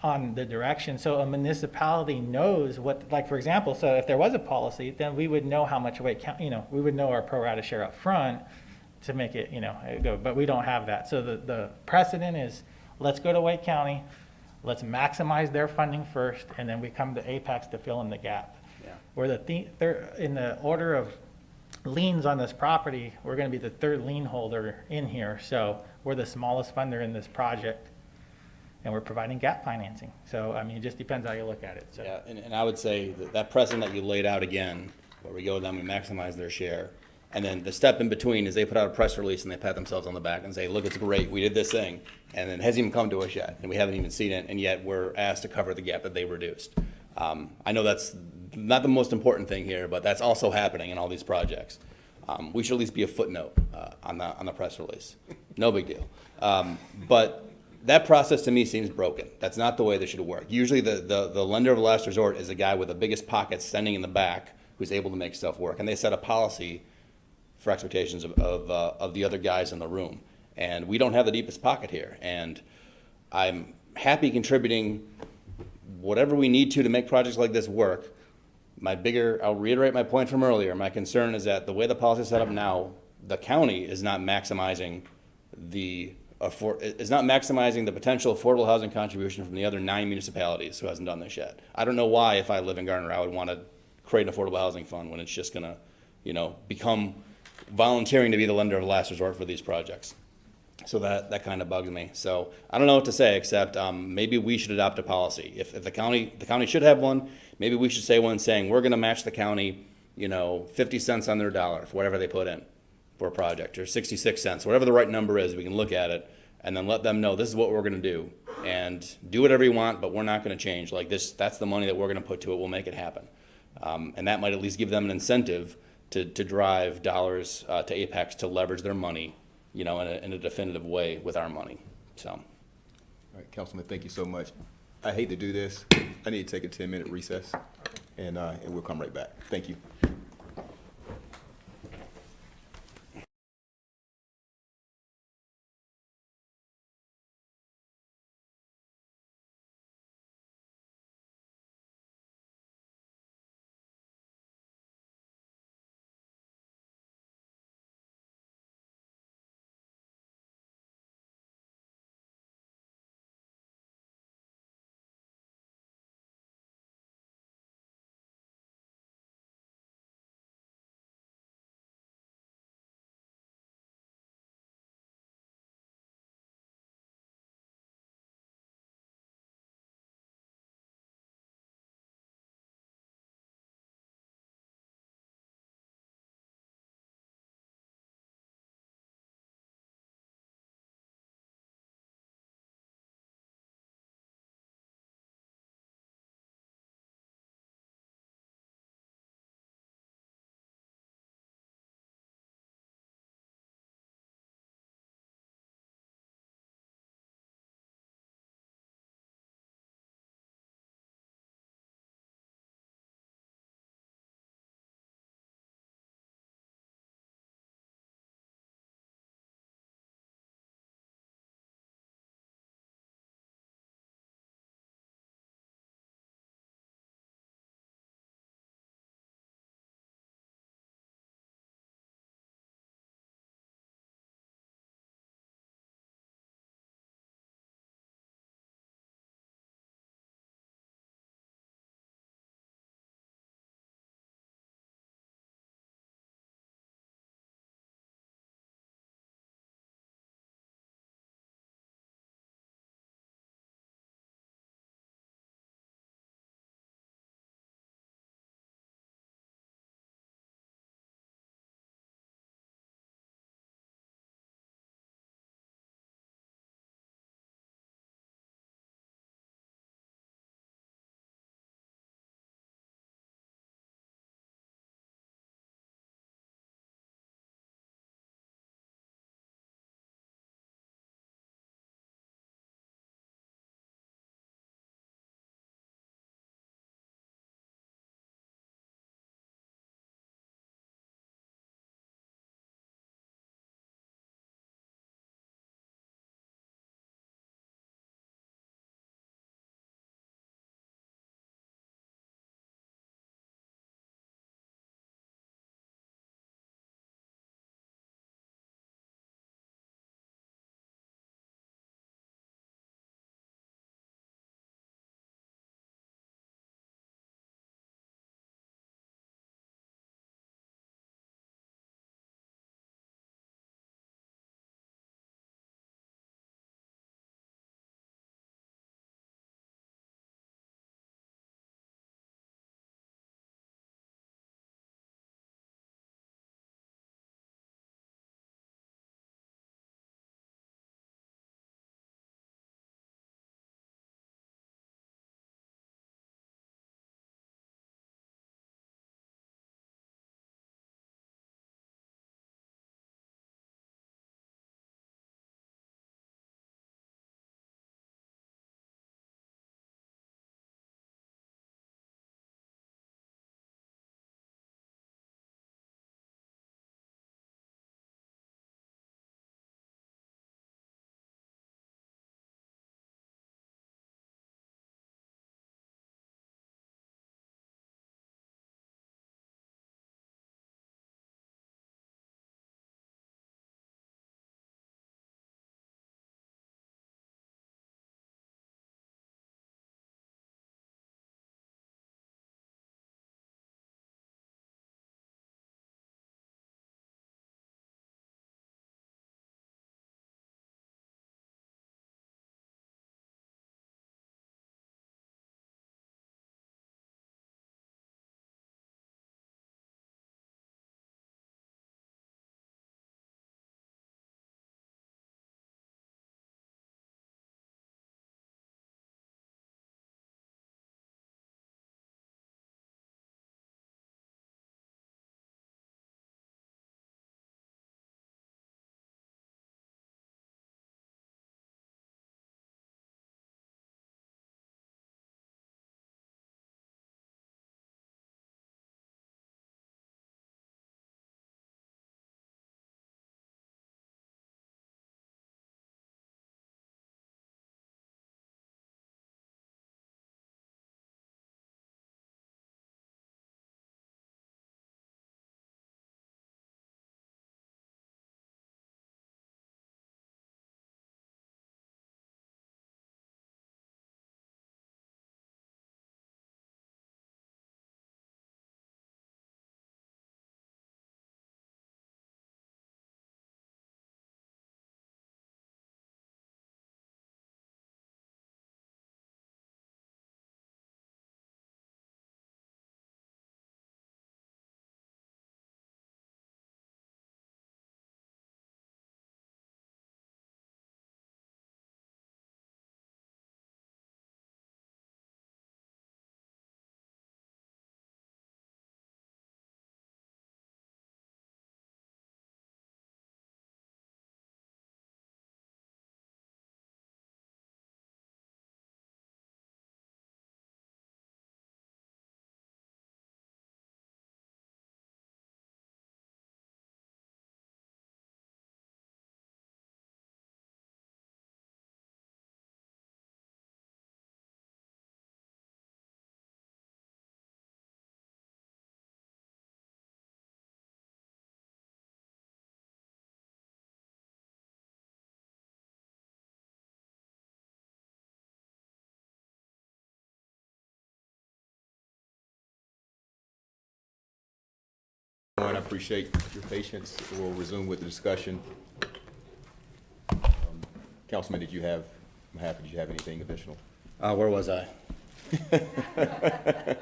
on the direction, so a municipality knows what, like for example, so if there was a policy, then we would know how much Wake County, you know, we would know our pro rata share up front to make it, you know, go. But we don't have that. So the precedent is, let's go to Wake County, let's maximize their funding first, and then we come to Apex to fill in the gap. Yeah. We're in the order of liens on this property, we're going to be the third lien holder in here. So we're the smallest funder in this project, and we're providing gap financing. So, I mean, it just depends how you look at it. So. Yeah, and I would say that precedent that you laid out again, where we go with them, we maximize their share. And then the step in between is they put out a press release and they pat themselves on the back and say, look, it's great, we did this thing. And it hasn't even come to us yet, and we haven't even seen it, and yet we're asked to cover the gap that they reduced. I know that's not the most important thing here, but that's also happening in all these projects. We should at least be a footnote on the press release. No big deal. But that process to me seems broken. That's not the way this should work. Usually the lender of last resort is a guy with the biggest pockets standing in the back who's able to make stuff work. And they set a policy for expectations of the other guys in the room. And we don't have the deepest pocket here. And I'm happy contributing whatever we need to make projects like this work. I'll reiterate my point from earlier. My concern is that the way the policy is set up now, the county is not maximizing the potential affordable housing contribution from the other 9 municipalities who hasn't done this yet. I don't know why, if I live in Gardner, I would want to create an affordable housing fund when it's just going to, become volunteering to be the lender of last resort for these projects. So that kind of bugs me. So I don't know what to say, except maybe we should adopt a policy. If the county should have one, maybe we should say one saying we're going to match the county, 50 cents on their dollar for whatever they put in for a project, or 66 cents, whatever the right number is. We can look at it and then let them know this is what we're going to do, and do whatever you want, but we're not going to change. Like this, that's the money that we're going to put to it. We'll make it happen, and that might at least give them an incentive to drive dollars to Apex to leverage their money, in a definitive way with our money. So. All right, Councilman, thank you so much. I hate to do this. I need to take a 10-minute recess, and we'll come right back. Thank you. everyone. I appreciate your patience. We'll resume with the discussion. Councilman, did you have anything additional? Where was I? The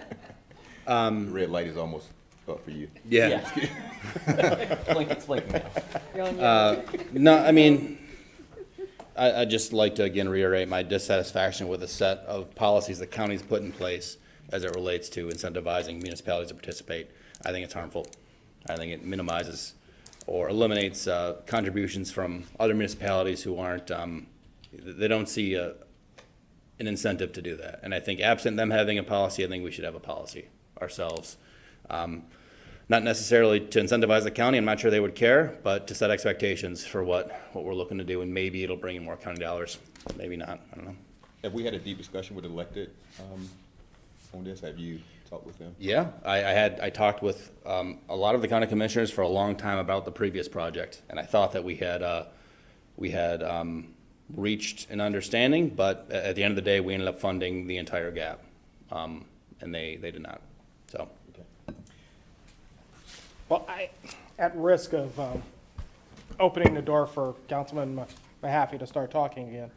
red light is almost up for you. Yeah. It's blinking now. No, I mean, I'd just like to again reiterate my dissatisfaction with the set of policies the county's put in place as it relates to incentivizing municipalities to participate. I think it's harmful. I think it minimizes or eliminates contributions from other municipalities who aren't, they don't see an incentive to do that. And I think absent them having a policy, I think we should have a policy ourselves. Not necessarily to incentivize the county, I'm not sure they would care, but to set expectations for what we're looking to do, and maybe it'll bring in more county dollars, maybe not, I don't know. Have we had a deep discussion with elected on this? Have you talked with them? Yeah, I talked with a lot of the county commissioners for a long time about the previous project, and I thought that we had reached an understanding, but at the end of the day, we ended up funding the entire gap, and they did not, so. Well, at risk of opening the door for Councilman Mahaffey to start talking again,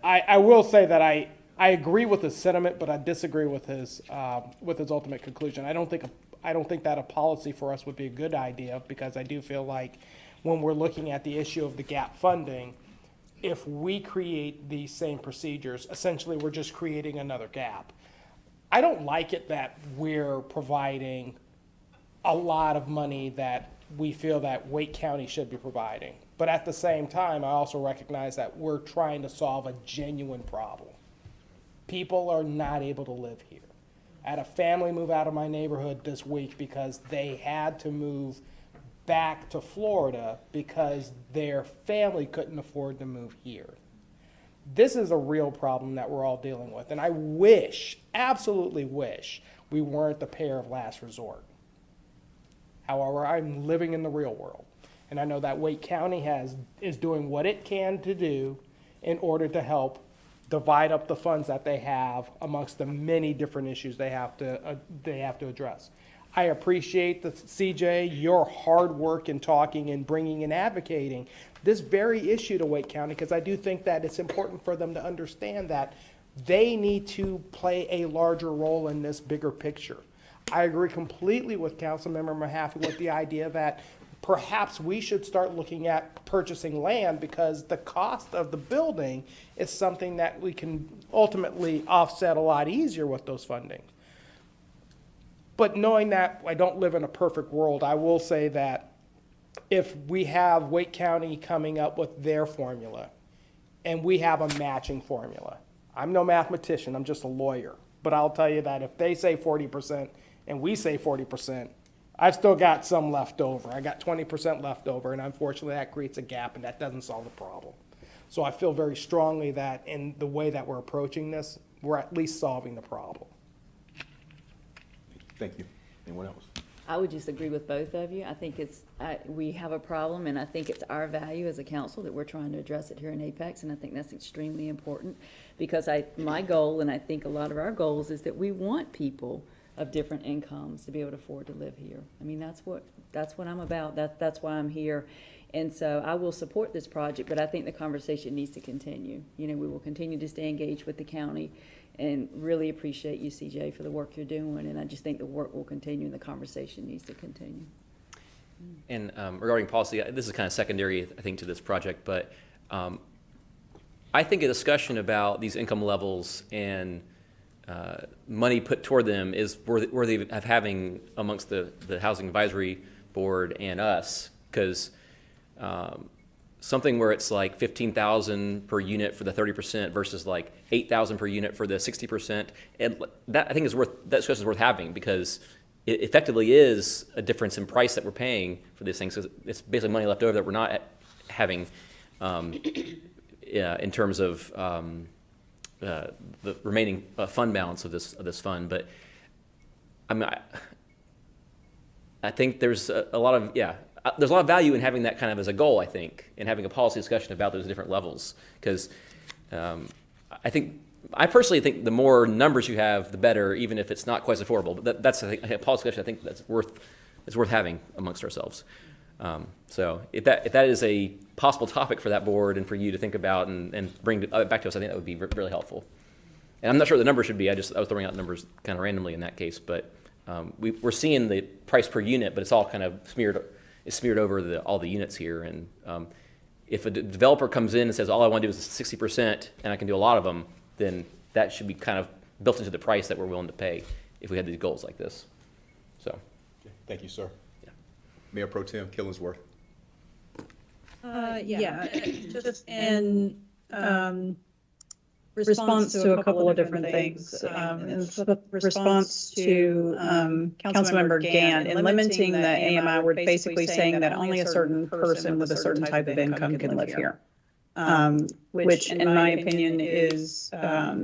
I will say that I agree with his sentiment, but I disagree with his ultimate conclusion. I don't think that a policy for us would be a good idea, because I do feel like when we're looking at the issue of the gap funding, if we create these same procedures, essentially we're just creating another gap. I don't like it that we're providing a lot of money that we feel that Wake County should be providing. But at the same time, I also recognize that we're trying to solve a genuine problem. People are not able to live here. I had a family move out of my neighborhood this week because they had to move back to Florida because their family couldn't afford to move here. This is a real problem that we're all dealing with, and I wish, absolutely wish, we weren't the pair of last resort. However, I'm living in the real world, and I know that Wake County is doing what it can to do in order to help divide up the funds that they have amongst the many different issues they have to address. I appreciate CJ, your hard work in talking and bringing and advocating this very issue to Wake County, because I do think that it's important for them to understand that they need to play a larger role in this bigger picture. I agree completely with Councilmember Mahaffey with the idea that perhaps we should start looking at purchasing land, because the cost of the building is something that we can ultimately offset a lot easier with those funding. But knowing that I don't live in a perfect world, I will say that if we have Wake County coming up with their formula and we have a matching formula, I'm no mathematician, I'm just a lawyer, but I'll tell you that if they say 40% and we say 40%, I've still got some left over. I got 20% left over, and unfortunately that creates a gap, and that doesn't solve the problem. So I feel very strongly that in the way that we're approaching this, we're at least solving the problem. Thank you. Anyone else? I would just agree with both of you. I think we have a problem, and I think it's our value as a council that we're trying to address it here in Apex, and I think that's extremely important, because my goal, and I think a lot of our goals, is that we want people of different incomes to be able to afford to live here. I mean, that's what I'm about. That's why I'm here. And so I will support this project, but I think the conversation needs to continue. You know, we will continue to stay engaged with the county, and really appreciate you, CJ, for the work you're doing. And I just think the work will continue and the conversation needs to continue. And regarding policy, this is kind of secondary, I think, to this project, but I think a discussion about these income levels and money put toward them is worthy of having amongst the Housing Advisory Board and us, because something where it's like $15,000 per unit for the 30% versus like $8,000 per unit for the 60%, and that I think that discussion is worth having, because it effectively is a difference in price that we're paying for these things. So it's basically money left over that we're not having in terms of the remaining fund balance of this fund. But I mean, I think there's a lot of value in having that kind of as a goal, I think, and having a policy discussion about those different levels, because I personally think the more numbers you have, the better, even if it's not quite as affordable. But that's I think, a policy discussion I think that's worth is worth having amongst ourselves. So if that is a possible topic for that board and for you to think about and bring back to us, I think that would be really helpful. And I'm not sure what the number should be. I was throwing out numbers kind of randomly in that case, but we're seeing the price per unit, but it's all kind of smeared over all the units here. And if a developer comes in and says, all I want to do is 60% and I can do a lot of them, then that should be kind of built into the price that we're willing to pay if we had these goals like this. So, Thank you, sir. Mayor Pro Tem Killingsworth. Just in response to a couple of different things. In response to Councilmember Gann, in limiting the AMI, we're basically saying that only a certain person with a certain type of income can live here, which in my opinion is not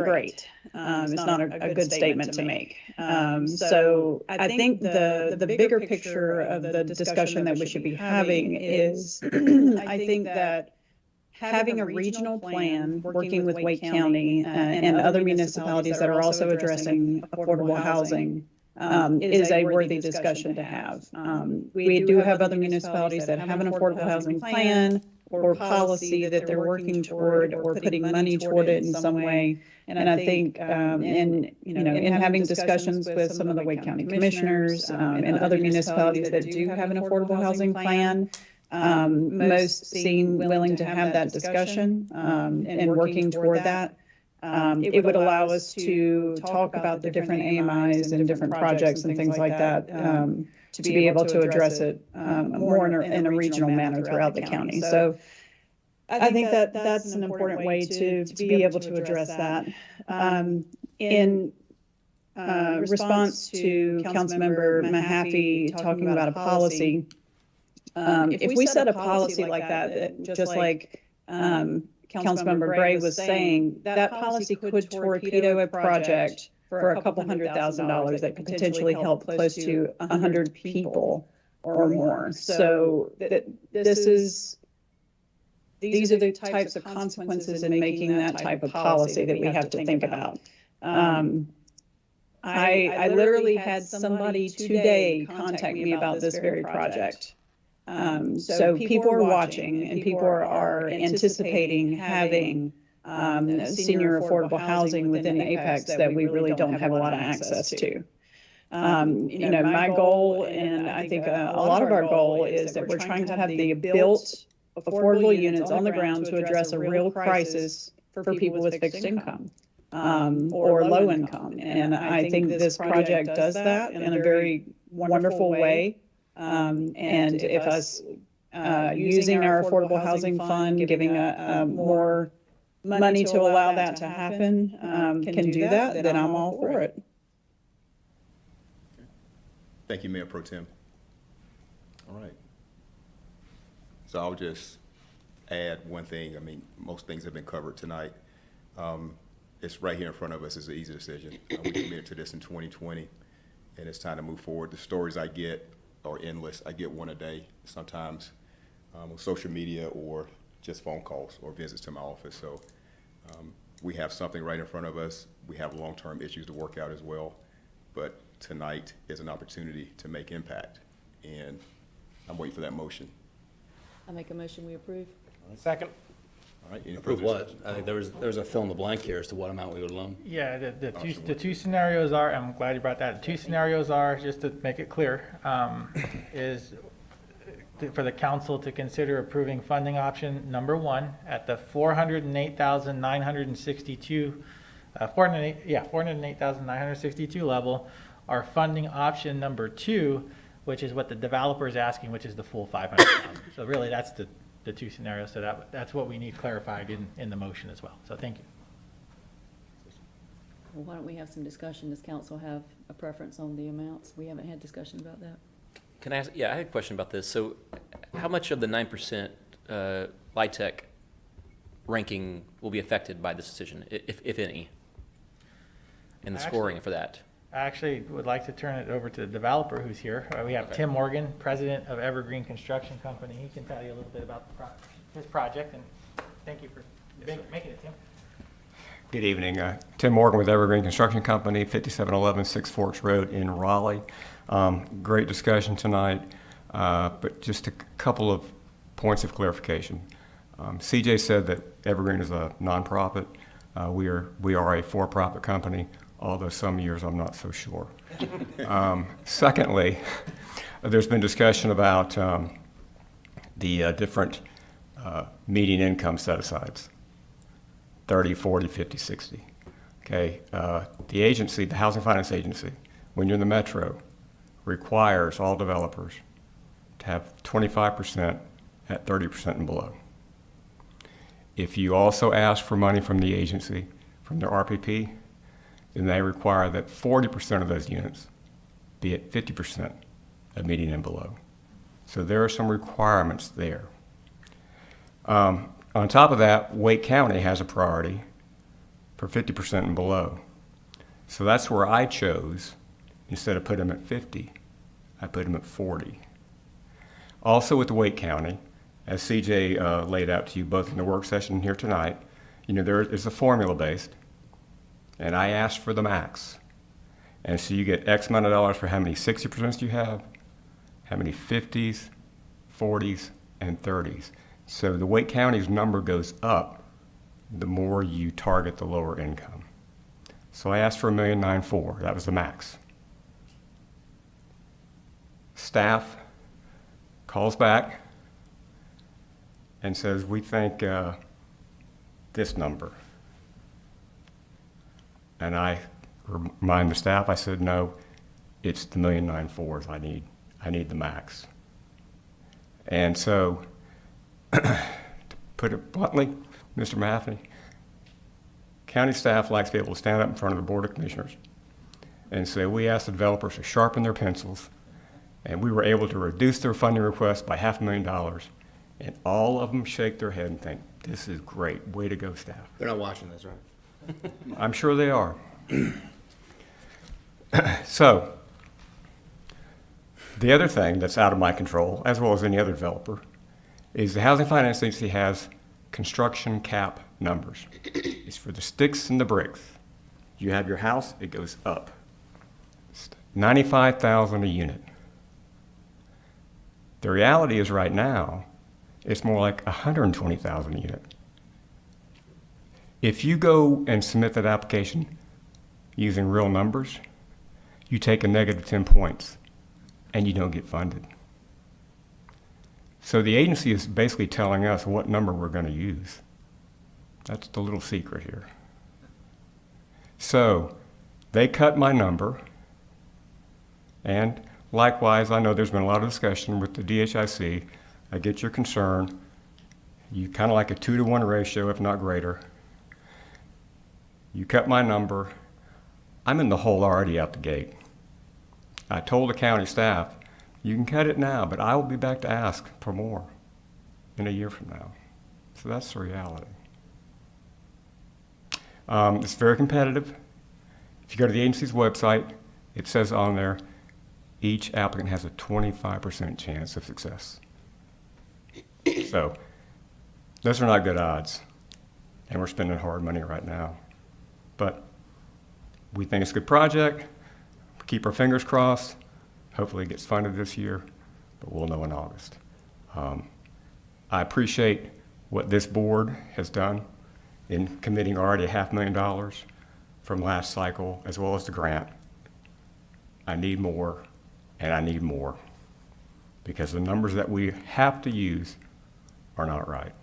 great. It's not a good statement to make. So I think the bigger picture of the discussion that we should be having is, I think that having a regional plan, working with Wake County and other municipalities that are also addressing affordable housing, is a worthy discussion to have. We do have other municipalities that have an affordable housing plan or policy that they're working toward or putting money toward it in some way. And I think in having discussions with some of the Wake County commissioners and other municipalities that do have an affordable housing plan, most seem willing to have that discussion and working toward that. It would allow us to talk about the different AMIs and different projects and things like that to be able to address it more in a regional manner throughout the county. So I think that that's an important way to be able to address that. In response to Councilmember Mahaffey talking about a policy, if we set a policy like that, just like Councilmember Gray was saying, that policy could torpedo a project for a couple $100,000 that could potentially help close to 100 people or more. So these are the types of consequences in making that type of policy that we have to think about. I literally had somebody today contact me about this very project. So people are watching and people are anticipating having senior affordable housing within the Apex that we really don't have a lot of access to. My goal, and I think a lot of our goal, is that we're trying to have the built affordable units on the ground to address a real crisis for people with fixed income or low income. And I think this project does that in a very wonderful way. And if us using our affordable housing fund, giving more money to allow that to happen, can do that, then I'm all for it. Thank you, Mayor Pro Tem. All right. So I'll just add one thing. I mean, most things have been covered tonight. It's right here in front of us. It's an easy decision. We committed to this in 2020, and it's time to move forward. The stories I get are endless. I get one a day sometimes on social media or just phone calls or visits to my office. So we have something right in front of us. We have long-term issues to work out as well. But tonight is an opportunity to make impact, and I'm waiting for that motion. I make a motion, we approve. Second. All right. Any Approve further what? discussion? I think there was a fill in the blank here as to what amount we would loan. Yeah, the two scenarios are, I'm glad you brought that, the two scenarios are, just to make it clear, is for the council to consider approving funding option number one at the $408,962 level, or funding option number two, which is what the developer is asking, which is the full $500,000. So really, that's the two scenarios. So that's what we need clarified in the motion as well. So thank you. Well, why don't we have some discussion? Does council have a preference on the amounts? We haven't had discussion about that. Can I ask, I had a question about this. So how much of the 9% LIHTC ranking will be affected by this decision, if any, and the scoring for that? I actually would like to turn it over to the developer who's here. We have Tim Morgan, president of Evergreen Construction Company. He can tell you a little bit about his project, and thank you for making it, Tim. Good evening. Tim Morgan with Evergreen Construction Company, 5711 Six Forks Road in Raleigh. Great discussion tonight, but just a couple of points of clarification. CJ said that Evergreen is a nonprofit. We are a for-profit company, although some years I'm not so sure. Secondly, there's been discussion about the different median income set-asides. 30, 40, 50, 60. Okay, the agency, the Housing Finance Agency, when you're in the metro, requires all developers to have 25% at 30% and below. If you also ask for money from the agency, from their RPP, then they require that 40% of those units be at 50% of median and below. So there are some requirements there. On top of that, Wake County has a priority for 50% and below. So that's where I chose, instead of putting them at 50, I put them at 40. Also with Wake County, as CJ laid out to you both in the work session here tonight, you know, there is a formula based, and I asked for the max. And so you get X amount of dollars for how many 60% you have, how many 50s, 40s, and 30s. So the Wake County's number goes up the more you target the lower income. So I asked for $1.94 million. That was the max. Staff calls back and says, we think this number. And I remind the staff, I said, no, it's the $1.94 million I need the max. And so, to put it bluntly, Mr. Matheny, county staff likes to be able to stand up in front of the Board of Commissioners and say, we asked the developers to sharpen their pencils, and we were able to reduce their funding request by $500,000, and all of them shake their head and think, this is great, way to go, staff. They're not watching this, right? I'm sure they are. So, the other thing that's out of my control, as well as any other developer, is the Housing Finance Agency has construction cap numbers. It's for the sticks and the bricks. You have your house, it goes up. It's $95,000 a unit. The reality is right now, it's more like $120,000 a unit. If you go and submit that application using real numbers, you take a negative 10 points and you don't get funded. So the agency is basically telling us what number we're going to use. That's the little secret here. So they cut my number, and likewise, I know there's been a lot of discussion with the DHIC. I get your concern. You kind of like a 2-to-1 ratio, if not greater. You cut my number. I'm in the hole already out the gate. I told the county staff, you can cut it now, but I will be back to ask for more in a year from now. So that's the reality. It's very competitive. If you go to the agency's website, it says on there, each applicant has a 25% chance of success. So those are not good odds, and we're spending hard money right now. But we think it's a good project. We keep our fingers crossed. Hopefully it gets funded this year, but we'll know in August. I appreciate what this board has done in committing already $500,000 from last cycle, as well as the grant. I need more, and I need more, because the numbers that we have to use are not right.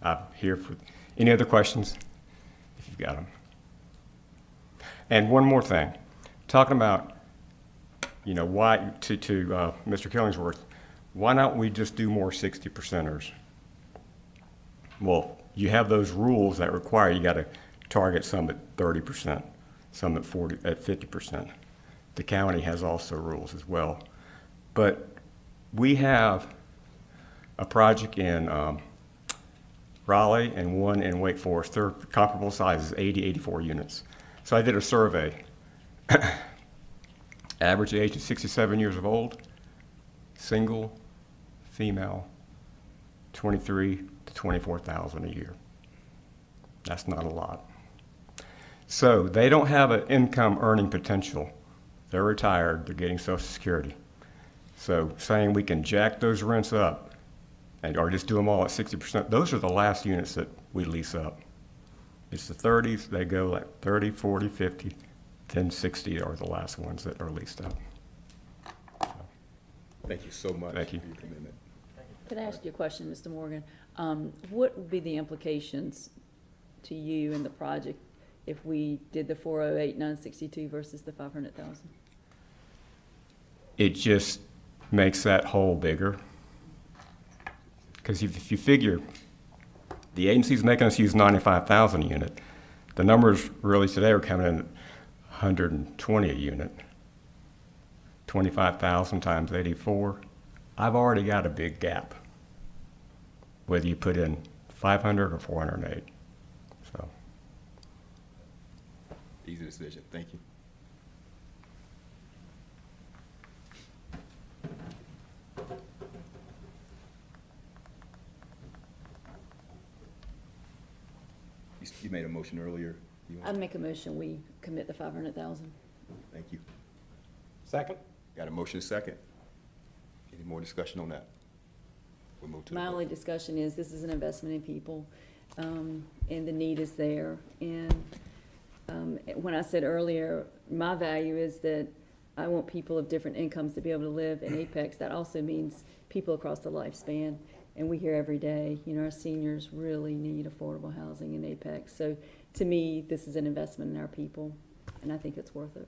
I'm here for any other questions, if you've got them. And one more thing. Talking about, you know, why, to Mr. Killingsworth, why not we just do more 60%ers? Well, you have those rules that require you got to target some at 30%, some at 50%. The county has also rules as well. But we have a project in Raleigh and one in Wake Forest. They're comparable sizes, 80, 84 units. So I did a survey. Average age is 67 years of old, single, female, 23 to 24,000 a year. That's not a lot. So they don't have an income earning potential. They're retired, they're getting Social Security. So saying we can jack those rents up or just do them all at 60%, those are the last units that we lease up. It's the 30s, they go like 30, 40, 50, then 60 are the last ones that are leased up. Thank you so much Thank you. for your commitment. Could I ask you a question, Mr. Morgan? What would be the implications to you in the project if we did the 408,962 versus the 500,000? It just makes that hole bigger. Because if you figure the agency's making us use 95,000 a unit, the numbers really today are coming in at 120 a unit. 25,000 times 84. I've already got a big gap, whether you put in 500 or 408. So. Easy decision. Thank you. You made a motion earlier. I'd make a motion, we commit the 500,000. Thank you. Second? Got a motion second. Any more discussion on that? We'll move to the My vote. only discussion is this is an investment in people, and the need is there. And when I said earlier, my value is that I want people of different incomes to be able to live in Apex. That also means people across the lifespan. And we hear every day, you know, our seniors really need affordable housing in Apex. So to me, this is an investment in our people, and I think it's worth it.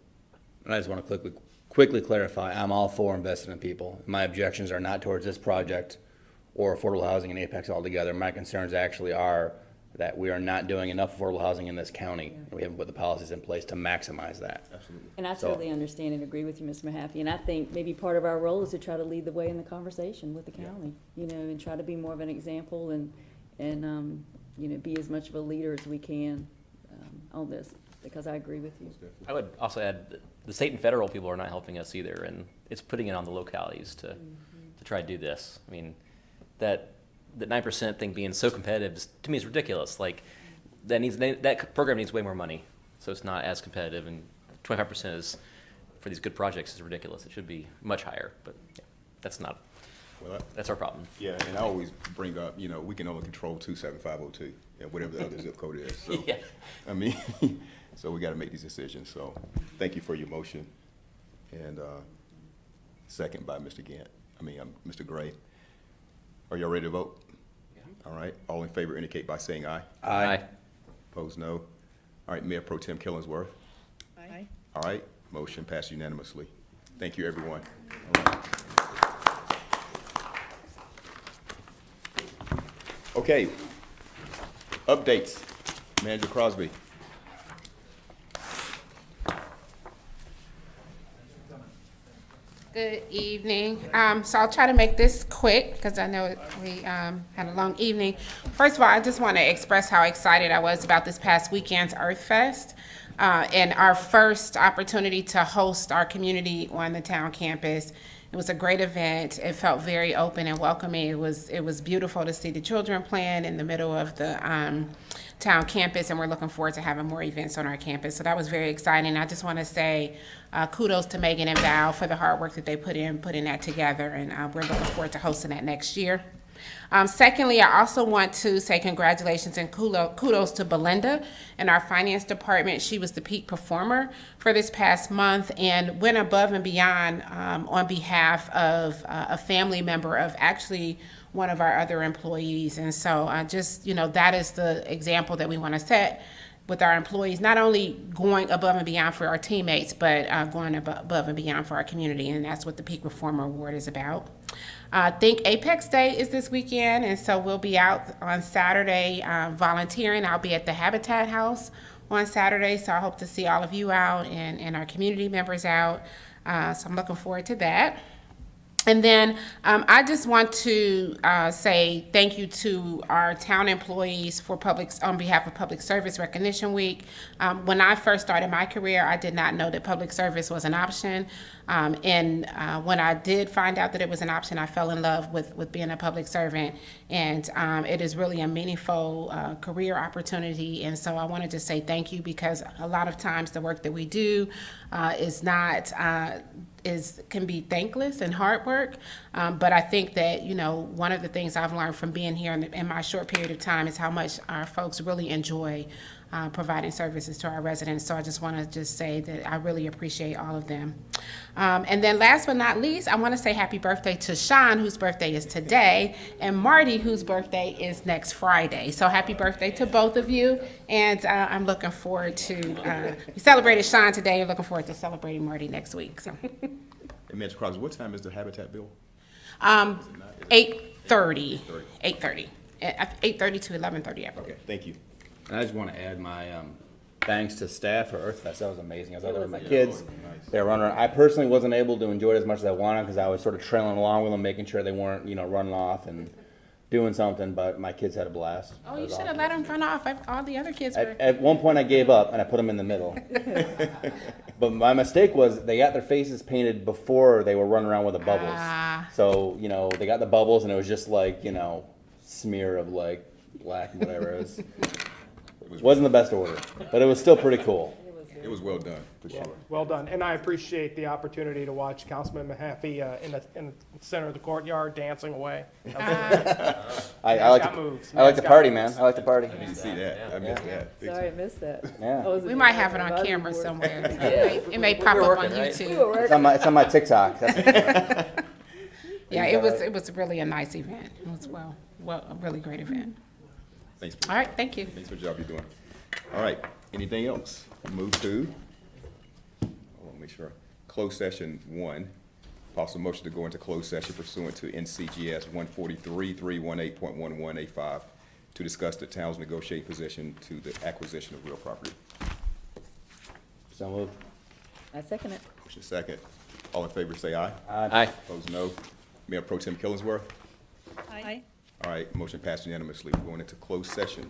And I just want to quickly clarify, I'm all for investing in people. My objections are not towards this project or affordable housing in Apex altogether. My concerns actually are that we are not doing enough affordable housing in this county, and we haven't put the policies in place to maximize that. Absolutely. And I So- totally understand and agree with you, Mr. Mahaffey. And I think maybe part of our role is to try to lead the way in the conversation with the county, you know, and try to be more of an example and you know, be as much of a leader as we can on this, because I agree with you. I would also add that the state and federal people are not helping us either, and it's putting it on the localities to try to do this. I mean, that 9% thing being so competitive to me is ridiculous. Like that program needs way more money, so it's not as competitive. And 25% is for these good projects is ridiculous. It should be much higher, but yeah, that's not. Well, that's our problem. Yeah, and I always bring up, you know, we can only control 27502 and whatever the other zip code is. So, Yeah. I mean, so we got to make these decisions. So thank you for your motion. And second by Mr. Mr. Gray. Are y'all ready to vote? Yeah. All right. All in favor indicate by saying aye. Aye. Opposed, no. All right, Mayor Pro Tem Killingsworth. Aye. All right, motion passed unanimously. Thank you, everyone. All right. Okay, updates. Manager Crosby. Good evening. So I'll try to make this quick because I know we had a long evening. First of all, I just want to express how excited I was about this past weekend's Earth Fest and our first opportunity to host our community on the town campus. It was a great event. It felt very open and welcoming. It was beautiful to see the children playing in the middle of the town campus, and we're looking forward to having more events on our campus. So that was very exciting. I just want to say kudos to Megan and Val for the hard work that they put in putting that together, and we're looking forward to hosting that next year. Secondly, I also want to say congratulations and kudos to Belinda in our finance department. She was the peak performer for this past month and went above and beyond on behalf of a family member of actually one of our other employees. And so just, you know, that is the example that we want to set with our employees, not only going above and beyond for our teammates, but going above and beyond for our community. And that's what the Peak Performer Award is about. I think Apex Day is this weekend, and so we'll be out on Saturday volunteering. I'll be at the Habitat House on Saturday, so I hope to see all of you out and our community members out. So I'm looking forward to that. And then I just want to say thank you to our town employees for on behalf of Public Service Recognition Week. When I first started my career, I did not know that public service was an option. And when I did find out that it was an option, I fell in love with being a public servant. And it is really a meaningful career opportunity. And so I wanted to say thank you, because a lot of times the work that we do can be thankless and hard work. But I think that, one of the things I've learned from being here in my short period of time is how much our folks really enjoy providing services to our residents. So I just want to say that I really appreciate all of them. And then last but not least, I want to say happy birthday to Sean, whose birthday is today, and Marty, whose birthday is next Friday. So happy birthday to both of you. And I'm looking forward to, we celebrated Sean today, and looking forward to celebrating Marty next week. So. And Mr. Crosby, what time is the Habitat bill? 8:30. 8:30. 8:30 to 11:30, I believe. Okay, thank you. And I just want to add my thanks to staff for EarthFest. That was amazing. I was out there with my kids. They were running around. I personally wasn't able to enjoy it as much as I wanted, because I was sort of trailing along with them, making sure they weren't, running off and doing something. But my kids had a blast. Oh, you should have let them run off. All the other kids were. At one point, I gave up and I put them in the middle. But my mistake was they got their faces painted before they were running around with the bubbles. So they got the bubbles, and it was just like smear of like black and whatever it was. Wasn't the best order, but it was still pretty cool. It was well done, for sure. Well done. And I appreciate the opportunity to watch Councilman Mahaffey in the center of the courtyard dancing away. I like to party, man. I like to party. I didn't see that. I missed that. Big Sorry, I time. missed that. Yeah. We might have it on camera somewhere. It may pop up on YouTube. It's on my TikTok. Yeah, it was really a nice event. It was a really great event. Thanks. All right, thank you. Thanks for the job you're doing. All right, anything else? Move to, make sure, closed session 1. Possible motion to go into closed session pursuant to NCGS 143-318.11A5 to discuss the town's negotiating position to the acquisition of real property. So moved. I second it. Motion second. All in favor, say aye. Aye. Opposed, no. Mayor Pro Tem Killingsworth? Aye. All right, motion passed unanimously. We're going into closed session.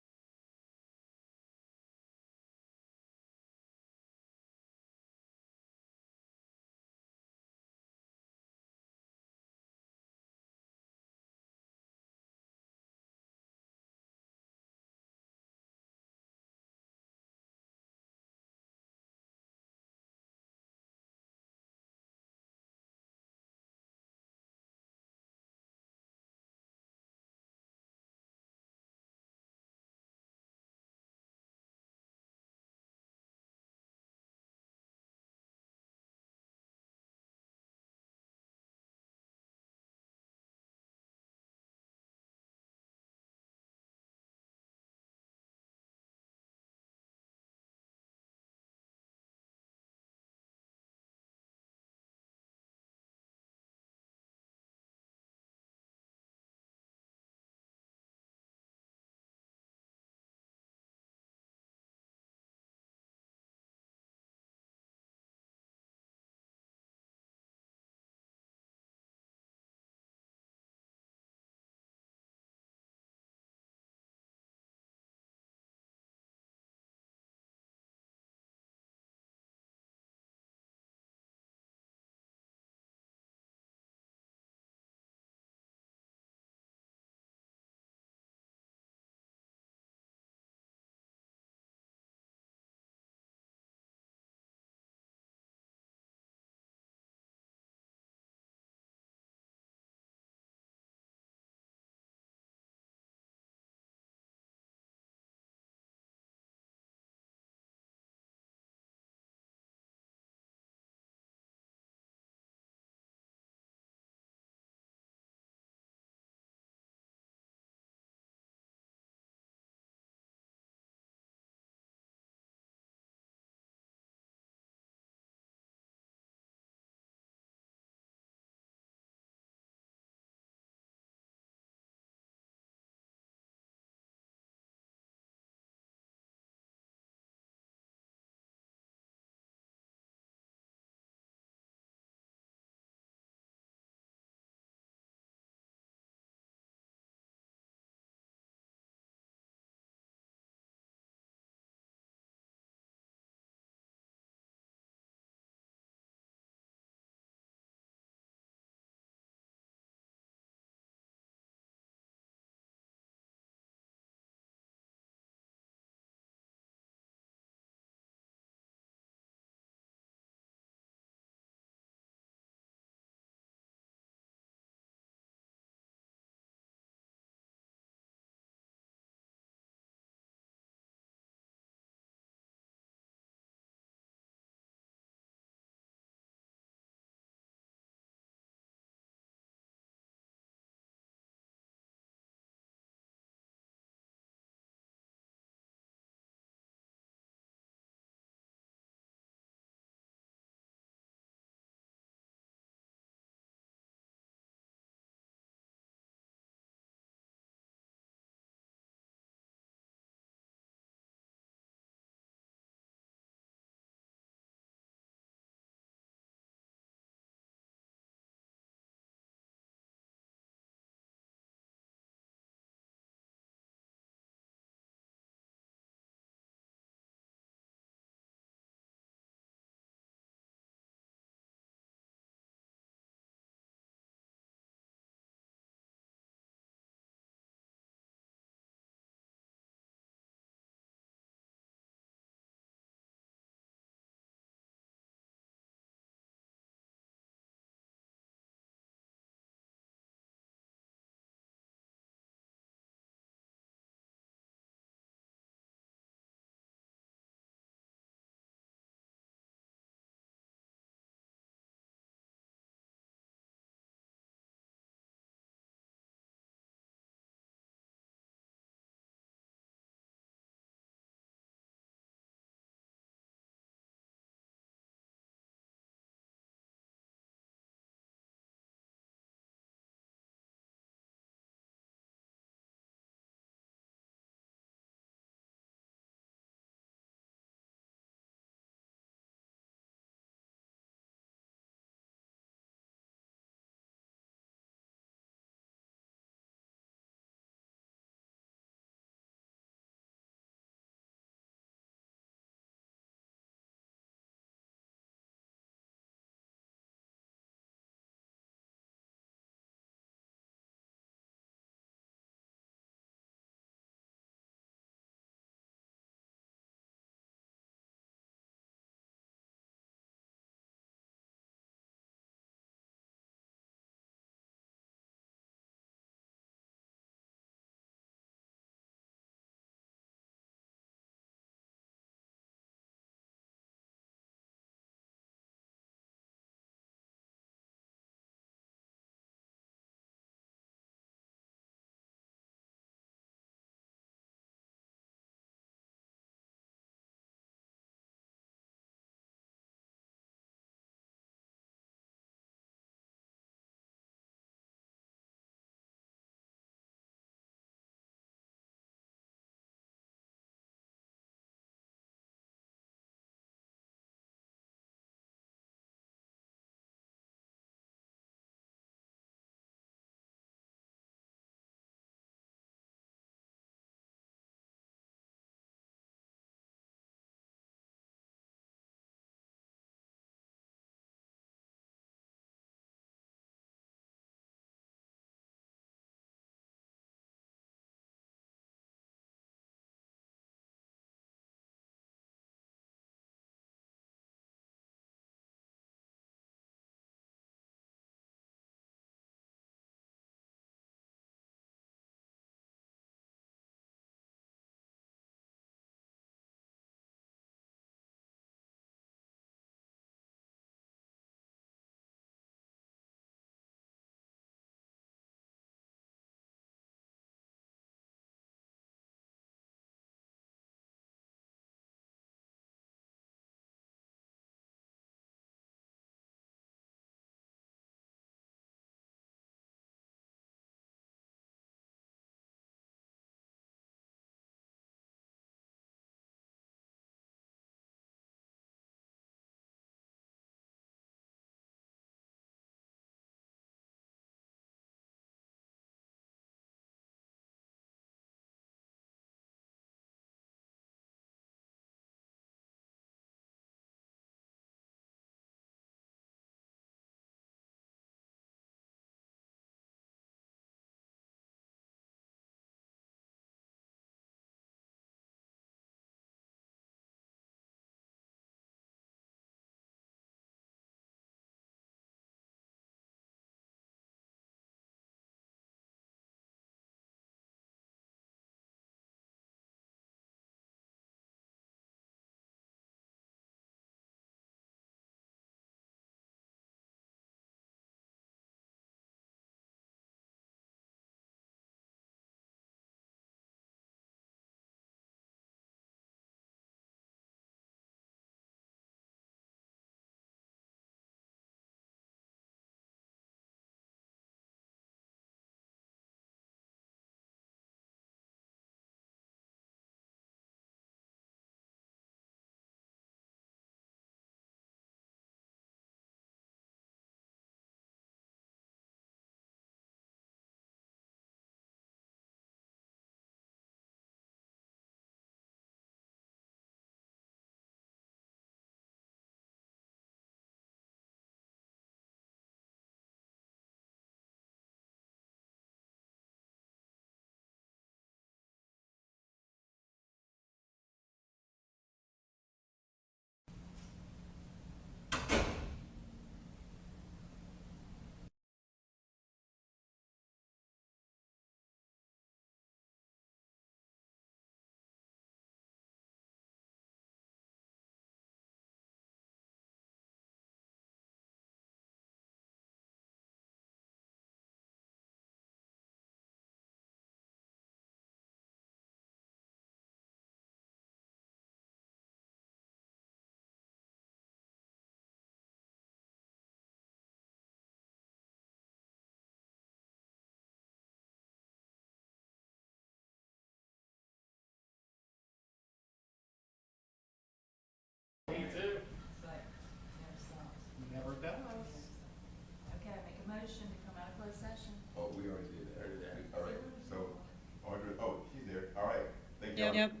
Yep.